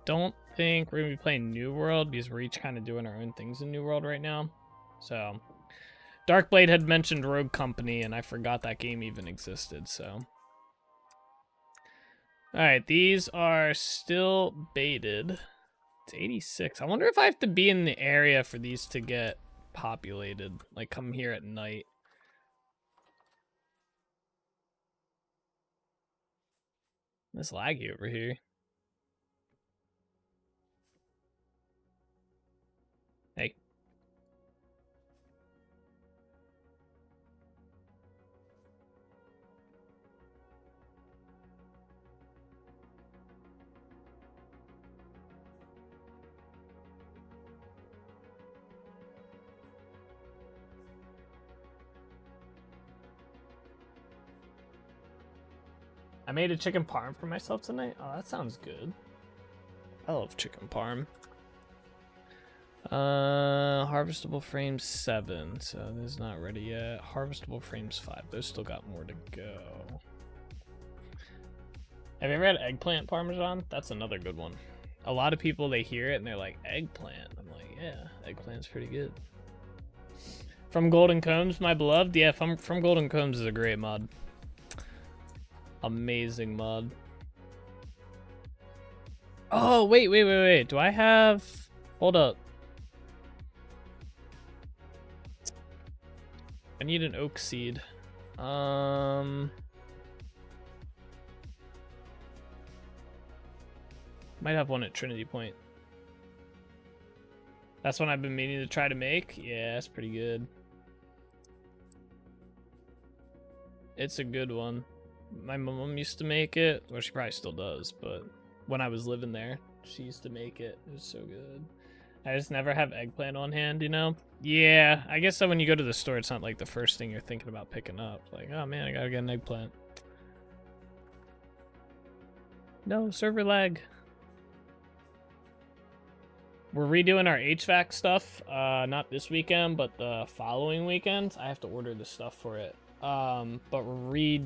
don't think we're gonna be playing New World because we're each kind of doing our own things in New World right now. So Darkblade had mentioned Rogue Company and I forgot that game even existed, so. Alright, these are still baited. It's 86. I wonder if I have to be in the area for these to get populated. Like come here at night. It's laggy over here. Hey. I made a chicken parm for myself tonight. Oh, that sounds good. I love chicken parm. Harvestable frames 7, so this is not ready yet. Harvestable frames 5, those still got more to go. Have you ever had eggplant parmesan? That's another good one. A lot of people, they hear it and they're like, eggplant. I'm like, yeah, eggplant's pretty good. From Golden Combs, my beloved. Yeah, from Golden Combs is a great mod. Amazing mod. Oh, wait. Do I have... Hold up. I need an oak seed. Might have one at Trinity Point. That's one I've been meaning to try to make. Yeah, that's pretty good. It's a good one. My mom used to make it. Well, she probably still does, but when I was living there, she used to make it. It was so good. I just never have eggplant on hand, you know? Yeah, I guess that when you go to the store, it's not like the first thing you're thinking about picking up. Like, oh man, I gotta get an eggplant. No, server lag. we're redoing our HVAC stuff. Not this weekend, but the following weekend. I have to order the stuff for it. But we're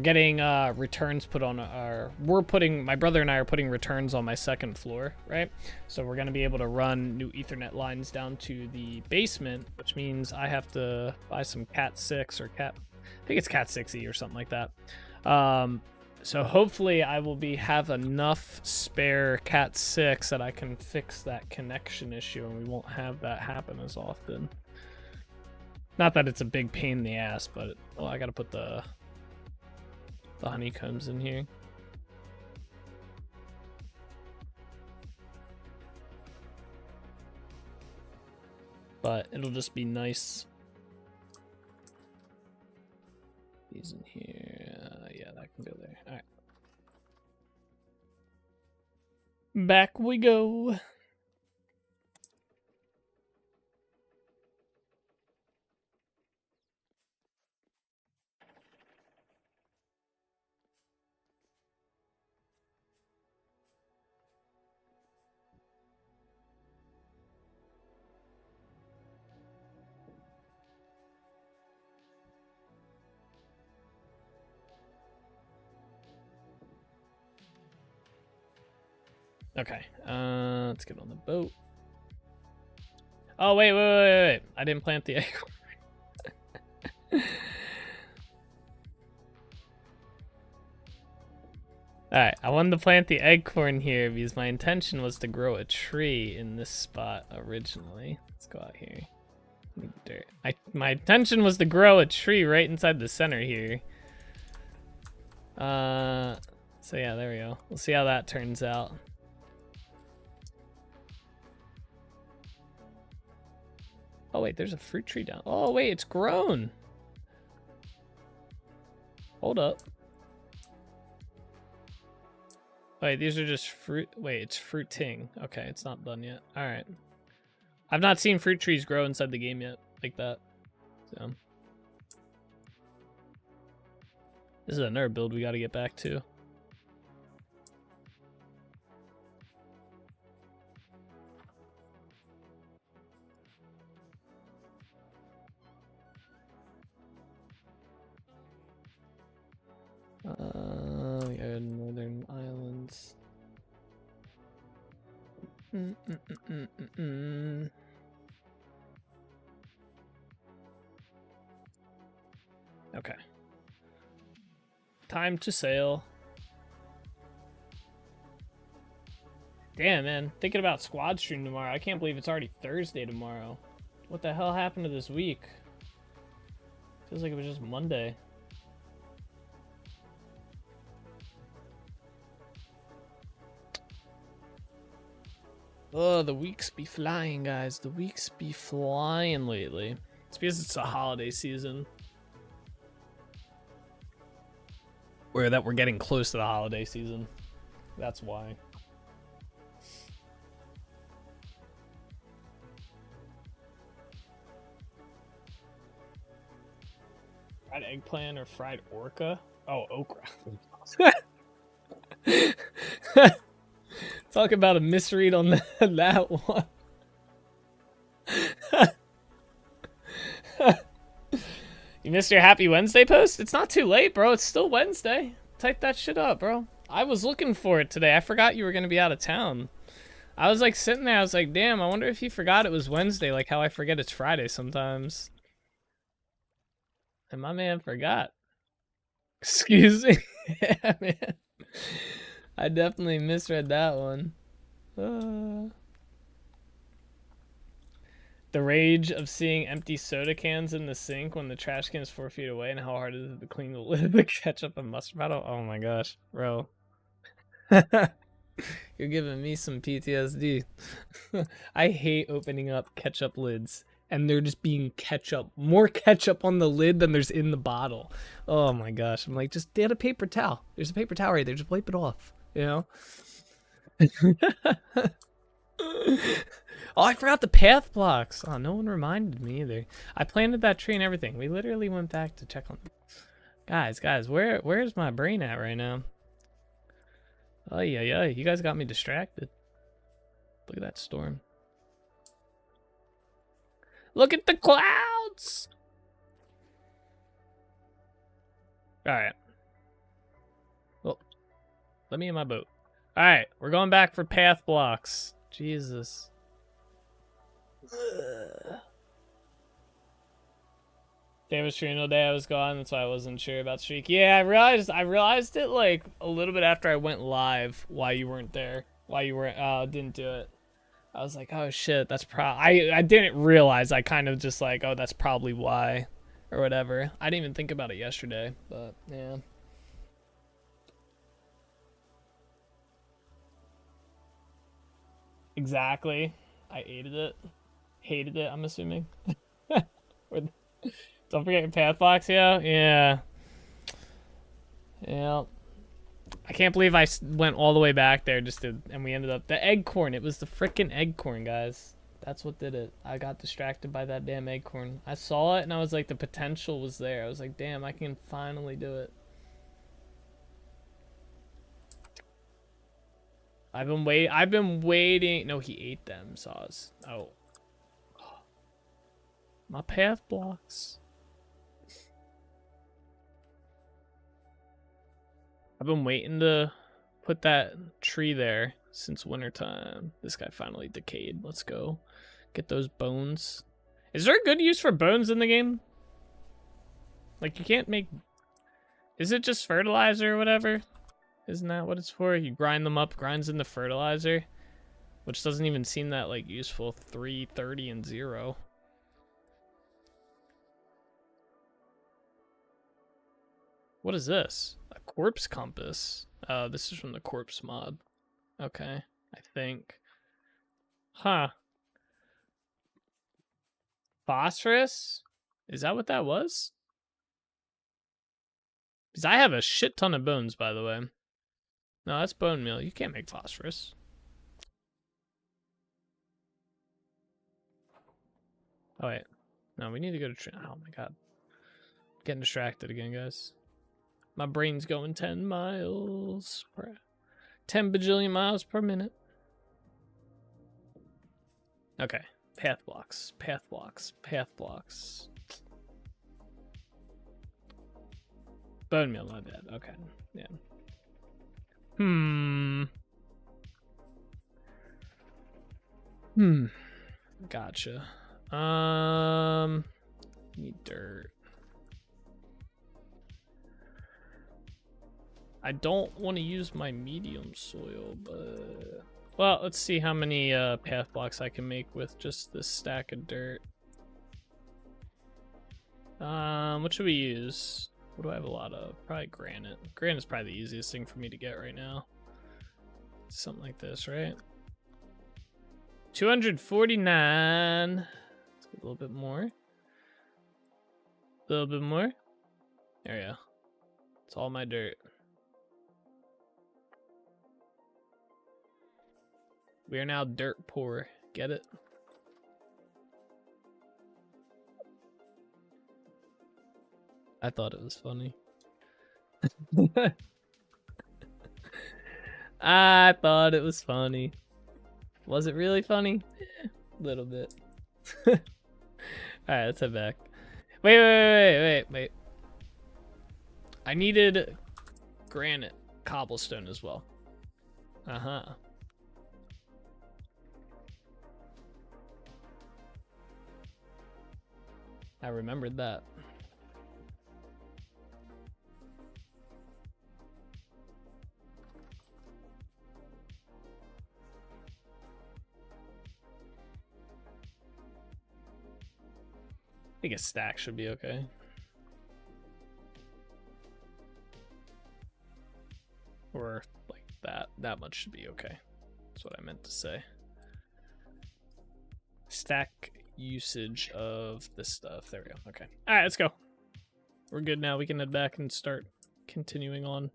getting returns put on my brother and I are putting returns on my second floor, right? So we're gonna be able to run new Ethernet lines down to the basement, which means I have to buy some Cat 6 or I think it's Cat 6E or something like that. So hopefully I will have enough spare Cat 6 that I can fix that connection issue and we won't have that happen as often. Not that it's a big pain in the ass, but I gotta put the honeycombs in here. But it'll just be nice. These in here. Yeah, that can go there. All right. Back we go. Okay, let's get on the boat. Oh, wait. I didn't plant the egg. Alright, I wanted to plant the acorn here because my intention was to grow a tree in this spot originally. Let's go out here. Dirt. My intention was to grow a tree right inside the center here. So yeah, there we go. We'll see how that turns out. Oh wait, there's a fruit tree down. Oh wait, it's grown. Hold up. Wait, these are just fruit. Wait, it's fruiting. Okay, it's not done yet. All right. I've not seen fruit trees grow inside the game yet, like that. So this is another build we got to get back to. We got Northern Islands. Okay. Time to sail. Damn, man. Thinking about squad stream tomorrow. I can't believe it's already Thursday tomorrow. What the hell happened to this week? Feels like it was just Monday. Oh, the weeks be flying, guys. The weeks be flying lately. It's because it's a holiday season. Or that we're getting close to the holiday season. That's why. Fried eggplant or fried orca? Oh, okra. Talk about a misread on that one. You missed your Happy Wednesday post? It's not too late, bro. It's still Wednesday. Type that shit up, bro. I was looking for it today. I forgot you were going to be out of town. I was like sitting there. I was like, damn, I wonder if you forgot it was Wednesday, like how I forget it's Friday sometimes. And my man forgot. Excuse me. Yeah, man. I definitely misread that one. The rage of seeing empty soda cans in the sink when the trash can is 4 feet away, and how hard it is to clean the lid of the ketchup and mustard bottle. Oh my gosh, bro. You're giving me some PTSD. I hate opening up ketchup lids and there just being ketchup, more ketchup on the lid than there's in the bottle. Oh my gosh. I'm like, just get a paper towel. There's a paper towel right there. Just wipe it off, you know? Oh, I forgot the path blocks. Oh, no one reminded me either. I planted that tree and everything. We literally went back to check on them. Guys, where's my brain at right now? Oh, yeah, you guys got me distracted. Look at that storm. Look at the clouds! Alright. Well, let me in my boat. Alright, we're going back for path blocks. Jesus. Day was streaming all day. I was gone. That's why I wasn't sure about streak. Yeah, I realized it like a little bit after I went live. Why you weren't there? Why you weren't? Didn't do it. I was like, oh shit, that's I didn't realize. I kind of just like, oh, that's probably why, or whatever. I didn't even think about it yesterday, but yeah. Exactly. I hated it. Hated it. I'm assuming. Don't forget your path blocks, yeah? Yeah. Yeah. I can't believe I went all the way back there just to, and we ended up, the eggcorn. It was the frickin' eggcorn, guys. That's what did it. I got distracted by that damn eggcorn. I saw it and I was like, the potential was there. I was like, damn, I can finally do it. I've been waiting. No, he ate them, Saws. Oh. My path blocks. I've been waiting to put that tree there since wintertime. This guy finally decayed. Let's go. Get those bones. Is there a good use for bones in the game? Like, you can't make... Is it just fertilizer or whatever? Isn't that what it's for? You grind them up, grinds into fertilizer. Which doesn't even seem that, like, useful. 3, 30, and 0. What is this? A corpse compass. This is from the corpse mod. Okay, I think. Huh. Phosphorus? Is that what that was? Because I have a shit ton of bones, by the way. No, that's bone meal. You can't make phosphorus. Oh, wait. No, we need to go to... Oh, my God. Getting distracted again, guys. My brain's going 10 miles per... 10 bajillion miles per minute. Okay. Path blocks. Path blocks. Path blocks. Bone meal, my bad. Okay. Yeah. Gotcha. Need dirt. I don't want to use my medium soil, but... Well, let's see how many path blocks I can make with just this stack of dirt. What should we use? What do I have a lot of? Probably granite. Granite's probably the easiest thing for me to get right now. Something like this, right? 249. Let's get a little bit more. A little bit more. There we go. It's all my dirt. We are now dirt poor. Get it? I thought it was funny. I thought it was funny. Was it really funny? A little bit. Alright, let's head back. Wait. I needed granite cobblestone as well. Uh-huh. I remembered that. I think a stack should be okay. Or like that. That much should be okay. That's what I meant to say. Stack usage of this stuff. There we go. Okay. Alright, let's go. We're good now. We can head back and start continuing on.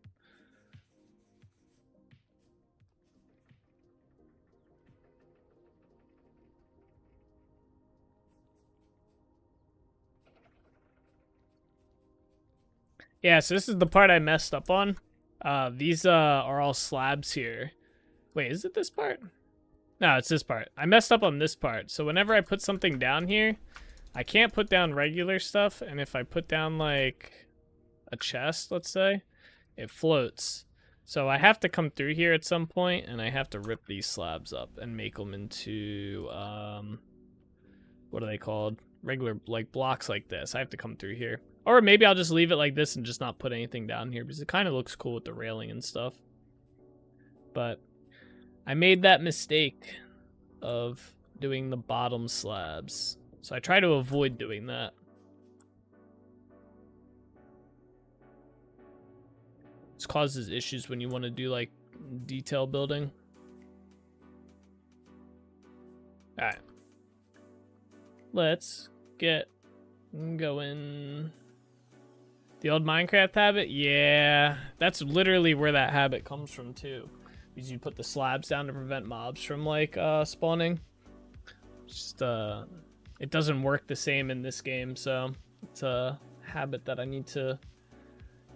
Yeah, so this is the part I messed up on. These are all slabs here. Wait, is it this part? No, it's this part. I messed up on this part. So whenever I put something down here, I can't put down regular stuff. And if I put down like a chest, let's say, it floats. So I have to come through here at some point, and I have to rip these slabs up and make them into, what are they called? Regular, like, blocks like this. I have to come through here. Or maybe I'll just leave it like this and just not put anything down here, because it kind of looks cool with the railing and stuff. But I made that mistake of doing the bottom slabs. So I try to avoid doing that. This causes issues when you want to do like detail building. Alright. Let's get going. The old Minecraft habit? Yeah. That's literally where that habit comes from too. Because you put the slabs down to prevent mobs from like spawning. It's just it doesn't work the same in this game, so it's a habit that I need to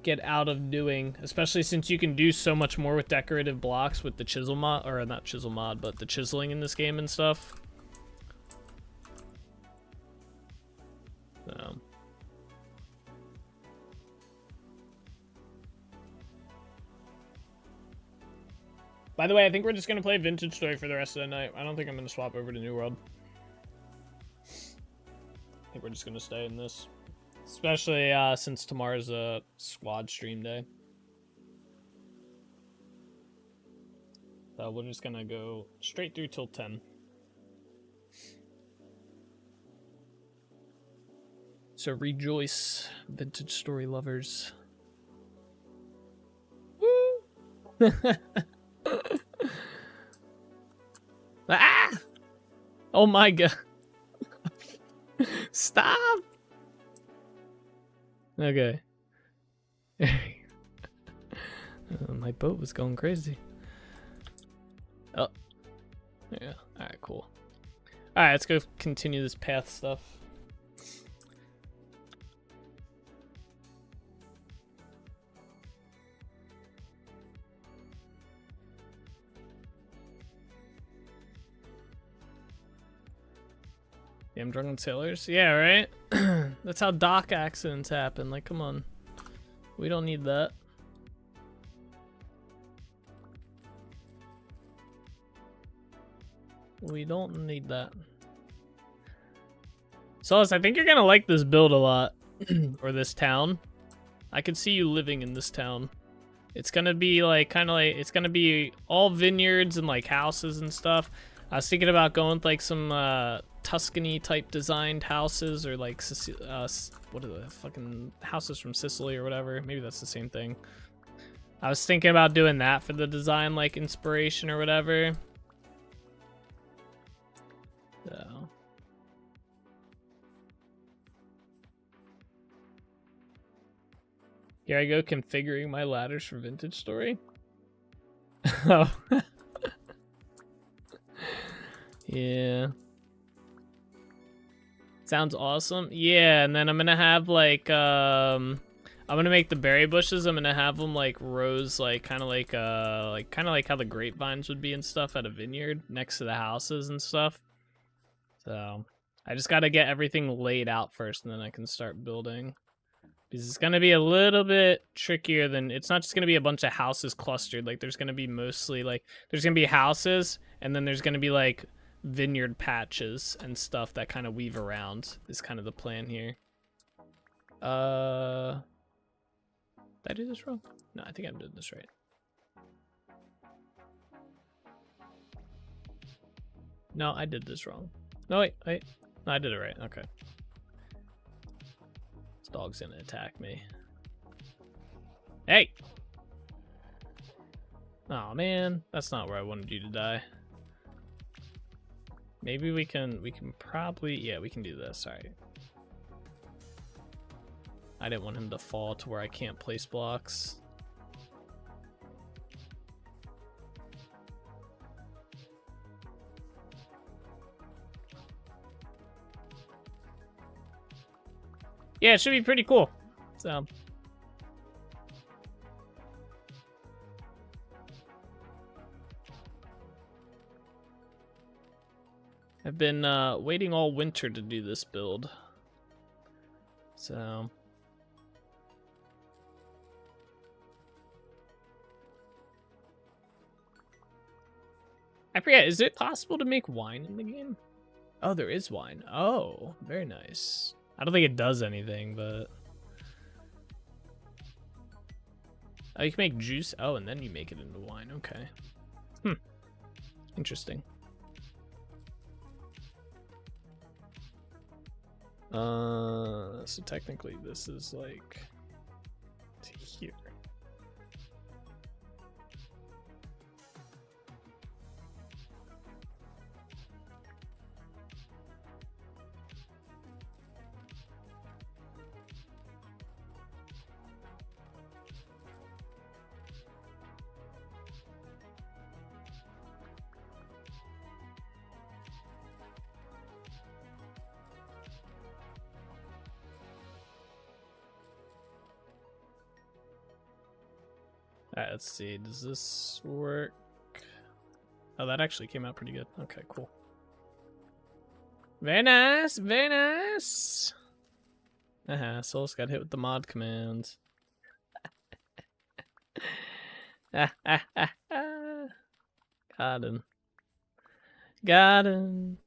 get out of doing, especially since you can do so much more with decorative blocks with the chisel mod, or not chisel mod, but the chiseling in this game and stuff. So by the way, I think we're just gonna play Vintage Story for the rest of the night. I don't think I'm gonna swap over to New World. I think we're just gonna stay in this. Especially since tomorrow's a squad stream day. So we're just gonna go straight through till 10. So rejoice, Vintage Story lovers. Woo! Ah! Oh my god. Stop! Okay. My boat was going crazy. Oh. Yeah. Alright, cool. Alright, let's go continue this path stuff. Damn drunken sailors? Yeah, right? That's how dock accidents happen. Like, come on. We don't need that. We don't need that. Solus, I think you're gonna like this build a lot. Or this town. I could see you living in this town. It's gonna be like, kind of like, it's gonna be all vineyards and like houses and stuff. I was thinking about going with like some Tuscany type designed houses, or like what are the fucking houses from Sicily or whatever. Maybe that's the same thing. I was thinking about doing that for the design, like inspiration or whatever. So here I go configuring my ladders for Vintage Story. Oh. Yeah. Sounds awesome. Yeah, and then I'm gonna have like I'm gonna make the berry bushes. I'm gonna have them like rows, like kind of like how the grapevines would be and stuff at a vineyard next to the houses and stuff. So I just gotta get everything laid out first, and then I can start building. Because it's gonna be a little bit trickier than, it's not just gonna be a bunch of houses clustered. Like there's gonna be mostly like, there's gonna be houses, and then there's gonna be like vineyard patches and stuff that kind of weave around, is kind of the plan here. Did I do this wrong? No, I think I'm doing this right. No, I did this wrong. No, wait. No, I did it right. Okay. This dog's gonna attack me. Hey! Oh man, that's not where I wanted you to die. Maybe we can probably, yeah, we can do this. All right. I didn't want him to fall to where I can't place blocks. Yeah, it should be pretty cool. So I've been waiting all winter to do this build. So... I forget, is it possible to make wine in the game? Oh, there is wine. Oh, very nice. I don't think it does anything, but... Oh, you can make juice? Oh, and then you make it into wine. Okay. Interesting. So technically this is like... to here. Alright, let's see. Does this work? Oh, that actually came out pretty good. Okay, cool. Very nice, very nice. Souls got hit with the mod command. Got him. Got him.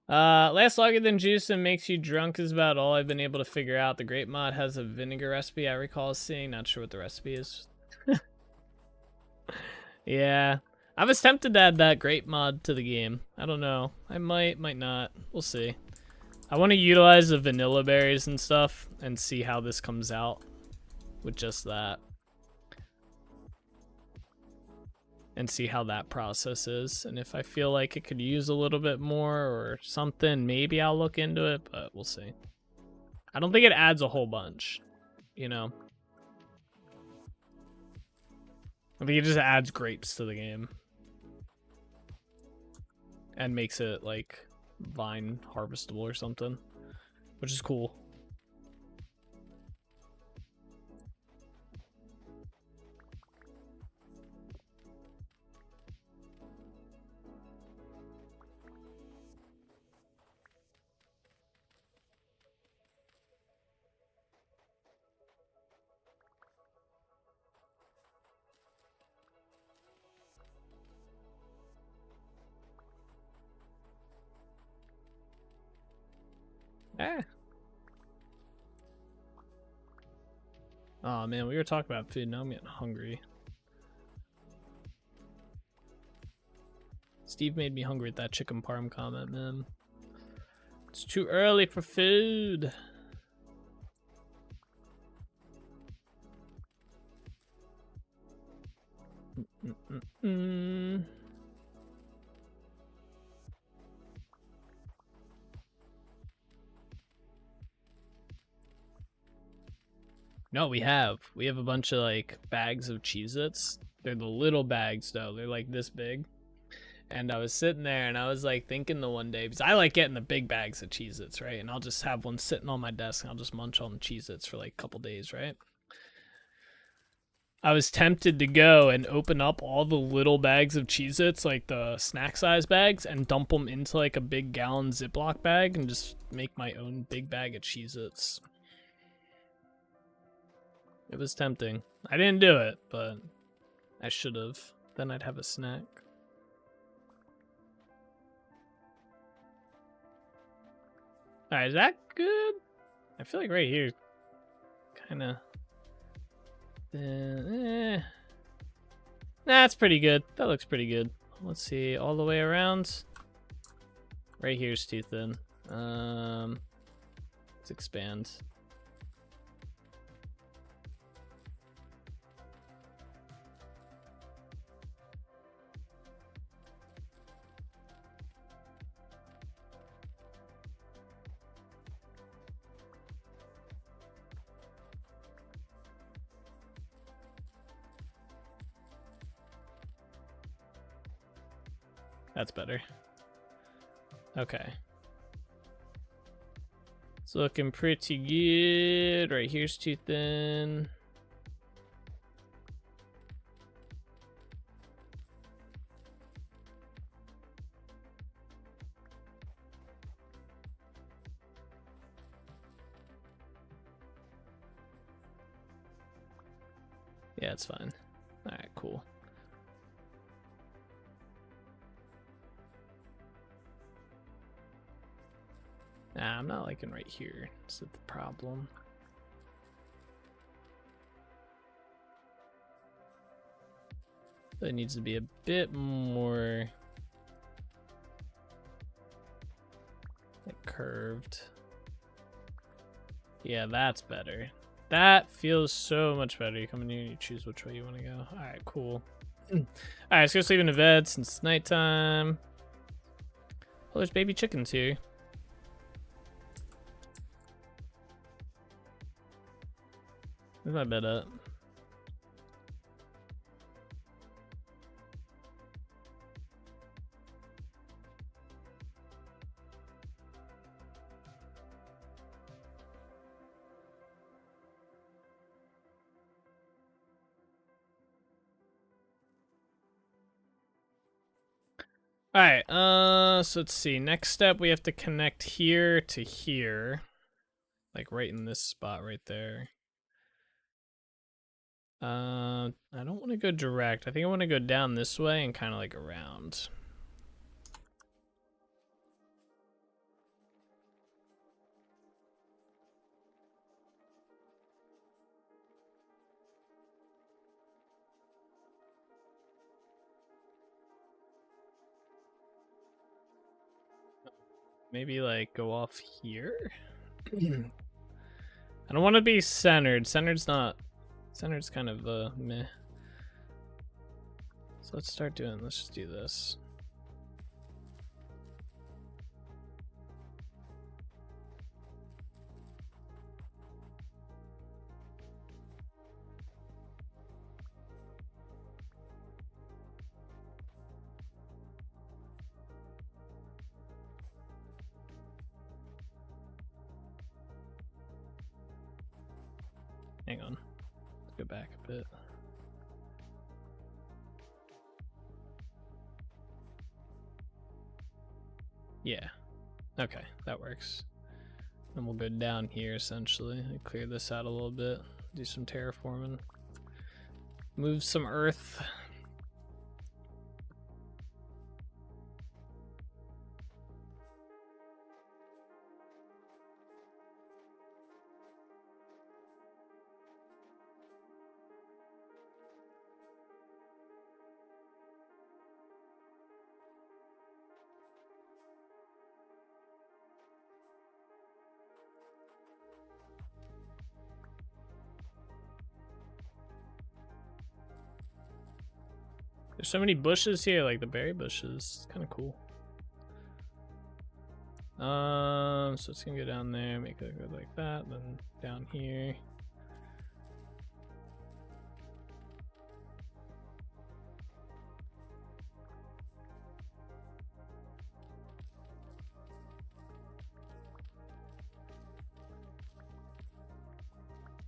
Lasts longer than juice and makes you drunk is about all I've been able to figure out. The grape mod has a vinegar recipe I recall seeing. Not sure what the recipe is. Yeah. I was tempted to add that grape mod to the game. I don't know. I might not. We'll see. I want to utilize the vanilla berries and stuff and see how this comes out with just that. And see how that process is. And if I feel like it could use a little bit more or something, maybe I'll look into it, but we'll see. I don't think it adds a whole bunch, you know? I think it just adds grapes to the game. And makes it, like, vine harvestable or something. Which is cool. Eh. Oh man, we were talking about food, now I'm getting hungry. Steve made me hungry with that chicken parm comment, man. It's too early for food. No, we have a bunch of like bags of Cheez-Its. They're the little bags though. They're like this big. And I was sitting there and I was like thinking the one day, because I like getting the big bags of Cheez-Its, right? And I'll just have one sitting on my desk and I'll just munch on the Cheez-Its for like a couple days, right? I was tempted to go and open up all the little bags of Cheez-Its, like the snack size bags, and dump them into like a big gallon Ziploc bag and just make my own big bag of Cheez-Its. It was tempting. I didn't do it, but I should have. Then I'd have a snack. Alright, is that good? I feel like right here, kind of. That's pretty good. That looks pretty good. Let's see, all the way around. Right here's too thin. Let's expand. That's better. Okay. It's looking pretty good. Right here's too thin. Yeah, it's fine. Alright, cool. Nah, I'm not liking right here. Is that the problem? It needs to be a bit more like curved. Yeah, that's better. That feels so much better. You come in here and you choose which way you want to go. Alright, cool. Alright, let's go sleep in the bed since it's nighttime. Oh, there's baby chickens here. Where's my bed at? Alright, so let's see. Next step, we have to connect here to here. Like right in this spot right there. I don't want to go direct. I think I want to go down this way and kind of like around. Maybe like go off here. I don't want to be centered. Centered's kind of meh. So let's just do this. Hang on. Let's go back a bit. Yeah. Okay, that works. Then we'll go down here essentially and clear this out a little bit. Do some terraforming. Move some earth. There's so many bushes here, like the berry bushes. It's kind of cool. So it's gonna go down there, make it go like that, then down here.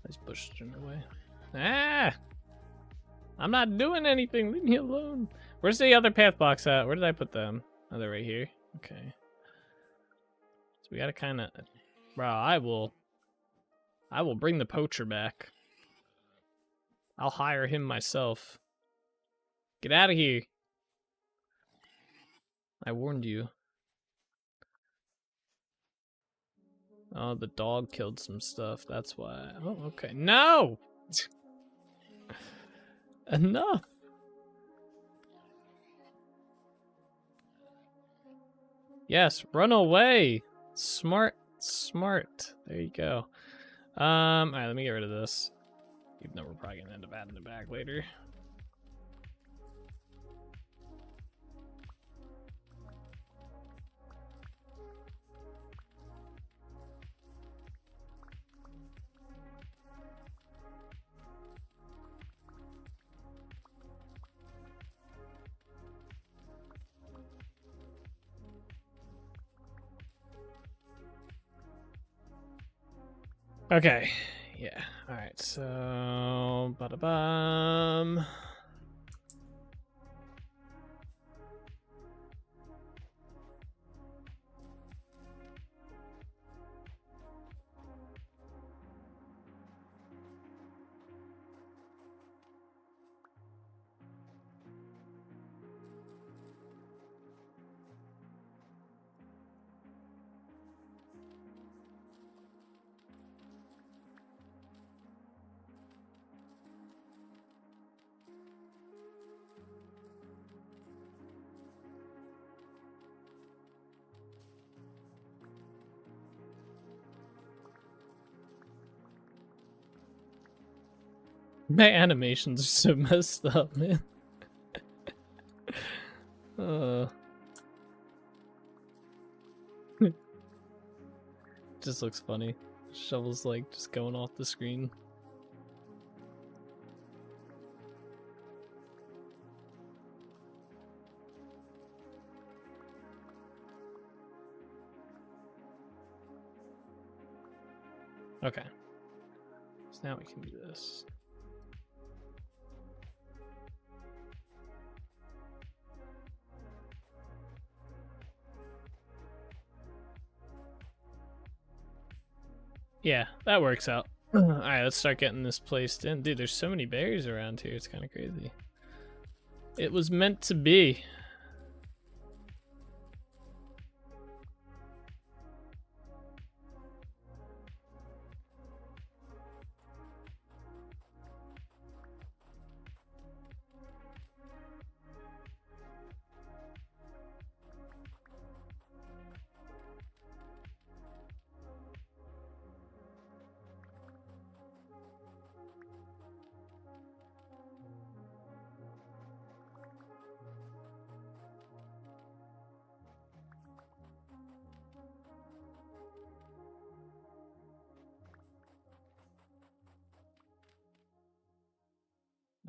These bushes are in the way. Ah! I'm not doing anything. Leave me alone. Where's the other path box at? Where did I put them? Oh, they're right here. Okay. So we gotta kind of... Bro, I will bring the poacher back. I'll hire him myself. Get out of here. I warned you. Oh, the dog killed some stuff. That's why. Oh, okay. No! Enough! Yes, run away! Smart. There you go. Alright, let me get rid of this. Even though we're probably gonna end up adding it back later. Okay, yeah, alright, so... Ba-da-bum... My animations are so messed up, man. Just looks funny. Shovel's like just going off the screen. Okay. So now we can do this. Yeah, that works out. Alright, let's start getting this placed in. Dude, there's so many berries around here. It's kind of crazy. It was meant to be.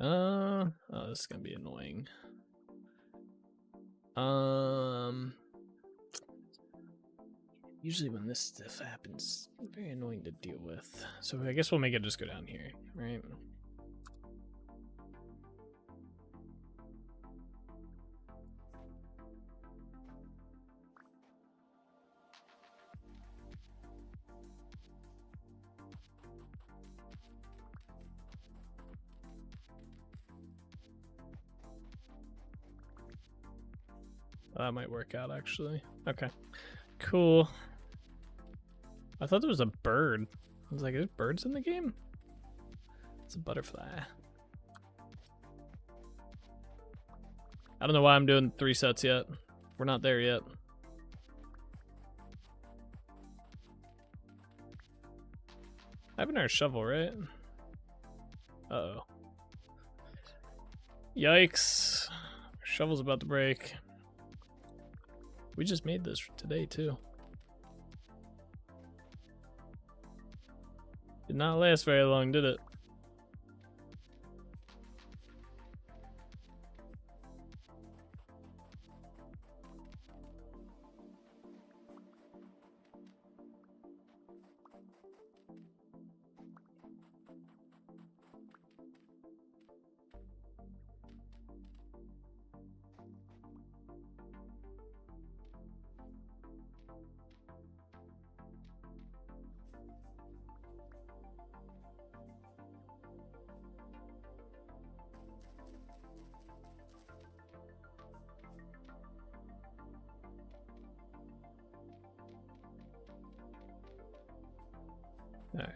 Oh, this is gonna be annoying. Usually when this stuff happens, it's very annoying to deal with. So I guess we'll make it just go down here, right? That might work out, actually. Okay. Cool. I thought there was a bird. I was like, there's birds in the game? It's a butterfly. I don't know why I'm doing 3 sets yet. We're not there yet. I have an our shovel, right? Uh-oh. Yikes. Our shovel's about to break. We just made this today, too. Did not last very long, did it? Alright,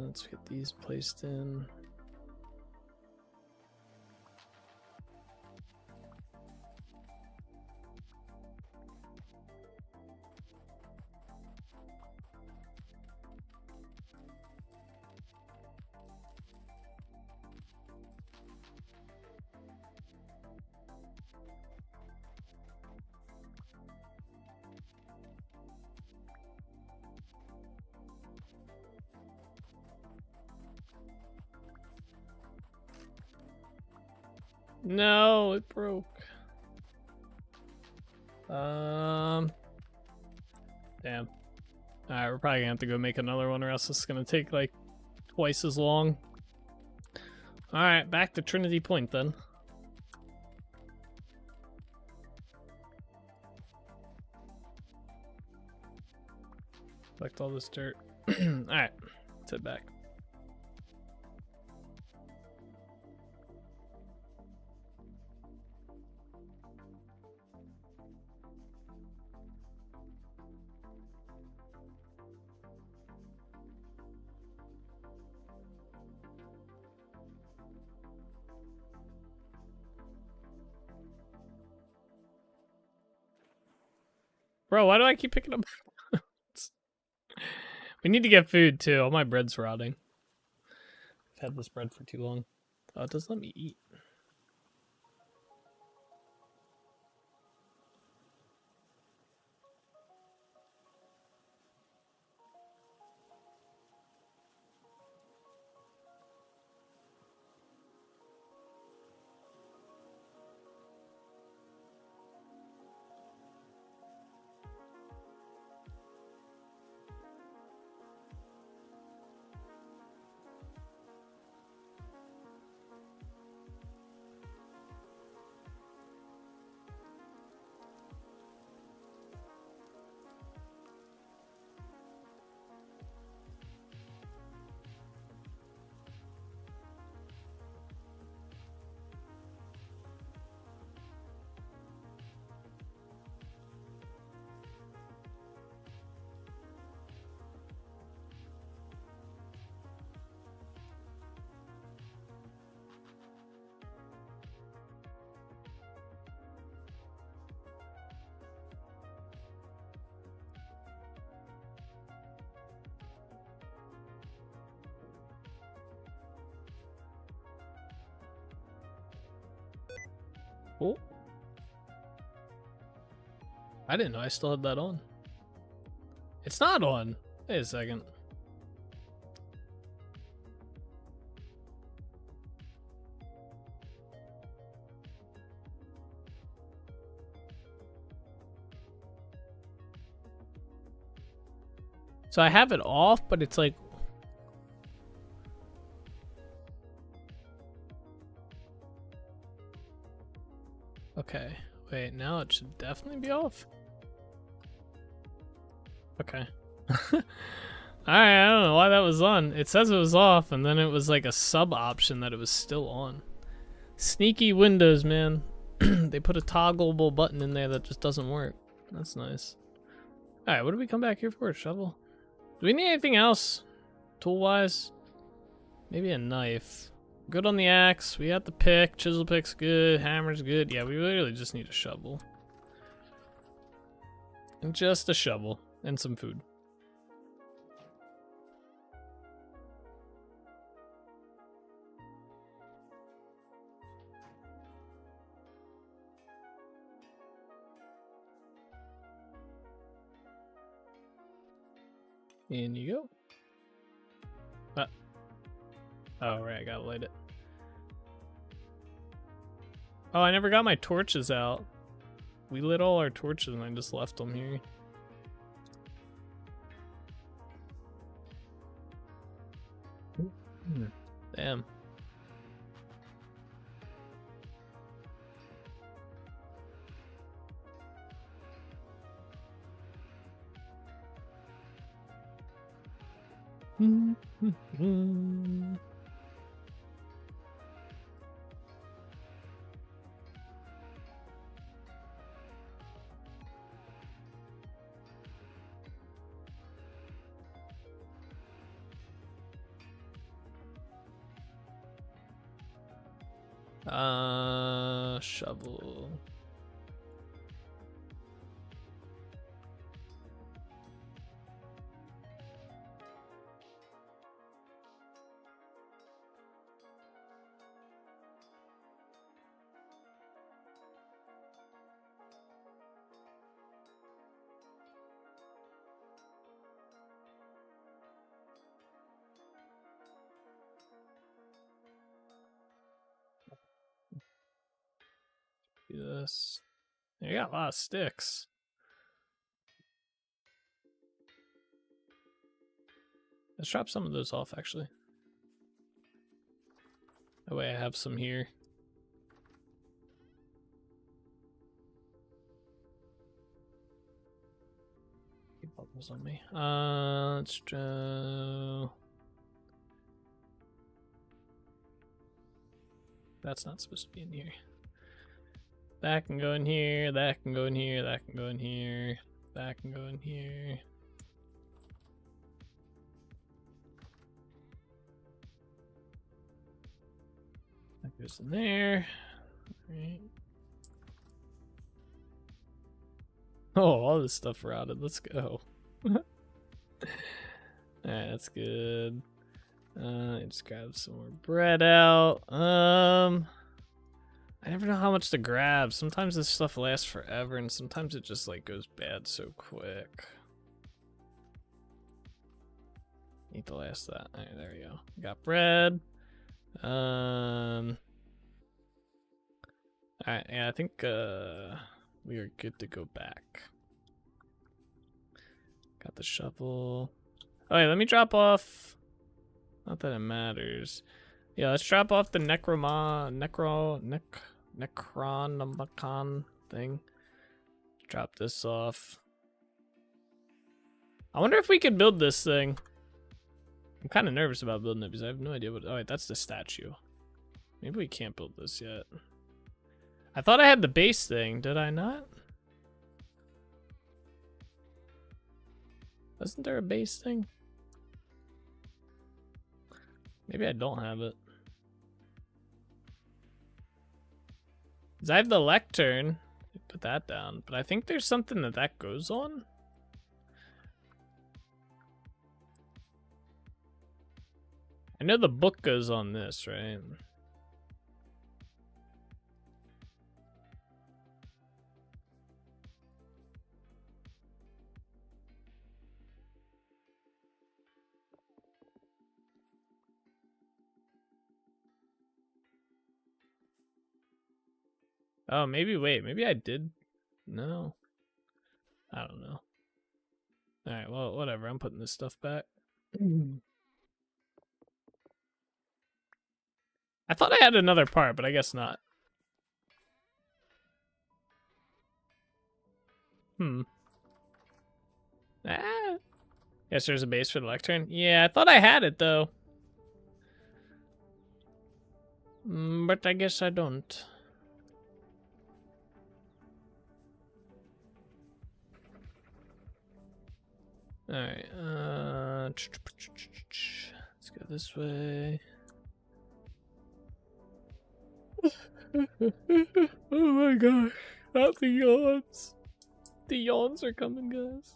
let's get these placed in. No, it broke. Damn. Alright, we're probably gonna have to go make another one or else it's gonna take like twice as long. Alright, back to Trinity Point then. Collect all this dirt. Alright, let's head back. Bro, why do I keep picking up? We need to get food too. All my bread's rotting. I've had this bread for too long. Oh, it does let me eat. Oh. I didn't know I still had that on. It's not on. Wait a second. So I have it off, but it's like... Okay, wait, now it should definitely be off. Okay. Alright, I don't know why that was on. It says it was off, and then it was like a sub option that it was still on. Sneaky Windows, man. They put a toggleable button in there that just doesn't work. That's nice. Alright, what did we come back here for? A shovel? Do we need anything else? Tool-wise? Maybe a knife. Good on the axe. We got the pick. Chisel pick's good. Hammer's good. Yeah, we literally just need a shovel. And just a shovel. And some food. In you go. Oh, right, I gotta light it. Oh, I never got my torches out. We lit all our torches and I just left them here. Damn. Shovel. Do this. You got a lot of sticks. Let's drop some of those off, actually. That way I have some here. Keep bubbles on me. Let's draw. That's not supposed to be in here. That can go in here, that can go in here, that can go in here, that can go in here. That goes in there. Alright. Oh, all this stuff routed. Let's go. Alright, that's good. Let's grab some more bread out. I never know how much to grab. Sometimes this stuff lasts forever, and sometimes it just like goes bad so quick. Need to last that. All right, there we go. Got bread. All right, yeah, I think we are good to go back. Got the shovel. Oh, yeah, let me drop off. Not that it matters. Yeah, let's drop off the Necronomicon thing. Drop this off. I wonder if we could build this thing. I'm kind of nervous about building it because I have no idea what. Oh, wait, that's the statue. Maybe we can't build this yet. I thought I had the base thing. Did I not? Wasn't there a base thing? Maybe I don't have it. Because I have the lectern. Put that down. But I think there's something that goes on. I know the book goes on this, right? Oh, maybe, wait, maybe I did. No. I don't know. Alright, well, whatever. I'm putting this stuff back. I thought I had another part, but I guess not. Ah. Guess there's a base for the lectern. Yeah, I thought I had it, though. But I guess I don't. Alright, let's go this way. Oh my gosh, not the yawns. The yawns are coming, guys.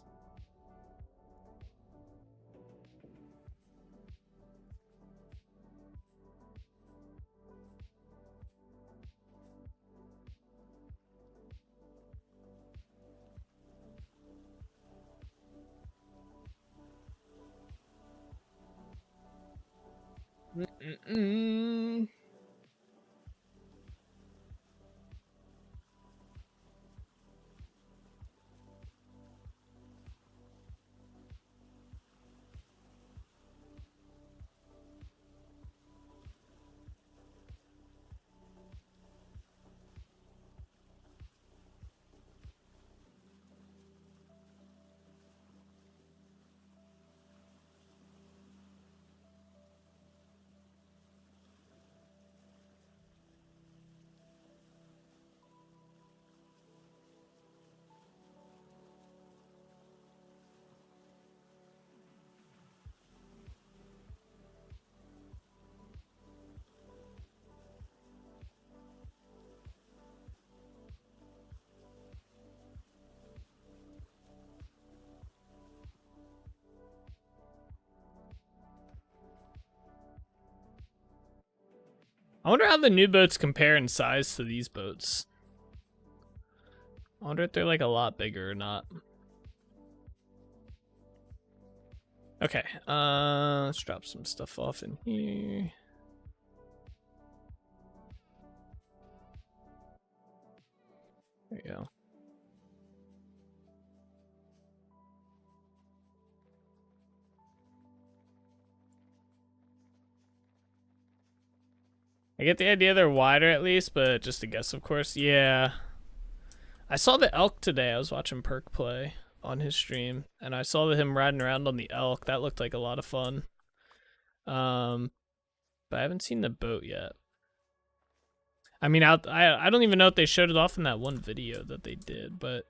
I wonder how the new boats compare in size to these boats. I wonder if they're like a lot bigger or not. Okay, let's drop some stuff off in here. There you go. I get the idea they're wider at least, but just a guess, of course. Yeah. I saw the elk today. I was watching Perk play on his stream, and I saw him riding around on the elk. That looked like a lot of fun. But I haven't seen the boat yet. I mean, I don't even know if they showed it off in that one video that they did, but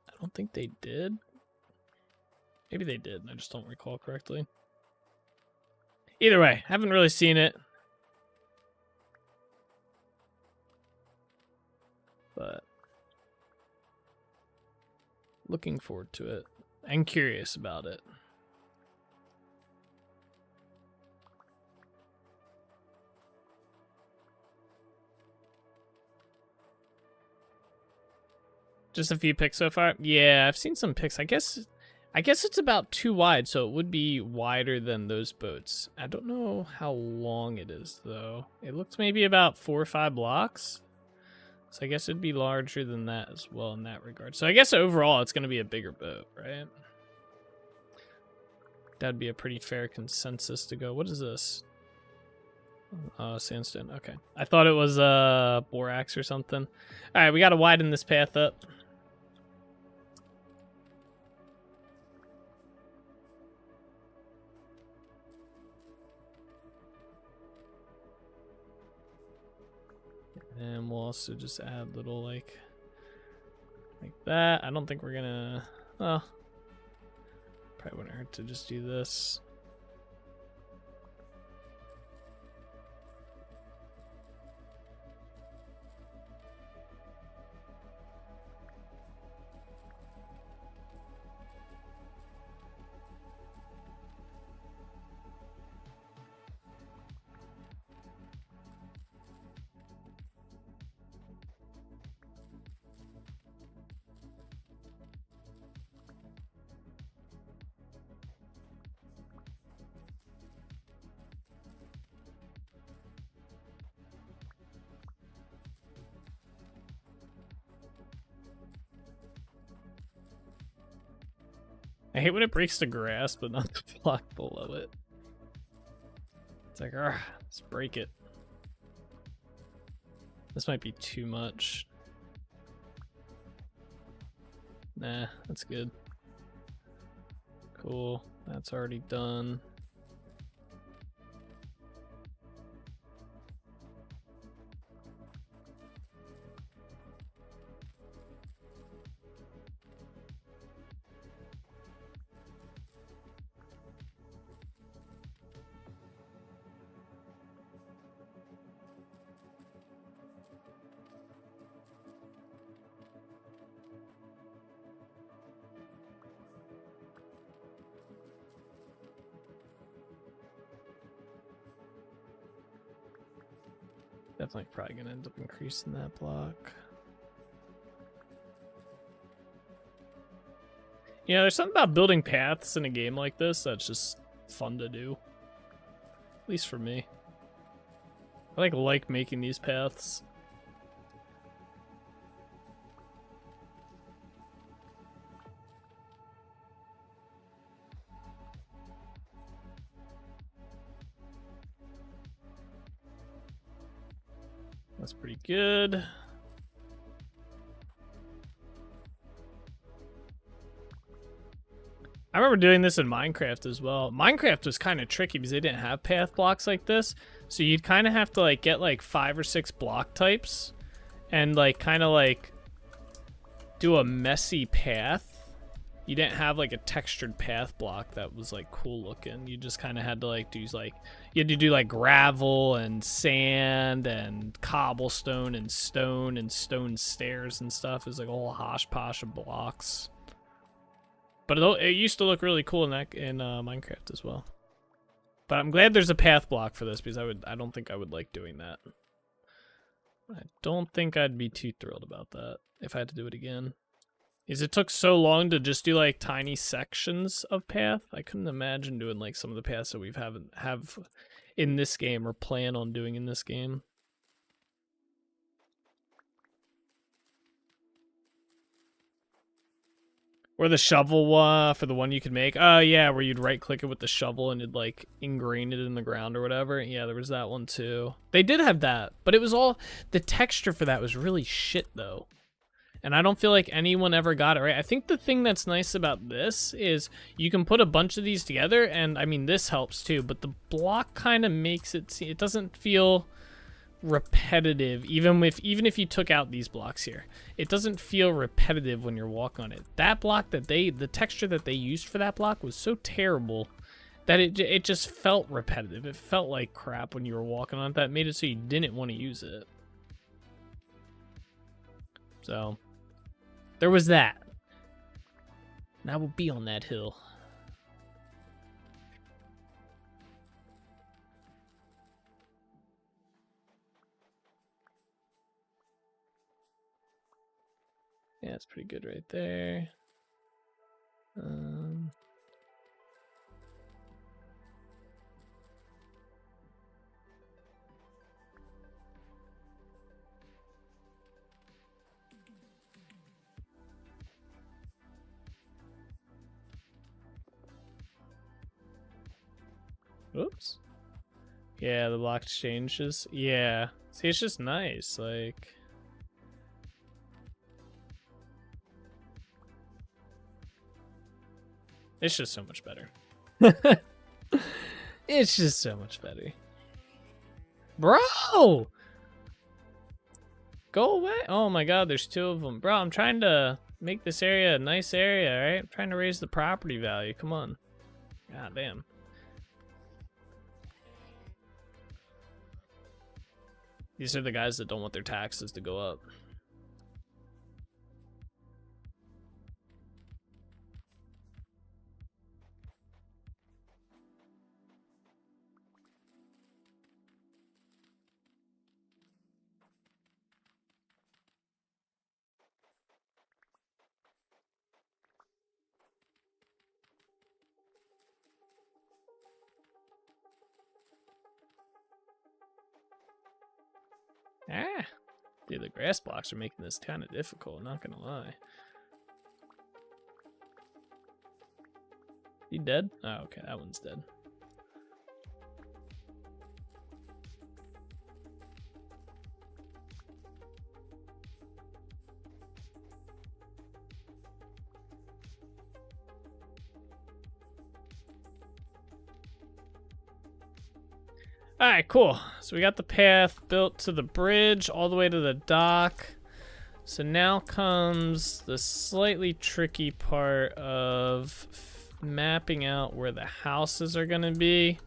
I don't think they did. Maybe they did, and I just don't recall correctly. Either way, haven't really seen it. But looking forward to it and curious about it. Just a few pics so far? Yeah, I've seen some pics. I guess it's about too wide, so it would be wider than those boats. I don't know how long it is, though. It looks maybe about 4 or 5 blocks. So I guess it'd be larger than that as well in that regard. So I guess overall it's going to be a bigger boat, right? That'd be a pretty fair consensus to go. What is this? Sandstone. Okay. I thought it was borax or something. All right, we got to widen this path up. And we'll also just add little like that. I don't think we're gonna, well, probably wouldn't hurt to just do this. I hate when it breaks the grass, but not the block below it. It's like, let's break it. This might be too much. Nah, that's good. Cool, that's already done. Definitely probably gonna end up increasing that block. Yeah, there's something about building paths in a game like this that's just fun to do. At least for me. I like making these paths. That's pretty good. I remember doing this in Minecraft as well. Minecraft was kind of tricky because they didn't have path blocks like this. So you'd kind of have to like get like 5 or 6 block types and like kind of like do a messy path. You didn't have like a textured path block that was like cool looking. You just kind of had to like do like, you had to do like gravel and sand and cobblestone and stone stairs and stuff. It was like a whole hosh-posh of blocks. But it used to look really cool in Minecraft as well. But I'm glad there's a path block for this because I don't think I would like doing that. I don't think I'd be too thrilled about that if I had to do it again. It took so long to just do like tiny sections of path. I couldn't imagine doing like some of the paths that we've have in this game or plan on doing in this game. Or the shovel for the one you could make. Oh yeah, where you'd right click it with the shovel and it'd like ingrain it in the ground or whatever. Yeah, there was that one too. They did have that, but it was all, the texture for that was really shit though. And I don't feel like anyone ever got it right. I think the thing that's nice about this is you can put a bunch of these together, and I mean this helps too, but the block kind of makes it doesn't feel repetitive even if you took out these blocks here. It doesn't feel repetitive when you're walking on it. That block that the texture that they used for that block was so terrible that it just felt repetitive. It felt like crap when you were walking on it. That made it so you didn't want to use it. So there was that. And I will be on that hill. Yeah, it's pretty good right there. Oops. Yeah, the block changes. Yeah. See, it's just nice. Like, it's just so much better. It's just so much better. Bro! Go away. Oh my god, there's two of them. Bro, I'm trying to make this area a nice area, right? I'm trying to raise the property value. Come on. God damn. These are the guys that don't want their taxes to go up. Ah, dude, the grass blocks are making this kind of difficult, not gonna lie. You dead? Oh, okay, that one's dead. All right, cool. So we got the path built to the bridge all the way to the dock. So now comes the slightly tricky part of mapping out where the houses are going to be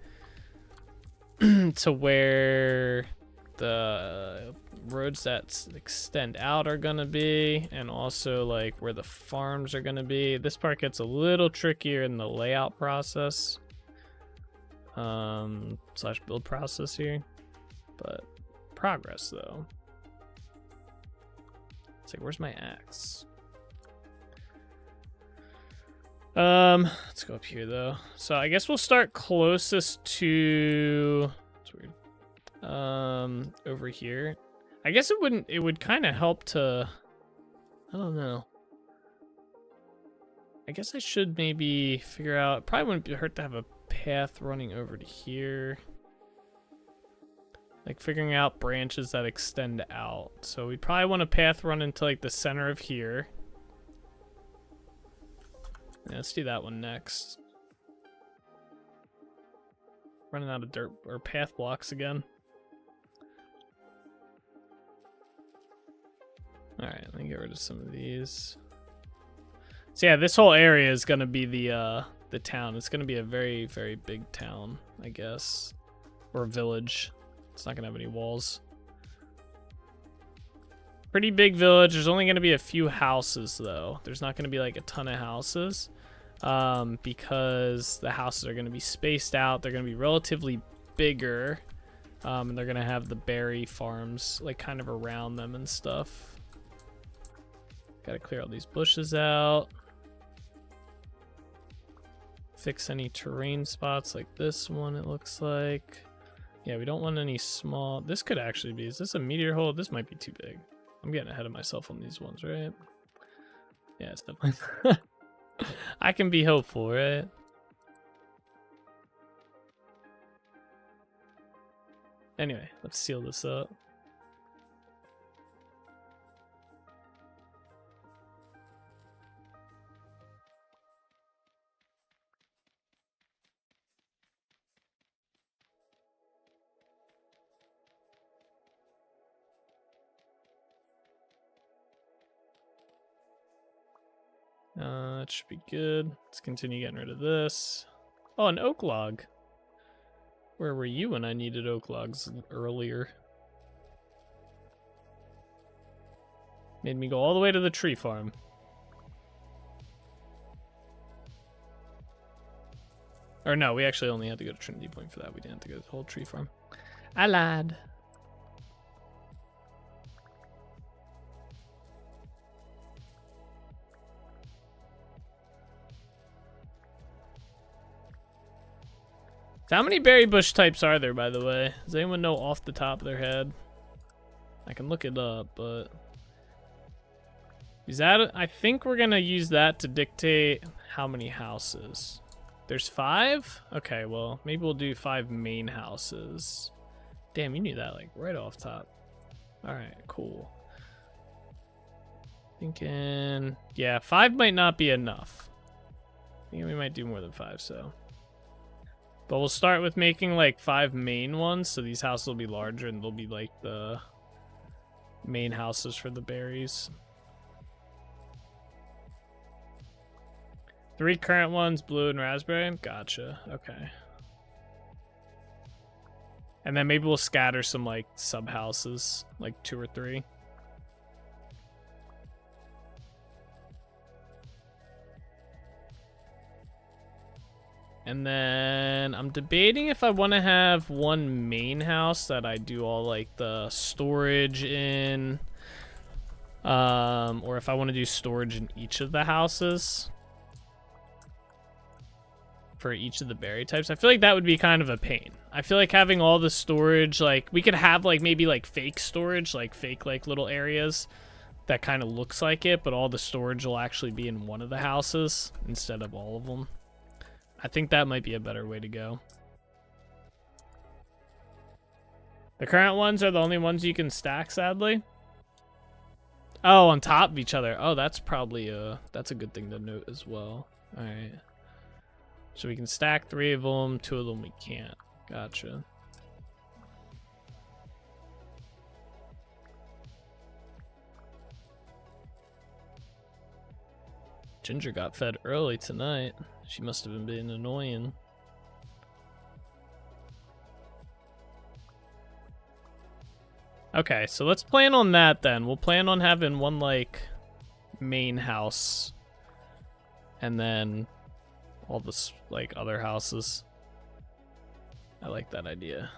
to where the roads that extend out are going to be, and also like where the farms are going to be. This part gets a little trickier in the layout process. Slash build process here, but progress though. It's like, where's my axe? Let's go up here though. So I guess we'll start closest to, it's weird, over here. I guess it would kind of help to, I don't know. I guess I should maybe figure out, it probably wouldn't hurt to have a path running over to here. Like figuring out branches that extend out. So we probably want a path run into like the center of here. Yeah, let's do that one next. Running out of dirt or path blocks again. Alright, let me get rid of some of these. So yeah, this whole area is gonna be the town. It's gonna be a very, very big town, I guess. Or a village. It's not gonna have any walls. Pretty big village. There's only gonna be a few houses though. There's not gonna be like a ton of houses. Because the houses are gonna be spaced out. They're gonna be relatively bigger. And they're gonna have the berry farms like kind of around them and stuff. Gotta clear all these bushes out. Fix any terrain spots like this one, it looks like. Yeah, we don't want any small... This could actually be... Is this a meteor hole? This might be too big. I'm getting ahead of myself on these ones, right? Yeah, it's definitely... I can be hopeful, right? Anyway, let's seal this up. That should be good. Let's continue getting rid of this. Oh, an oak log. Where were you when I needed oak logs earlier? Made me go all the way to the tree farm. Or no, we actually only had to go to Trinity Point for that. We didn't have to go to the whole tree farm. I lied. So how many berry bush types are there, by the way? Does anyone know off the top of their head? I can look it up, but is that? I think we're gonna use that to dictate how many houses. There's 5? Okay, well maybe we'll do 5 main houses. Damn, you knew that like right off top. All right, cool. Thinking, yeah, 5 might not be enough. I think we might do more than 5, so. But we'll start with making like 5 main ones, so these houses will be larger and they'll be like the main houses for the berries. 3 current ones, blue and raspberry. Gotcha. Okay. And then maybe we'll scatter some like sub houses, like 2 or 3. And then I'm debating if I want to have one main house that I do all like the storage in, or if I want to do storage in each of the houses for each of the berry types. I feel like that would be kind of a pain. I feel like having all the storage, like we could have like maybe like fake storage, like fake like little areas that kind of looks like it, but all the storage will actually be in one of the houses instead of all of them. I think that might be a better way to go. The current ones are the only ones you can stack, sadly. Oh, on top of each other. Oh, that's probably that's a good thing to note as well. All right. So we can stack 3 of them, 2 of them we can't. Gotcha. Ginger got fed early tonight. She must have been being annoying. Okay, so let's plan on that then. We'll plan on having one like main house and then all this like other houses. I like that idea.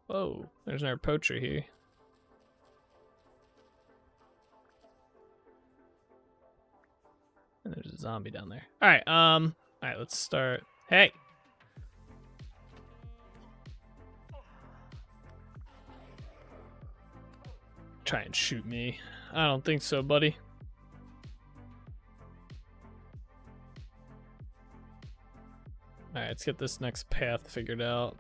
Whoa, there's another poacher here. And there's a zombie down there. Alright, let's start. Hey! Try and shoot me. I don't think so, buddy. Alright, let's get this next path figured out.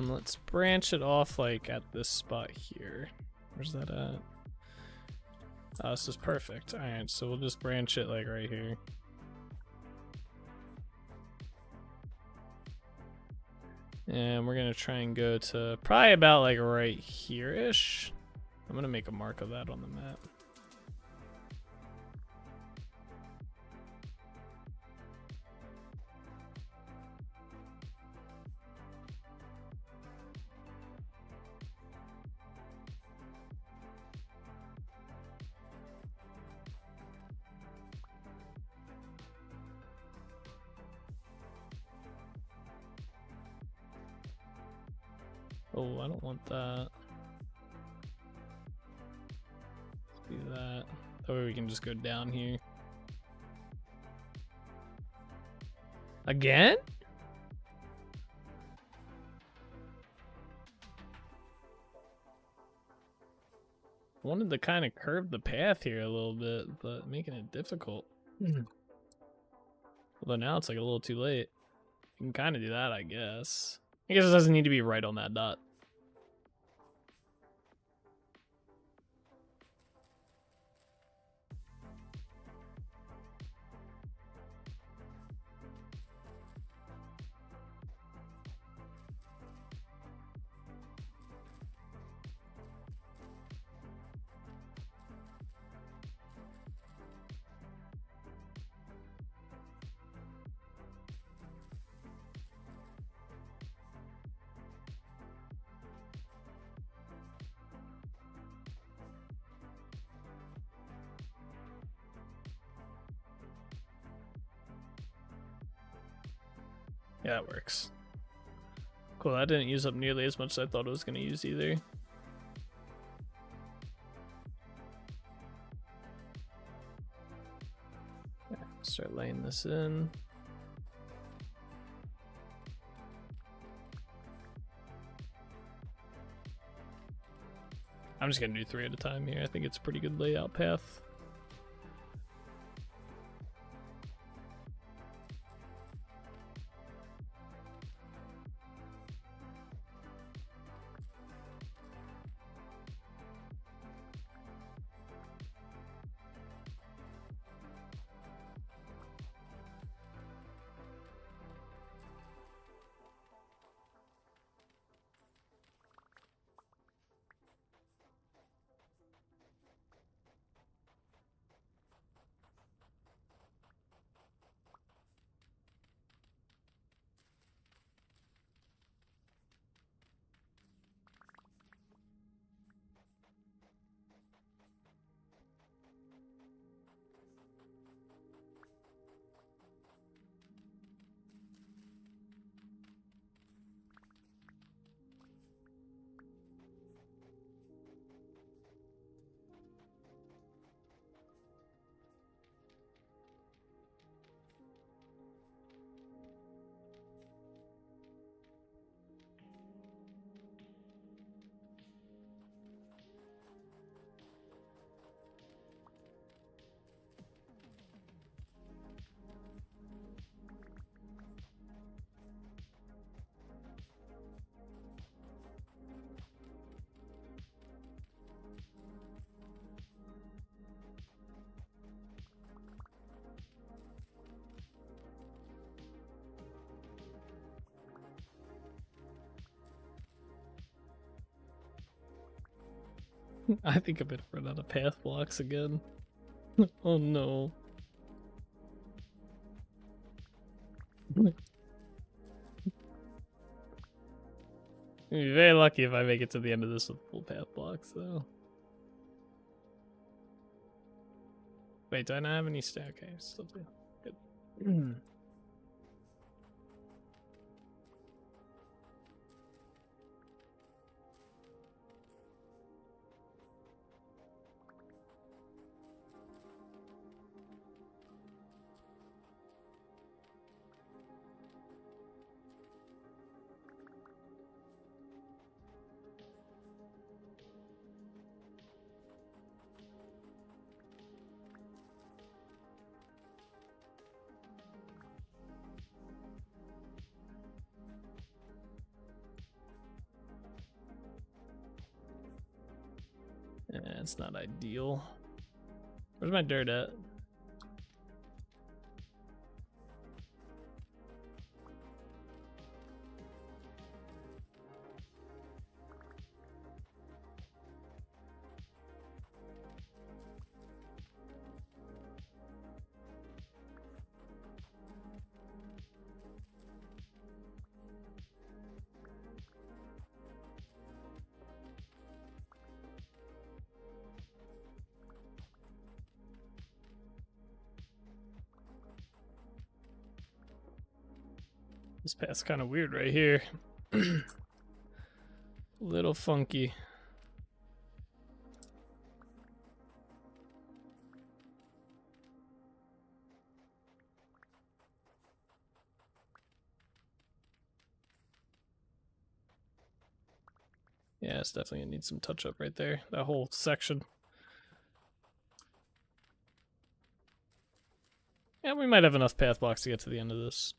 Let's branch it off like at this spot here. Where's that at? Oh, this is perfect. Alright, so we'll just branch it like right here. And we're gonna try and go to probably about like right here-ish. I'm gonna make a mark of that on the map. Oh, I don't want that. Let's do that. That way we can just go down here. Again? Wanted to kind of curve the path here a little bit, but making it difficult. Although now it's like a little too late. You can kind of do that, I guess. I guess it doesn't need to be right on that dot. Yeah, that works. Cool, that didn't use up nearly as much as I thought it was going to use either. Okay, start laying this in. I'm just going to do 3 at a time here. I think it's a pretty good layout path. I think I'm gonna run out of path blocks again. Oh no. I'll be very lucky if I make it to the end of this with full path blocks, though. Wait, do I not have any stack? Okay, still do. Good. Yeah, it's not ideal. Where's my dirt at? This path's kind of weird right here. Little funky. Yeah, it's definitely gonna need some touch up right there. That whole section. Yeah, we might have enough path blocks to get to the end of this.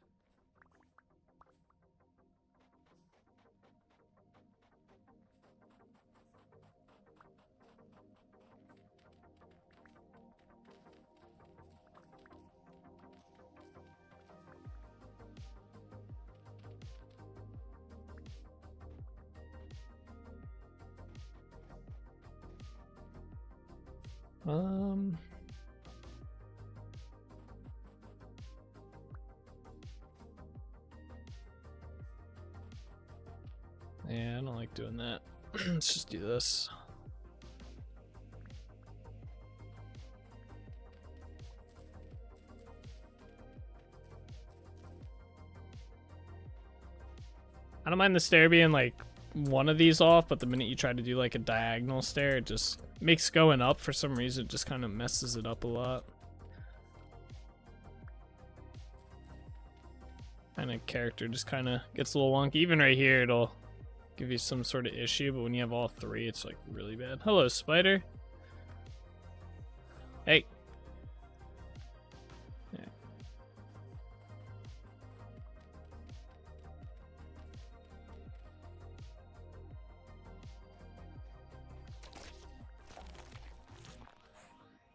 Yeah, I don't like doing that. Let's just do this. I don't mind the stair being like one of these off, but the minute you try to do like a diagonal stair, it just makes going up for some reason, it just kind of messes it up a lot. Kind of character just kind of gets a little wonky. Even right here, it'll give you some sort of issue, but when you have all three, it's like really bad. Hello, spider. Hey. Yeah.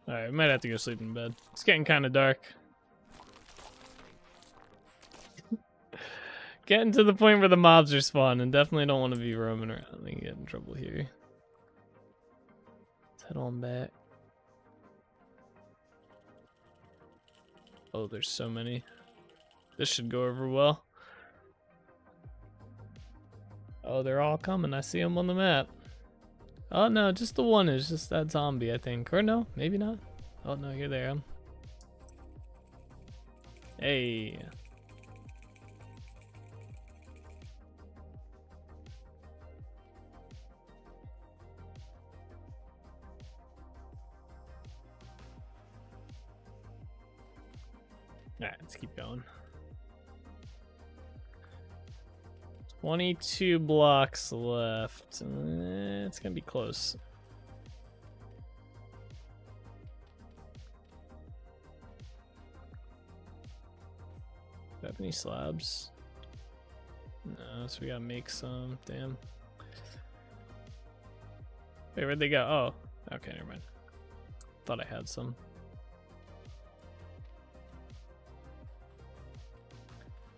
Alright, we might have to go sleep in bed. It's getting kind of dark. Getting to the point where the mobs are spawning. Definitely don't want to be roaming around and get in trouble here. Let's head on back. Oh, there's so many. This should go over well. Oh, they're all coming. I see them on the map. Oh, no, just the one is just that zombie, I think. Or no, maybe not. Oh, no, you're there. Hey. Alright, let's keep going. 22 blocks left. It's gonna be close. Do I have any slabs? No, so we gotta make some. Damn. Wait, where'd they go? Oh, okay, never mind. Thought I had some.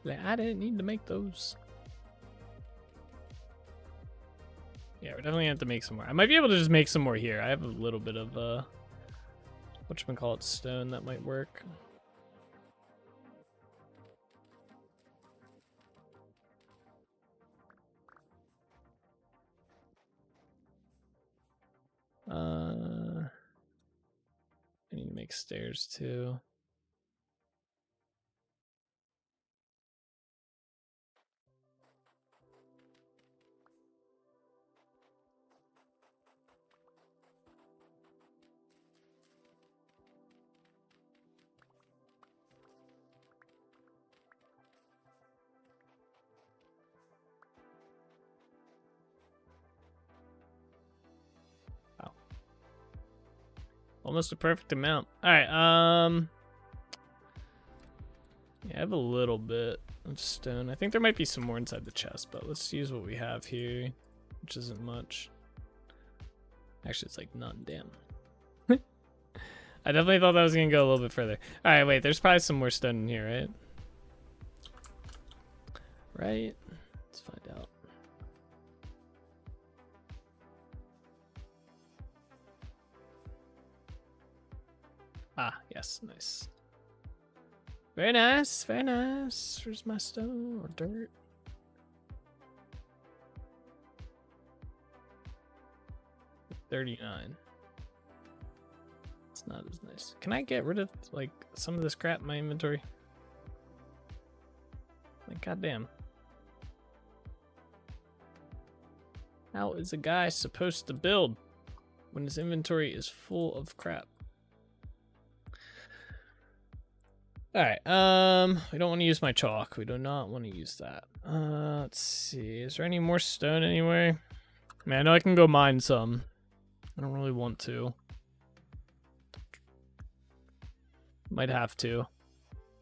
Like, I didn't need to make those. Yeah, we're definitely gonna have to make some more. I might be able to just make some more here. I have a little bit of whatchamacallit, stone that might work. I need to make stairs too. Almost a perfect amount. Alright, yeah, I have a little bit of stone. I think there might be some more inside the chest, but let's use what we have here, which isn't much. Actually, it's like none, damn. I definitely thought that was gonna go a little bit further. Alright, wait, there's probably some more stone in here, right? Right? Let's find out. Ah, yes, nice. Very nice, very nice. Where's my stone or dirt? $39. It's not as nice. Can I get rid of like some of this crap in my inventory? Like, goddamn. How is a guy supposed to build when his inventory is full of crap? Alright, we don't want to use my chalk. We do not want to use that. Let's see. Is there any more stone anywhere? Man, I know I can go mine some. I don't really want to. Might have to.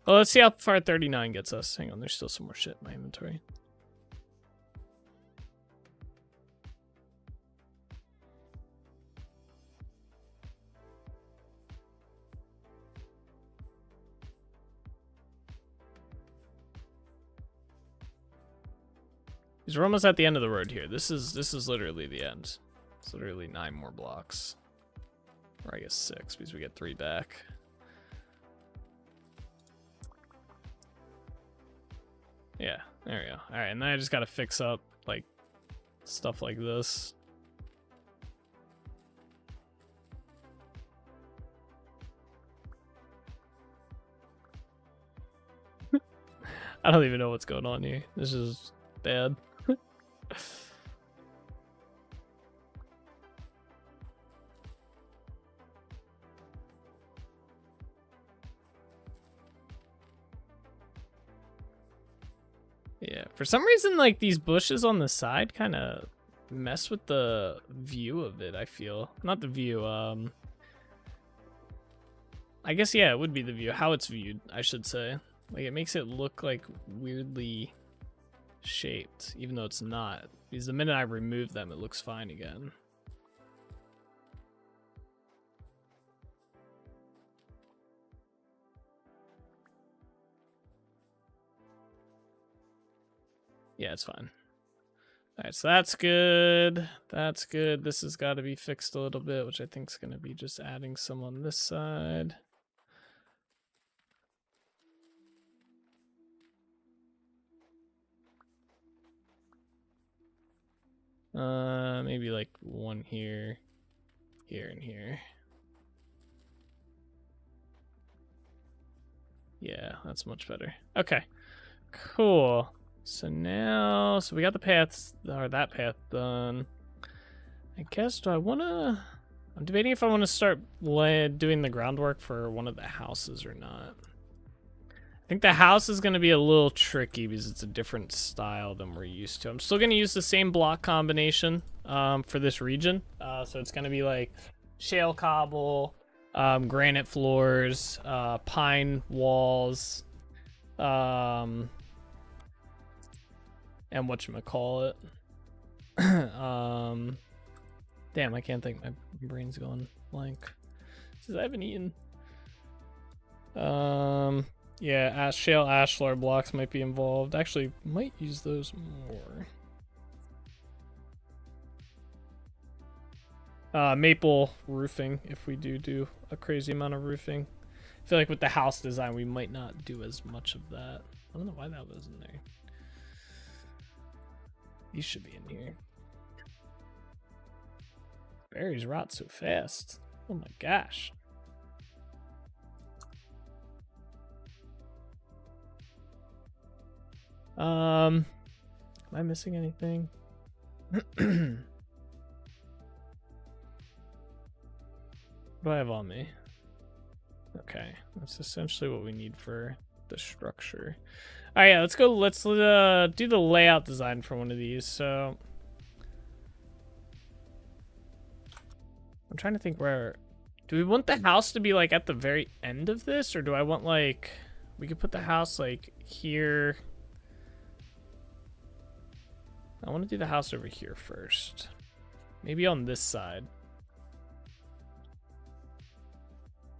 Well, let's see how far 39 gets us. Hang on, there's still some more shit in my inventory. Because we're almost at the end of the road here. This is literally the end. It's literally 9 more blocks. Or I guess 6, because we get 3 back. Yeah, there we go. Alright, and then I just gotta fix up, like, stuff like this. I don't even know what's going on here. This is bad. Yeah, for some reason, like, these bushes on the side kind of mess with the view of it, I feel. Not the view, I guess, yeah, it would be the view. How it's viewed, I should say. Like, it makes it look, like, weirdly shaped, even though it's not. Because the minute I remove them, it looks fine again. Yeah, it's fine. Alright, so that's good. That's good. This has got to be fixed a little bit, which I think is going to be just adding some on this side. Maybe like one here, here, and here. Yeah, that's much better. Okay, cool. So now, so we got the paths, or that path done. I guess, do I want to, I'm debating if I want to start doing the groundwork for one of the houses or not. I think the house is going to be a little tricky because it's a different style than we're used to. I'm still going to use the same block combination for this region. So it's going to be like shale cobble, granite floors, pine walls, and whatchamacallit. Damn, I can't think. My brain's going blank. Since I haven't eaten. Yeah, shale ashlar blocks might be involved. Actually, might use those more. Maple roofing, if we do a crazy amount of roofing. I feel like with the house design, we might not do as much of that. I don't know why that wasn't there. These should be in here. Berries rot so fast. Oh my gosh. Am I missing anything? What do I have on me? Okay, that's essentially what we need for the structure. All right, yeah, let's go. Let's do the layout design for one of these. So I'm trying to think where. Do we want the house to be like at the very end of this, or do I want like we could put the house like here? I want to do the house over here first. Maybe on this side.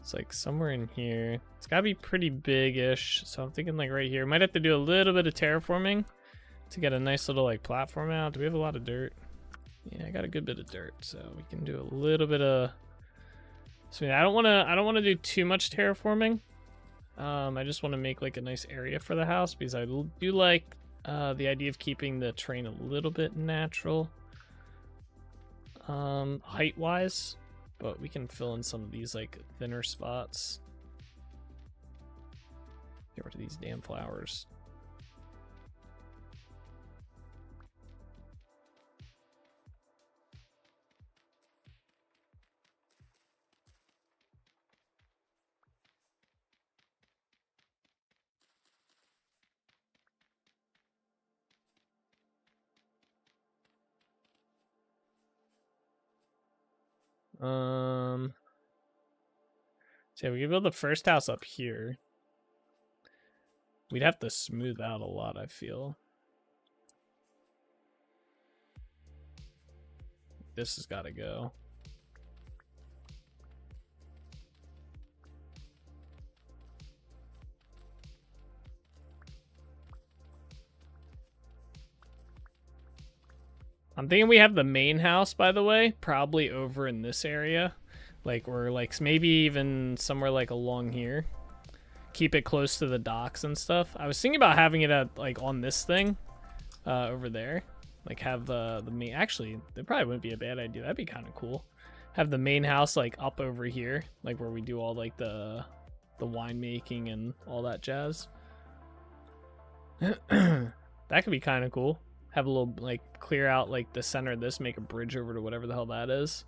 It's like somewhere in here. It's gotta be pretty big-ish. So I'm thinking like right here. Might have to do a little bit of terraforming to get a nice little like platform out. Do we have a lot of dirt? Yeah, I got a good bit of dirt, so we can do a little bit of. So I don't want to do too much terraforming. I just want to make like a nice area for the house because I do like the idea of keeping the terrain a little bit natural, height-wise, but we can fill in some of these like thinner spots. Get rid of these damn flowers. So yeah, we can build the first house up here. We'd have to smooth out a lot, I feel. This has got to go. I'm thinking we have the main house, by the way, probably over in this area. Like, we're like maybe even somewhere like along here. Keep it close to the docks and stuff. I was thinking about having it at like on this thing over there. Like have the main, actually, that probably wouldn't be a bad idea. That'd be kind of cool. Have the main house like up over here, like where we do all like the winemaking and all that jazz. That could be kind of cool. have a little, like, clear out, like, the center of this, make a bridge over to whatever the hell that is.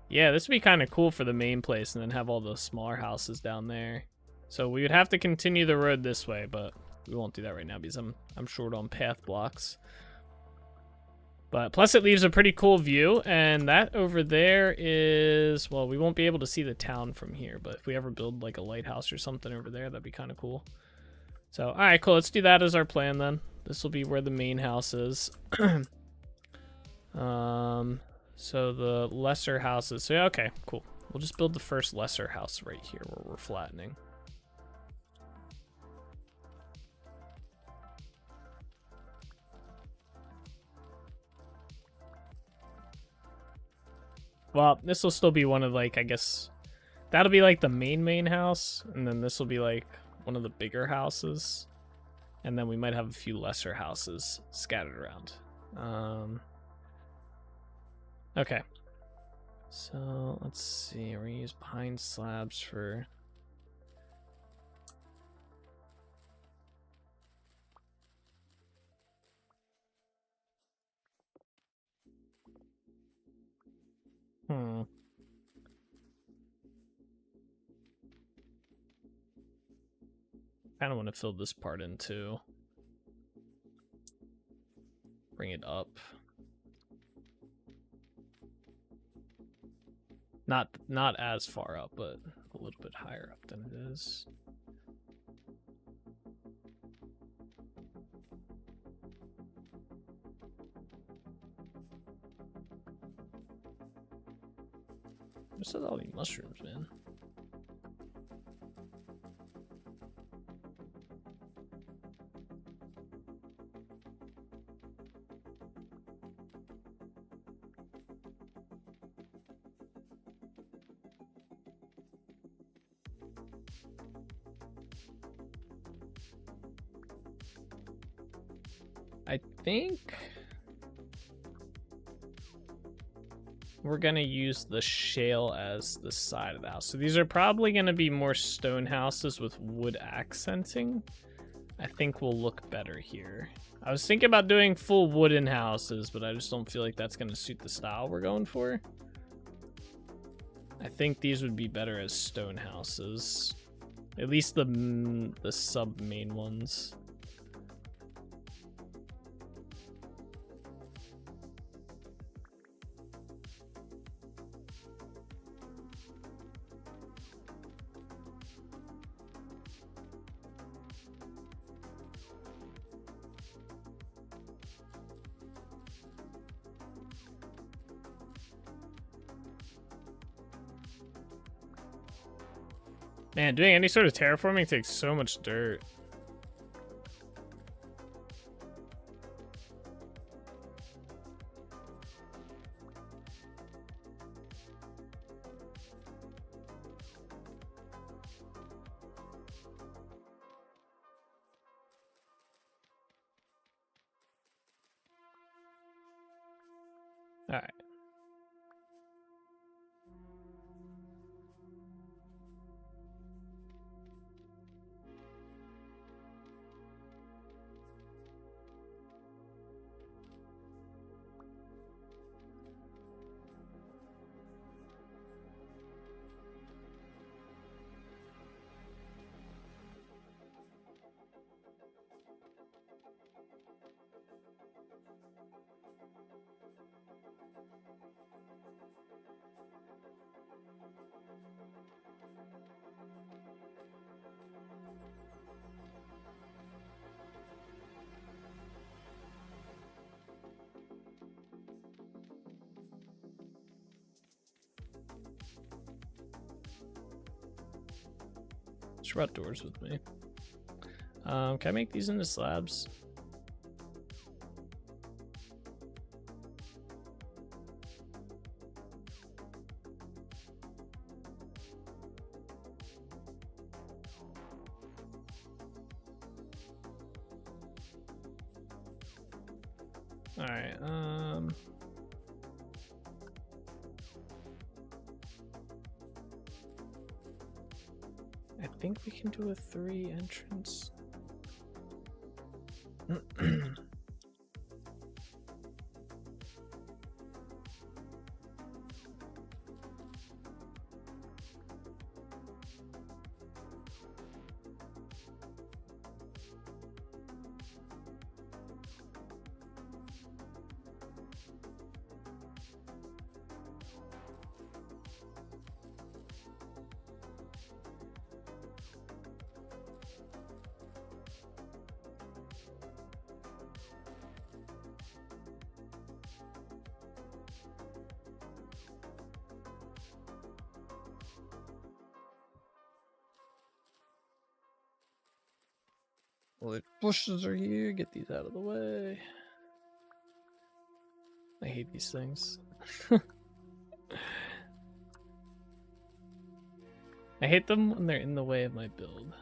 Yeah, this would be kind of cool for the main place, and then have all the smaller houses down there. So we would have to continue the road this way, but we won't do that right now because I'm short on path blocks. But plus it leaves a pretty cool view, and that over there is, well, we won't be able to see the town from here, but if we ever build like a lighthouse or something over there, that'd be kind of cool. So, all right, cool. Let's do that as our plan then. This will be where the main house is. So the lesser houses. So yeah, okay, cool. We'll just build the first lesser house right here where we're flattening. Well, this will still be one of, like, I guess that'll be like the main house, and then this will be like one of the bigger houses, and then we might have a few lesser houses scattered around. Okay, so let's see, we're gonna use pine slabs for kind of want to fill this part in too. Bring it up. Not as far up, but a little bit higher up than it is. Where's all these mushrooms, man? I think we're gonna use the shale as the side of the house. So these are probably gonna be more stone houses with wood accenting. I think will look better here. I was thinking about doing full wooden houses, but I just don't feel like that's gonna suit the style we're going for. I think these would be better as stone houses. At least the sub main ones. Man, doing any sort of terraforming takes so much dirt. All right. Just brought doors with me. Can I make these into slabs? All right. I think we can do a 3 entrance. Well, the bushes are here. Get these out of the way. I hate these things. I hate them when they're in the way of my build.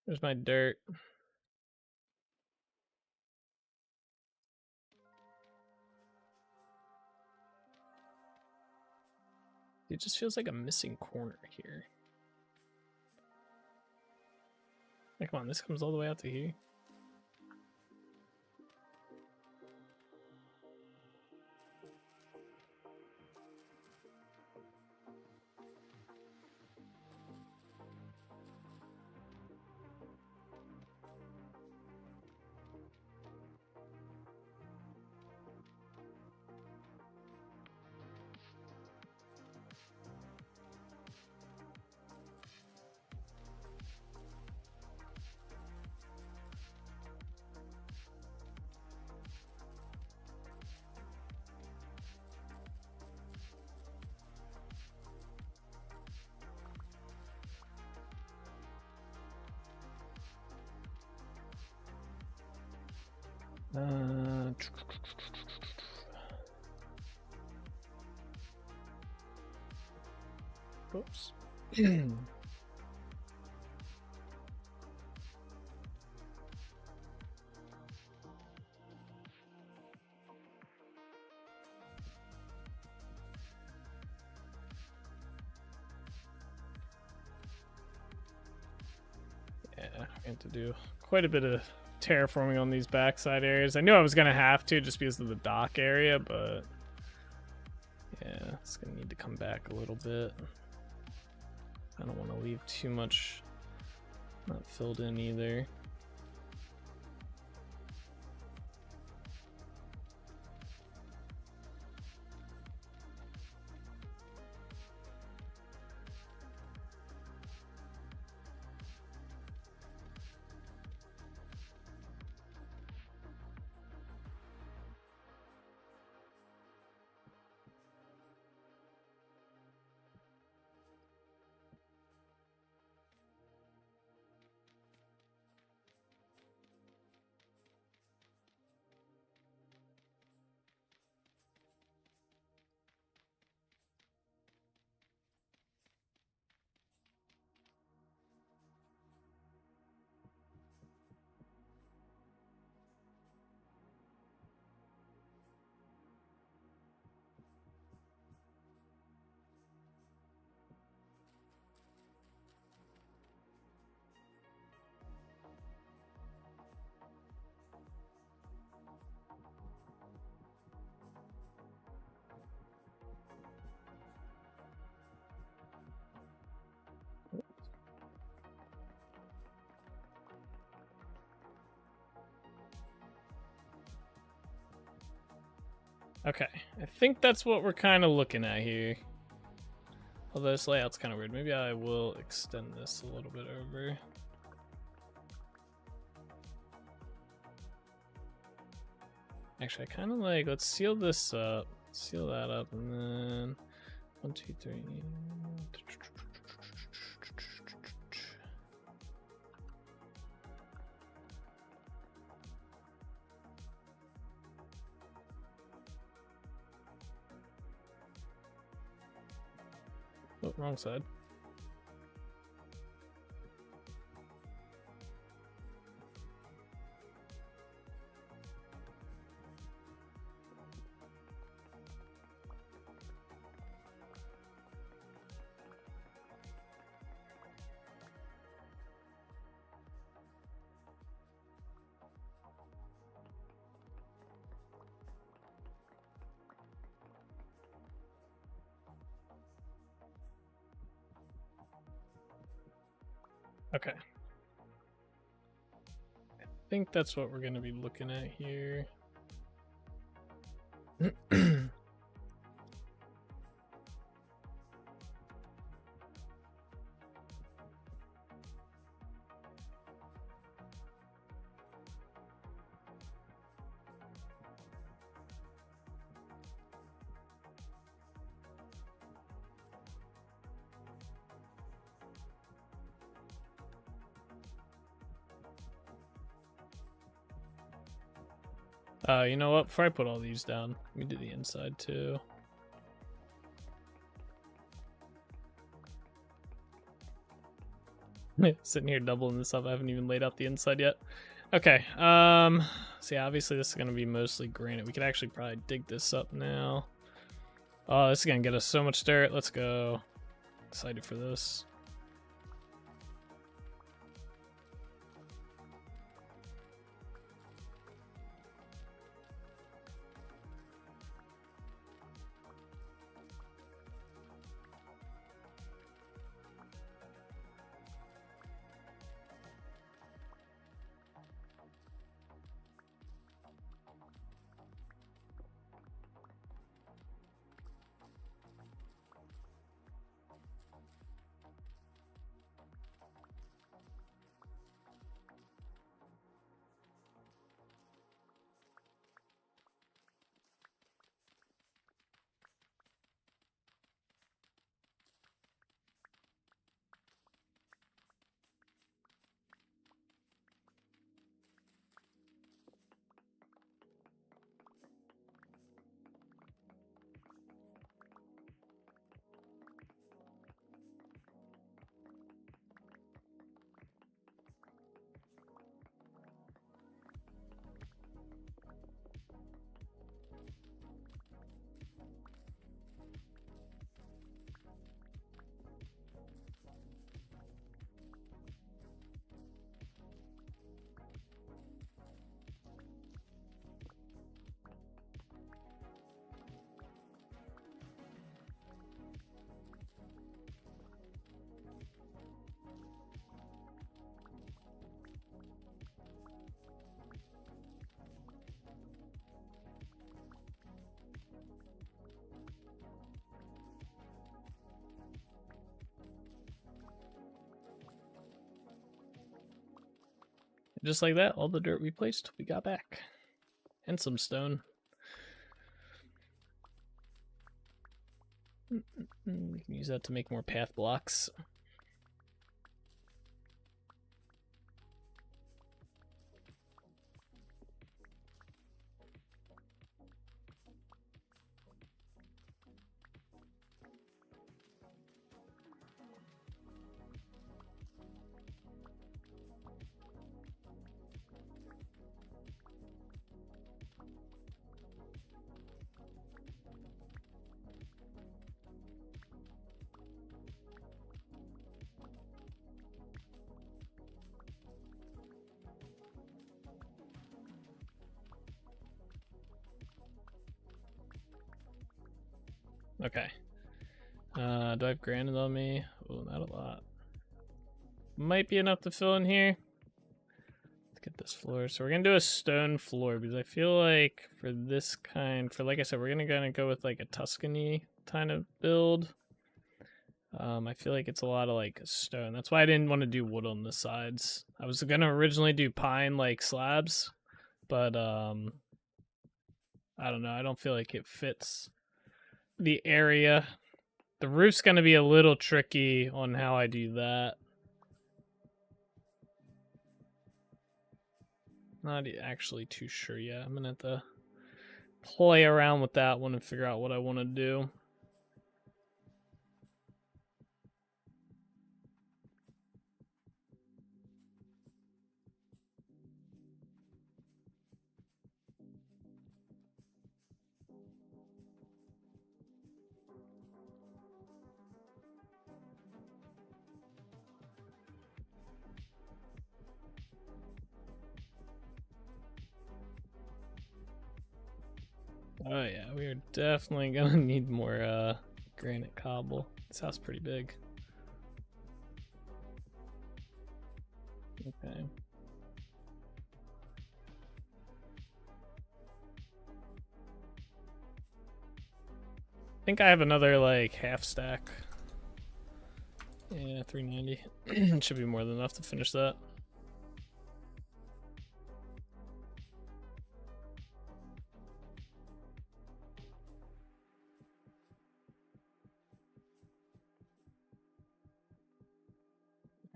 There's my dirt. It just feels like a missing corner here. Like, come on, this comes all the way out to here. Oops. Yeah, I have to do quite a bit of terraforming on these backside areas. I knew I was gonna have to just because of the dock area, but yeah, it's gonna need to come back a little bit. I don't want to leave too much not filled in either. Okay, I think that's what we're kind of looking at here. Although this layout's kind of weird. Maybe I will extend this a little bit over. Actually, I kind of like, let's seal this up. Seal that up, and then 1, 2, 3. Oh, wrong side. Okay. I think that's what we're going to be looking at here. You know what? Before I put all these down, let me do the inside too. Sitting here doubling this up. I haven't even laid out the inside yet. Okay. So yeah, obviously this is gonna be mostly granite. We could actually probably dig this up now. Oh, this is gonna get us so much dirt. Let's go. Excited for this. Just like that, all the dirt we placed, we got back. And some stone. We can use that to make more path blocks. Okay. Do I have granite on me? Oh, not a lot. Might be enough to fill in here. Let's get this floor. So we're gonna do a stone floor because I feel like for this kind, like I said, we're gonna go with like a Tuscany kind of build. I feel like it's a lot of like stone. That's why I didn't want to do wood on the sides. I was gonna originally do pine like slabs, but I don't know. I don't feel like it fits the area. The roof's gonna be a little tricky on how I do that. Not actually too sure yet. I'm gonna have to play around with that one and figure out what I want to do. Oh yeah, we are definitely gonna need more granite cobble. This house is pretty big. Okay. I think I have another like half stack. Yeah, 390. Should be more than enough to finish that.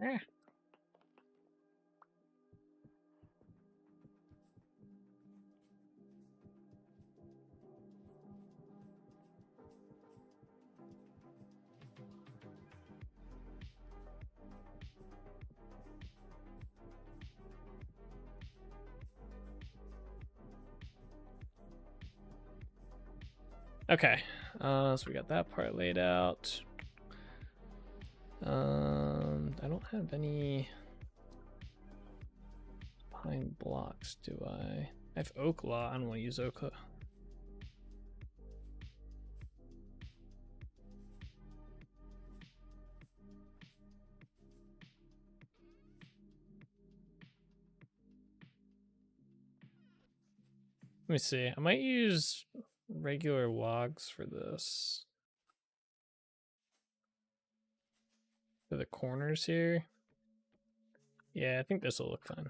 Eh. Okay, so we got that part laid out. I don't have any pine blocks, do I? I have oak law. I don't want to use oak law. Let me see. I might use regular logs for this. For the corners here. Yeah, I think this will look fine.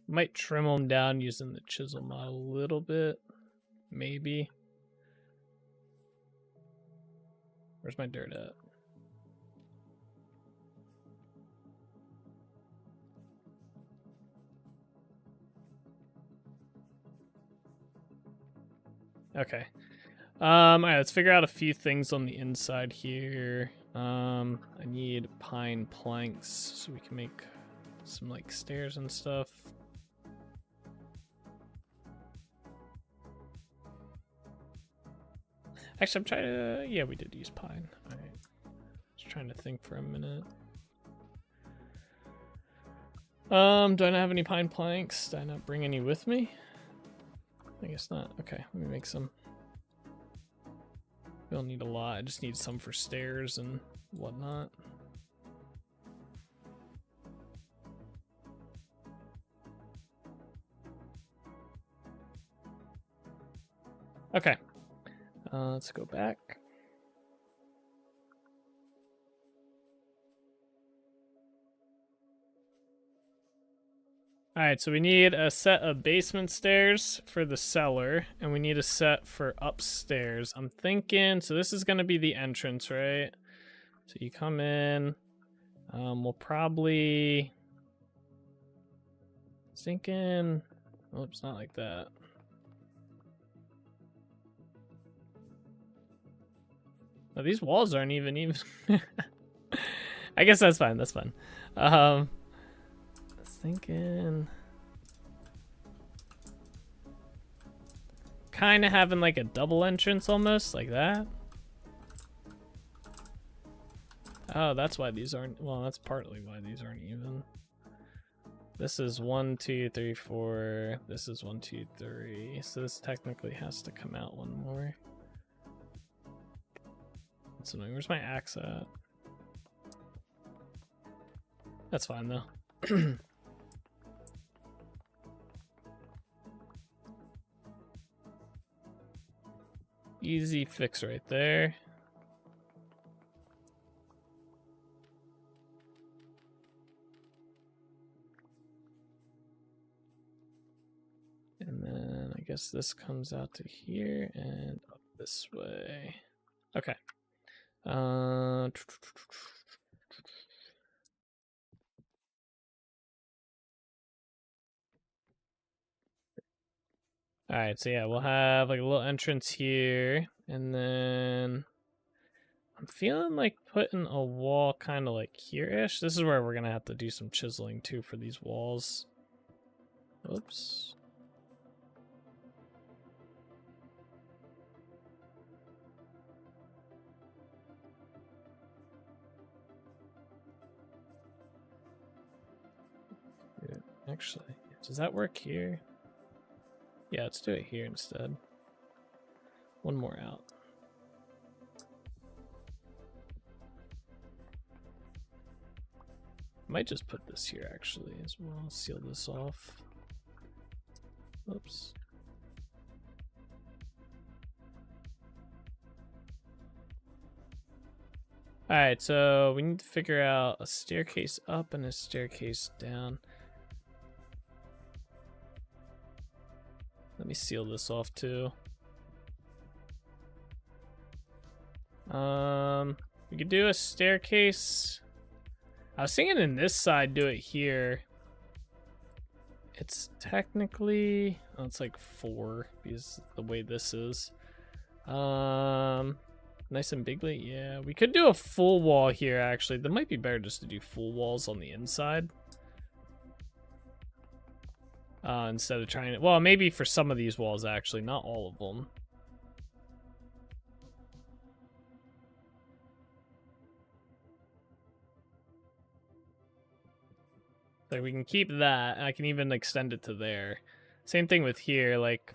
Might trim them down using the chisel model a little bit. Maybe. Where's my dirt at? Okay. Alright, let's figure out a few things on the inside here. I need pine planks so we can make some like stairs and stuff. Actually, I'm trying to, yeah, we did use pine. Alright. Just trying to think for a minute. Do I not have any pine planks? Did I not bring any with me? I guess not. Okay, let me make some. We don't need a lot. I just need some for stairs and whatnot. Okay. Let's go back. Alright, so we need a set of basement stairs for the cellar, and we need a set for upstairs. I'm thinking, so this is going to be the entrance, right? So you come in, we'll probably... Thinking... Oops, not like that. Oh, these walls aren't even... I guess that's fine, that's fine. Thinking kind of having like a double entrance almost like that. Oh, that's why these aren't, well, that's partly why these aren't even. This is 1 2 3 4, this is 1 2 3, so this technically has to come out one more. That's annoying. Where's my axe at? That's fine though. Easy fix right there. And then I guess this comes out to here and up this way. Okay. Alright, so yeah, we'll have like a little entrance here, and then I'm feeling like putting a wall kind of like here-ish. This is where we're gonna have to do some chiseling too for these walls. Oops. Yeah, actually, does that work here? Yeah, let's do it here instead. One more out. Might just put this here actually as well. Seal this off. Oops. Alright, so we need to figure out a staircase up and a staircase down. Let me seal this off too. We could do a staircase. I was thinking in this side, do it here. It's technically, oh, it's like 4 because the way this is. Nice and bigly. Yeah, we could do a full wall here actually. That might be better just to do full walls on the inside. instead of trying to, well, maybe for some of these walls actually, not all of them. Like we can keep that, and I can even extend it to there. Same thing with here, like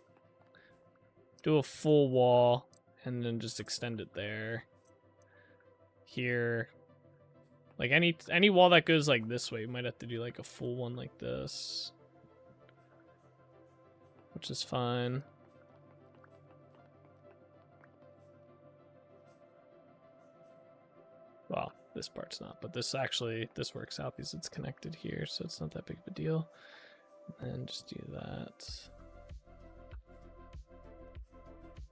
do a full wall and then just extend it there. Here. Like any wall that goes like this way, you might have to do like a full one like this. Which is fine. Well, this part's not, but this works out because it's connected here, so it's not that big of a deal. And just do that.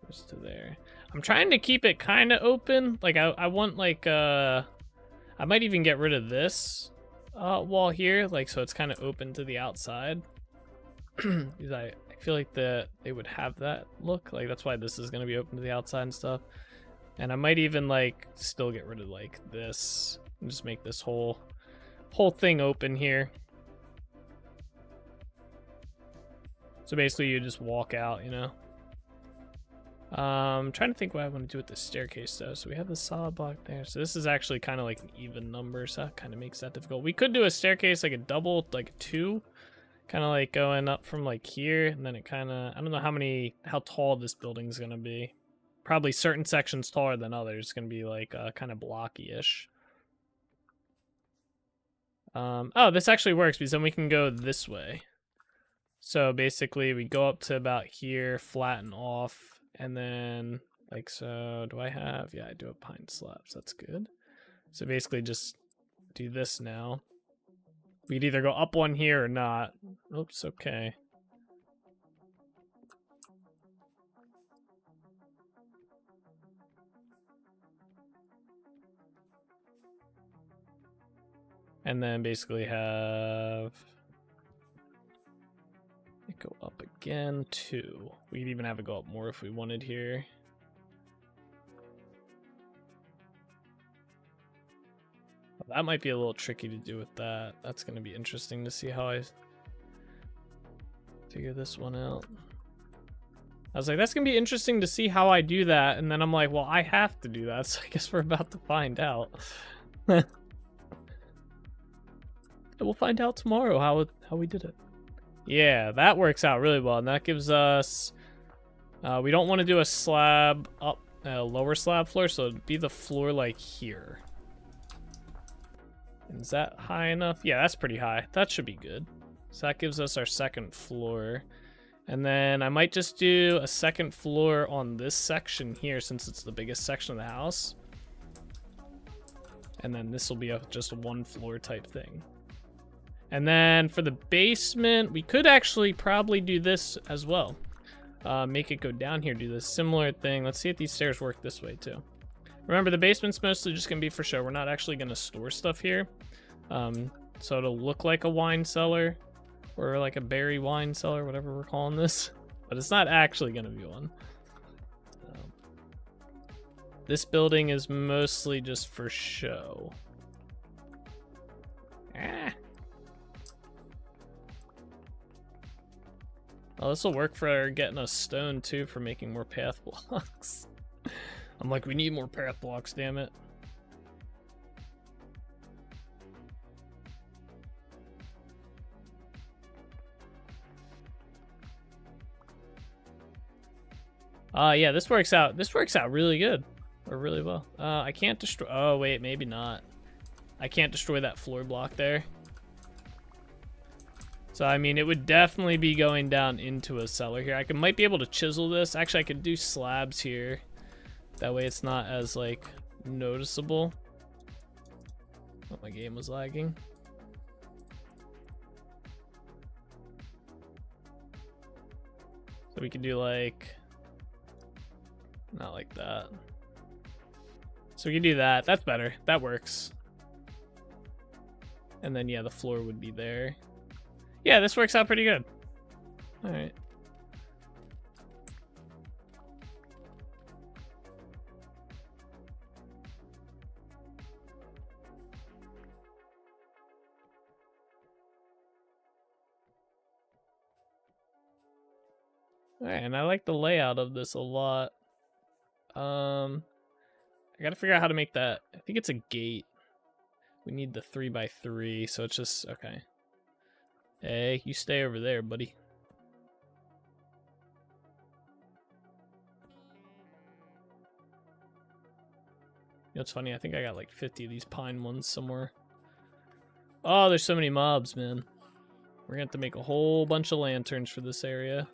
Just to there. I'm trying to keep it kind of open. Like I want like I might even get rid of this wall here, like so it's kind of open to the outside. Because I feel like they would have that look. Like that's why this is gonna be open to the outside and stuff. And I might even like still get rid of like this and just make this whole thing open here. So basically you just walk out, you know. I'm trying to think what I want to do with this staircase though. So we have the solid block there. So this is actually kind of like an even number, so that kind of makes that difficult. We could do a staircase like a double, like a 2, kind of like going up from like here, and then it kind of, I don't know how tall this building's gonna be. Probably certain sections taller than others. It's gonna be like kind of blocky-ish. Oh, this actually works because then we can go this way. So basically we go up to about here, flatten off, and then like so. Do I have? Yeah, I do have pine slabs. That's good. So basically just do this now. We'd either go up one here or not. Oops, okay. And then basically have it go up again, 2. We could even have it go up more if we wanted here. Well, that might be a little tricky to do with that. That's going to be interesting to see how I figure this one out. I was like, that's going to be interesting to see how I do that. And then I'm like, well, I have to do that. So I guess we're about to find out. We'll find out tomorrow how we did it. Yeah, that works out really well. And that gives us... we don't want to do a slab up, lower slab floor. So it'd be the floor like here. Is that high enough? Yeah, that's pretty high. That should be good. So that gives us our second floor. And then I might just do a second floor on this section here since it's the biggest section of the house. And then this will be just a 1 floor type thing. And then for the basement, we could actually probably do this as well. Make it go down here, do this similar thing. Let's see if these stairs work this way too. Remember, the basement's mostly just going to be for show. We're not actually going to store stuff here. So it'll look like a wine cellar or like a berry wine cellar, whatever we're calling this. But it's not actually going to be one. This building is mostly just for show. Oh, this will work for getting us stone too for making more path blocks. I'm like, we need more path blocks, damn it. Yeah, this works out. This works out really good. Or really well. I can't destroy... Oh, wait, maybe not. I can't destroy that floor block there. So, I mean, it would definitely be going down into a cellar here. I might be able to chisel this. Actually, I could do slabs here. That way it's not as, like, noticeable. Oh, my game was lagging. So we can do, like... Not like that. So we can do that. That's better. That works. And then, yeah, the floor would be there. Yeah, this works out pretty good. All right. Alright, and I like the layout of this a lot. I gotta figure out how to make that. I think it's a gate. We need the 3x3, so it's just okay. Hey, you stay over there, buddy. You know, it's funny, I think I got like 50 of these pine ones somewhere. Oh, there's so many mobs, man. We're gonna have to make a whole bunch of lanterns for this area.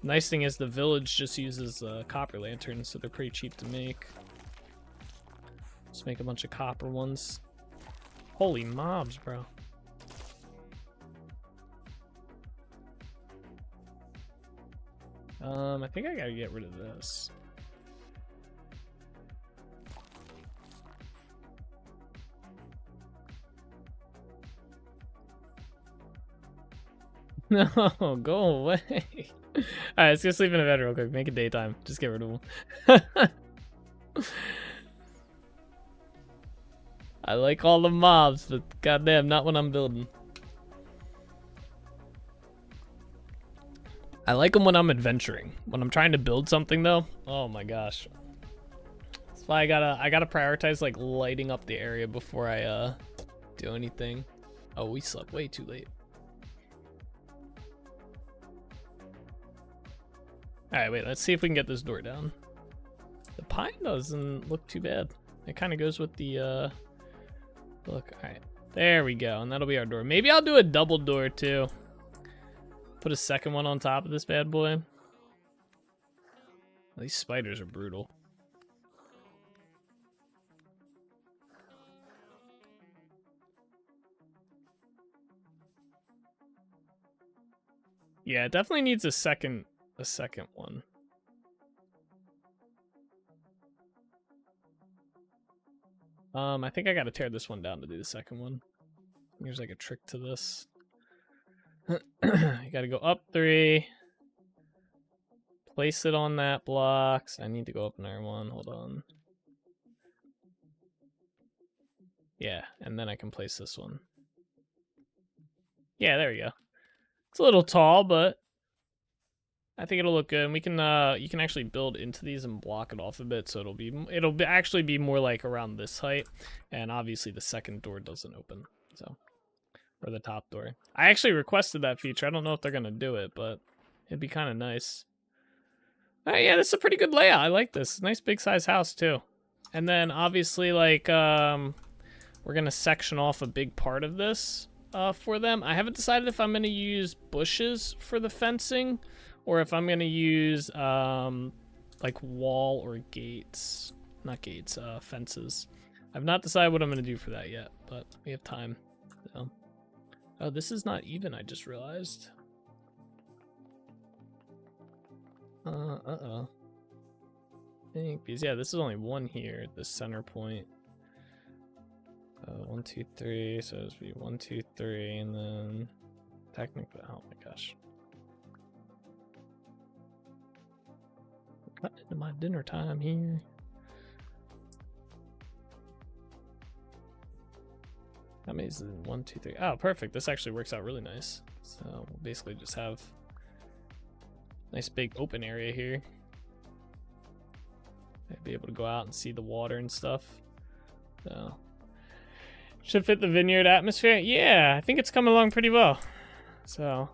Nice thing is the village just uses copper lanterns, so they're pretty cheap to make. Let's make a bunch of copper ones. Holy mobs, bro. I think I gotta get rid of this. No, go away. Alright, let's go sleep in a bed real quick. Make it daytime. Just get rid of them. I like all the mobs, but goddamn, not when I'm building. I like them when I'm adventuring. When I'm trying to build something, though, oh my gosh. That's why I gotta prioritize like lighting up the area before I do anything. Oh, we slept way too late. Alright, wait, let's see if we can get this door down. The pine doesn't look too bad. It kind of goes with the, look, alright. There we go, and that'll be our door. Maybe I'll do a double door, too. Put a second one on top of this bad boy. These spiders are brutal. Yeah, it definitely needs a second one. I think I gotta tear this one down to do the second one. There's like a trick to this. You gotta go up 3. Place it on that block. I need to go up another one. Hold on. Yeah, and then I can place this one. Yeah, there we go. It's a little tall, but I think it'll look good. And we can you can actually build into these and block it off a bit, so it'll actually be more like around this height. And obviously the second door doesn't open, so, or the top door. I actually requested that feature. I don't know if they're gonna do it, but it'd be kind of nice. Yeah, this is a pretty good layout. I like this. Nice big size house too. And then obviously like we're gonna section off a big part of this for them. I haven't decided if I'm gonna use bushes for the fencing, or if I'm gonna use like wall or gates. Not gates, fences. I've not decided what I'm gonna do for that yet, but we have time. So. Oh, this is not even, I just realized. Uh-oh. I think, because yeah, this is only one here, the center point. 1, 2, 3, so it's be 1, 2, 3, and then technically, oh my gosh. Cut into my dinner time here. How many is it? 1, 2, 3. Oh, perfect. This actually works out really nice. So we'll basically just have a nice big open area here. I'd be able to go out and see the water and stuff. So should fit the vineyard atmosphere. Yeah, I think it's coming along pretty well. So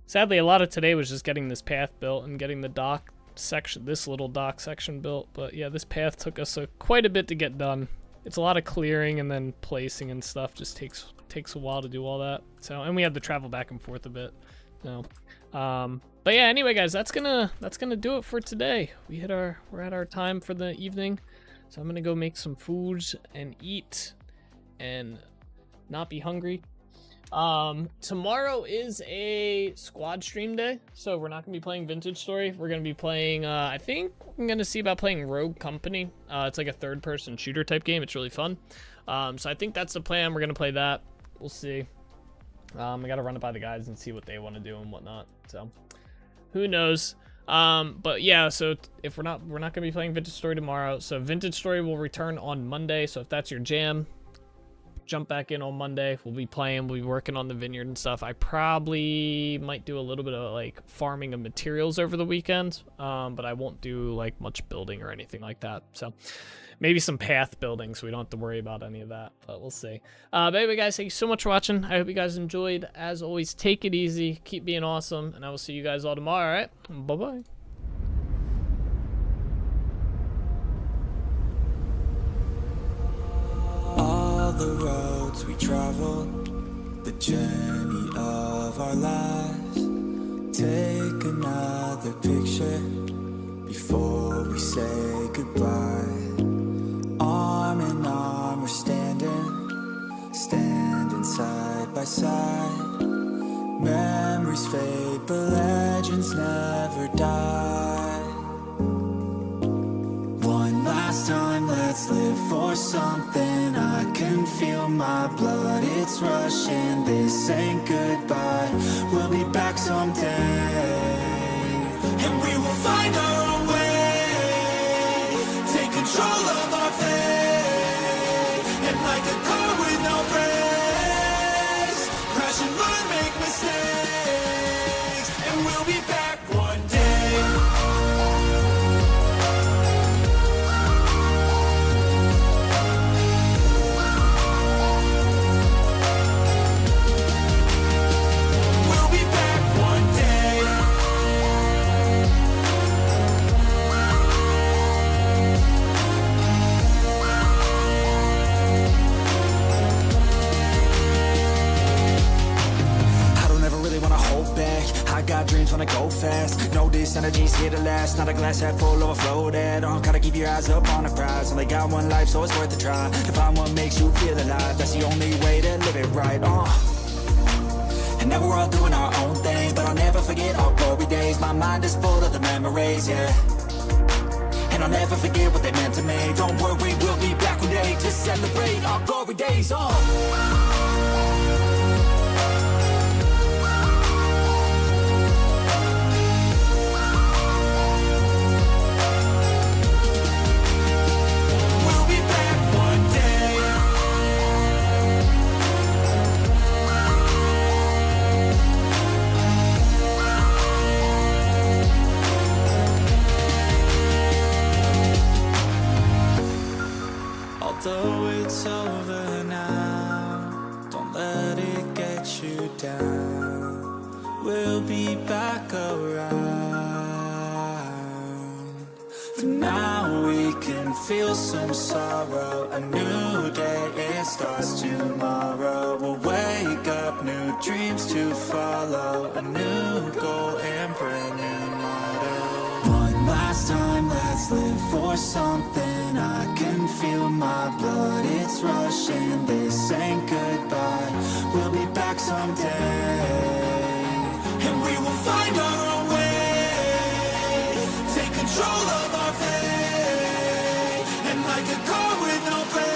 sadly, a lot of today was just getting this path built and getting the dock section, this little dock section built. But yeah, this path took us quite a bit to get done. It's a lot of clearing and then placing and stuff. Just takes a while to do all that. So, and we had to travel back and forth a bit. So, but yeah. Anyway, guys, that's gonna do it for today. We're at our time for the evening. So I'm gonna go make some foods and eat and not be hungry. Tomorrow is a squad stream day, so we're not gonna be playing Vintage Story. We're gonna be playing, I think I'm gonna see about playing Rogue Company. It's like a third-person shooter type game. It's really fun. So I think that's the plan. We're gonna play that. We'll see. I gotta run it by the guys and see what they want to do and whatnot. So who knows? But yeah, so if we're not gonna be playing Vintage Story tomorrow. So Vintage Story will return on Monday. So if that's your jam, jump back in on Monday. We'll be playing, we'll be working on the vineyard and stuff. I probably might do a little bit of like farming of materials over the weekend, but I won't do like much building or anything like that. So maybe some path building so we don't have to worry about any of that, but we'll see. But anyway, guys, thank you so much for watching. I hope you guys enjoyed. As always, take it easy, keep being awesome, and I will see you guys all tomorrow. All right, bye-bye. All the roads we travel, the journey of our lives. Take another picture before we say goodbye. Arm in arm we're standing side by side. Memories fade but legends never die. One last time, let's live for something. I can feel my blood, it's rushing. This ain't goodbye, we'll be back someday. And we will find our own way. Take control of our fate. And like a car with no brakes, crash and learn, make mistakes. And we'll be back one day. I got dreams when I go fast. Know this energy's here to last. Not a glass half full, overflowed. Gotta keep your eyes up on the prize. Only got one life, so it's worth a try. To find what makes you feel alive, that's the only way to live it right. And now we're all doing our own thing, but I'll never forget our glory days. My mind is full of the memories, yeah. And I'll never forget what they meant to me. Don't worry, we'll be back one day to celebrate our glory days. Although it's over now, don't let it get you down. We'll be back around. For now we can feel some sorrow. A new day, it starts tomorrow. We'll wake up, new dreams to follow. A new goal and brand new motto. One last time, let's live for something. I can feel my blood, it's rushing. This ain't goodbye, we'll be back someday. And we will find our own way. Take control of our fate. And like a car with no brakes,